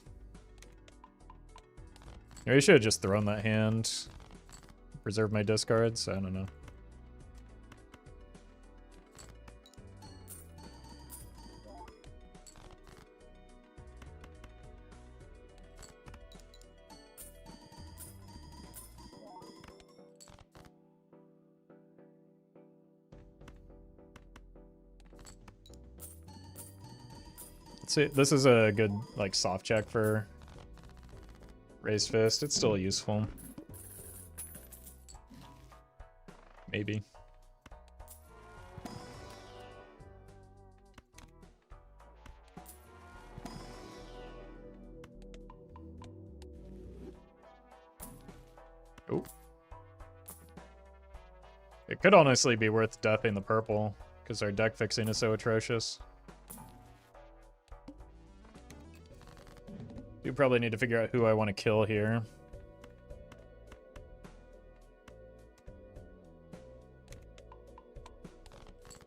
Maybe I should have just thrown that hand. Preserve my discards. I don't know. Let's see. This is a good like soft check for raised fist. It's still useful. Maybe. Oh. It could honestly be worth deathing the purple because our deck fixing is so atrocious. Do probably need to figure out who I want to kill here.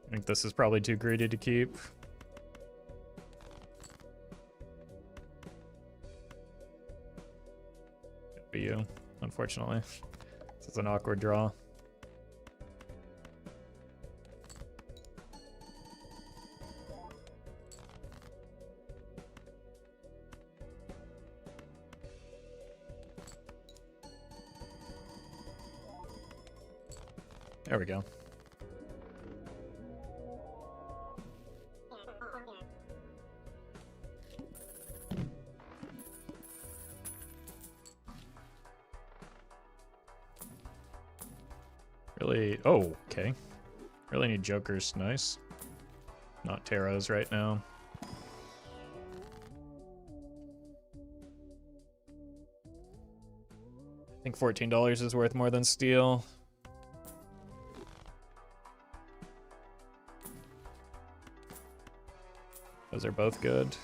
I think this is probably too greedy to keep. Could be you, unfortunately. This is an awkward draw. There we go. Really? Oh, okay. Really need jokers. Nice. Not taros right now. I think $14 is worth more than steel. Those are both good.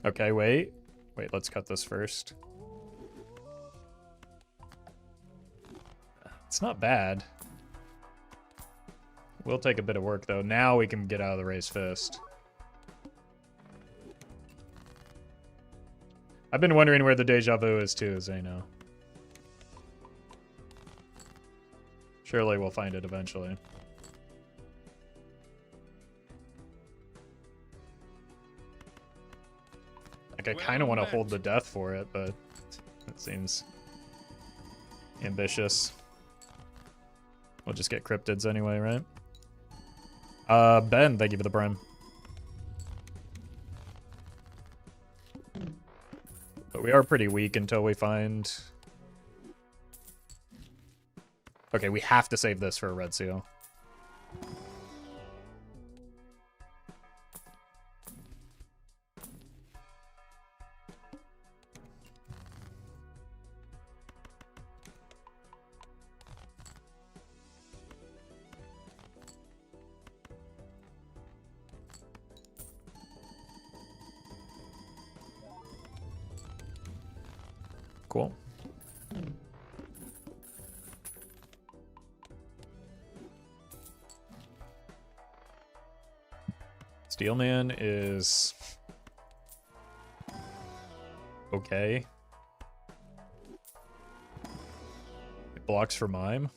Okay, wait. Wait, let's cut this first. It's not bad. Will take a bit of work, though. Now we can get out of the raised fist. I've been wondering where the deja vu is, too, Zeno. Surely we'll find it eventually. Like, I kind of want to hold the death for it, but it seems ambitious. We'll just get cryptids anyway, right? Ben, thank you for the prime. But we are pretty weak until we find... Okay, we have to save this for a red seal. Cool. Steelman is okay. It blocks for mime.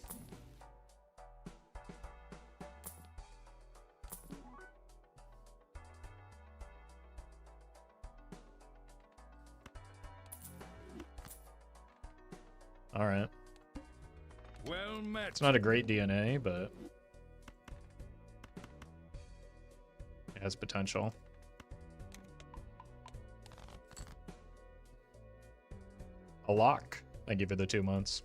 Alright.
Well met.
It's not a great DNA, but it has potential. A lock. Thank you for the 2 months.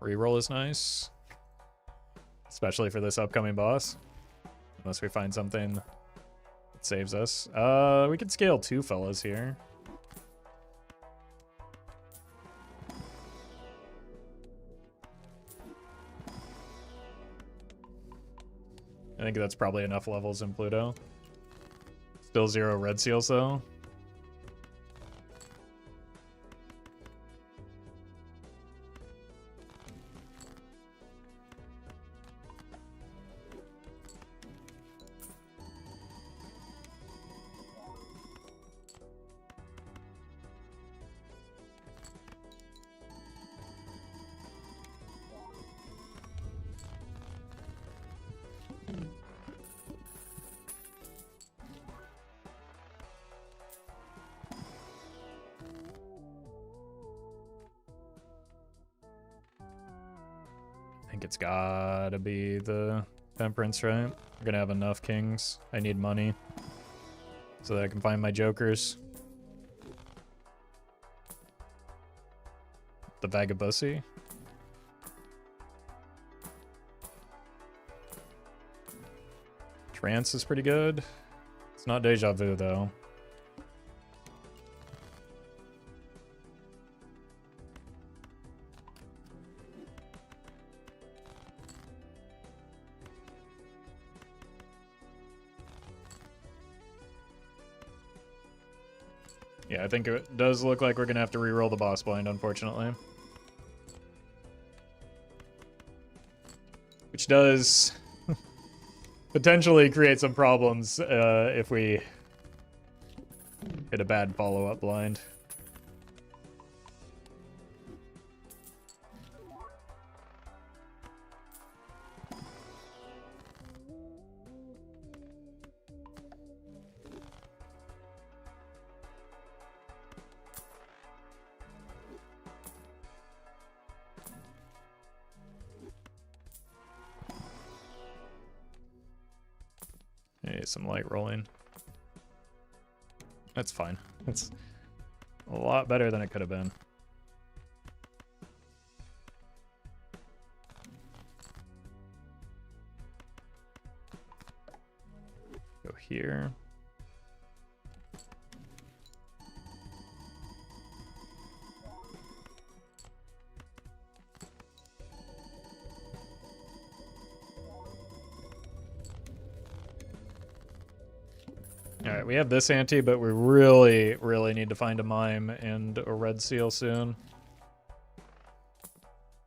Reroll is nice. Especially for this upcoming boss. Unless we find something that saves us. We could scale 2 fellas here. I think that's probably enough levels in Pluto. Still 0 red seals though. I think it's gotta be the Temperance, right? We're gonna have enough kings. I need money so that I can find my jokers. The Vagabussi. Trance is pretty good. It's not Deja Vu though. Yeah, I think it does look like we're gonna have to re-roll the boss blind, unfortunately. Which does potentially create some problems if we hit a bad follow-up blind. Hey, some light rolling. That's fine. It's a lot better than it could have been. Go here. Alright, we have this ante, but we really, really need to find a mime and a red seal soon.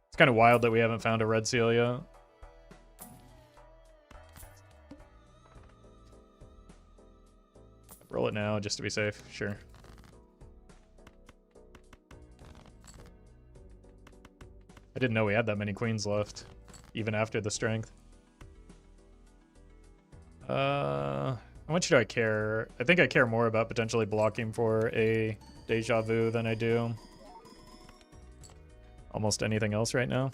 It's kind of wild that we haven't found a red seal yet. Roll it now, just to be safe. Sure. I didn't know we had that many queens left, even after the strength. How much do I care? I think I care more about potentially blocking for a Deja Vu than I do almost anything else right now.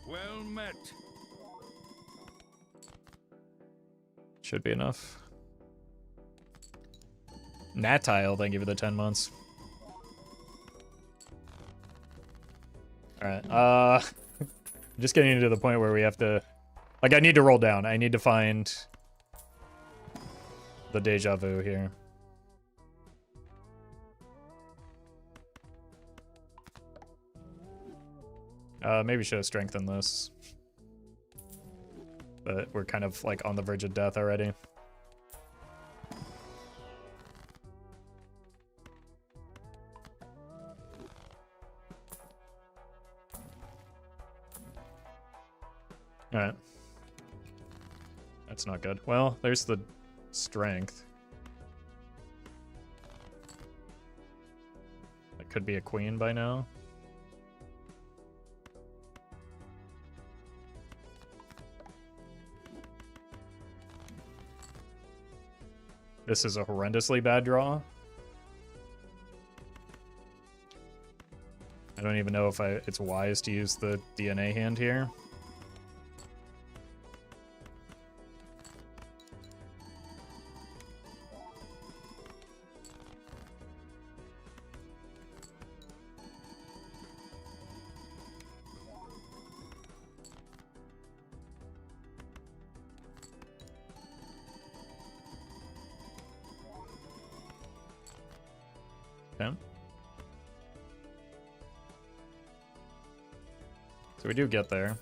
Well met.
Should be enough. Natile, thank you for the 10 months. Alright, just getting to the point where we have to... Like, I need to roll down. I need to find the Deja Vu here. Maybe should have strengthened this. But we're kind of like on the verge of death already. Alright. That's not good. Well, there's the strength. That could be a queen by now. This is a horrendously bad draw. I don't even know if it's wise to use the DNA hand here. Okay. So we do get there.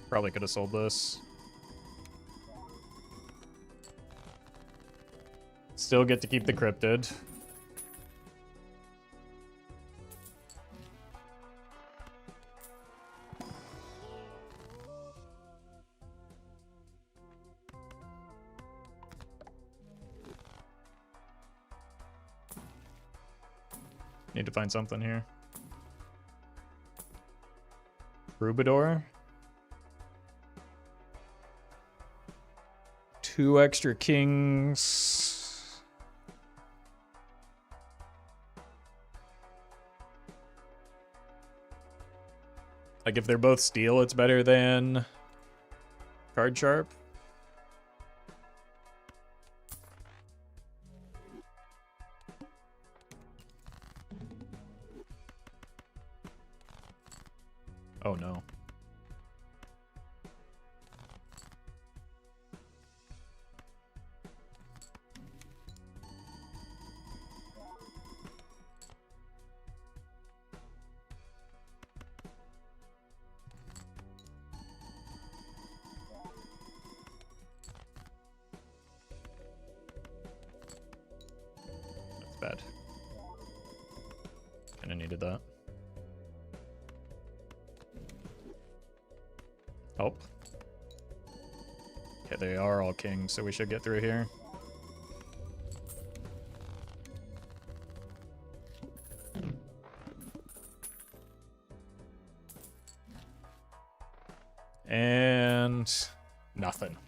Probably could have sold this. Still get to keep the cryptid. Need to find something here. Troubadour. 2 extra kings. Like if they're both steel, it's better than card sharp. Oh no. That's bad. Kinda needed that. Oh. Okay, they are all kings, so we should get through here. And nothing.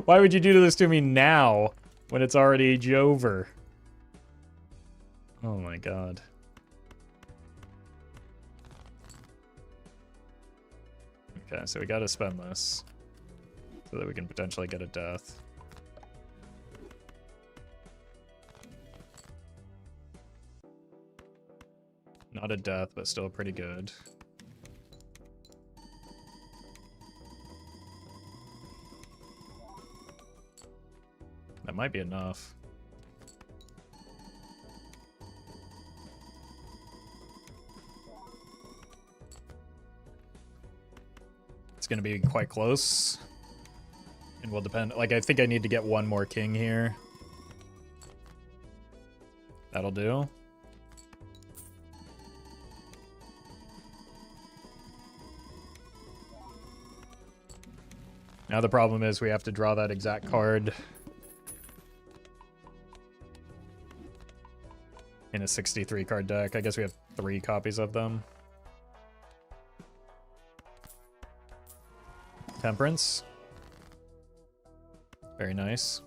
Why would you do this to me now when it's already over? Oh my god. Okay, so we gotta spend this so that we can potentially get a death. Not a death, but still pretty good. That might be enough. It's gonna be quite close. And will depend. Like, I think I need to get one more king here. That'll do. Now the problem is we have to draw that exact card in a 63 card deck. I guess we have 3 copies of them. Temperance. Very nice.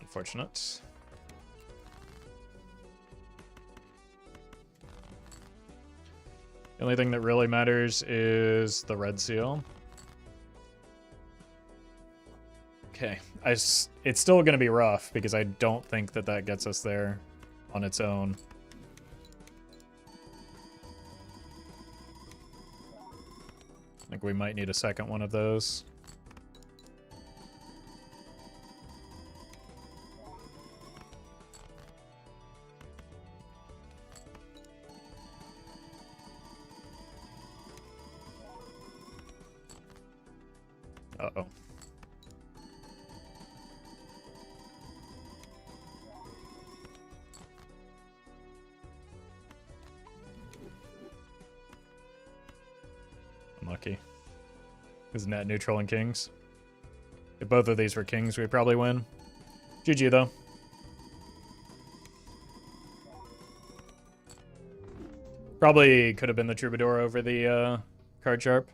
Unfortunate. The only thing that really matters is the red seal. Okay, it's still going to be rough because I don't think that that gets us there on its own. I think we might need a second one of those. Uh-oh. Unlucky. Is net neutral and kings. If both of these were kings, we'd probably win. GG, though. Probably could have been the Troubadour over the card sharp.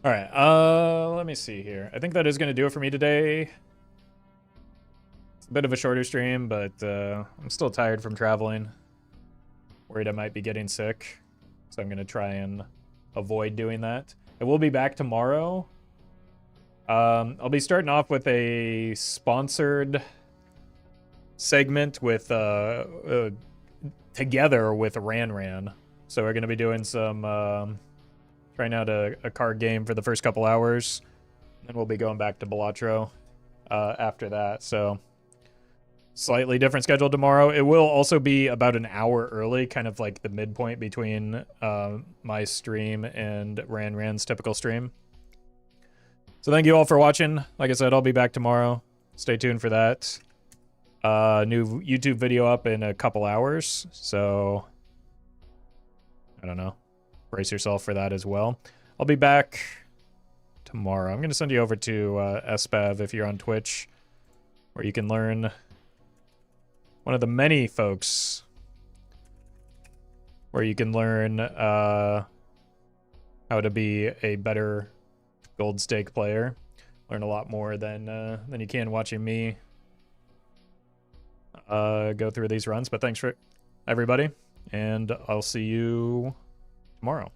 All right, let me see here. I think that is going to do it for me today. It's a bit of a shorter stream, but I'm still tired from traveling. Worried I might be getting sick, so I'm going to try and avoid doing that. I will be back tomorrow. I'll be starting off with a sponsored segment with together with Ran. So we're going to be doing some trying out a card game for the first couple hours, and then we'll be going back to Balatro after that. So slightly different schedule tomorrow. It will also be about an hour early, kind of like the midpoint between my stream and Ran's typical stream. So thank you all for watching. Like I said, I'll be back tomorrow. Stay tuned for that. New YouTube video up in a couple hours, so I don't know. Brace yourself for that as well. I'll be back tomorrow. I'm going to send you over to SPAV if you're on Twitch, where you can learn one of the many folks where you can learn how to be a better gold stake player. Learn a lot more than you can watching me go through these runs. But thanks for everybody, and I'll see you tomorrow.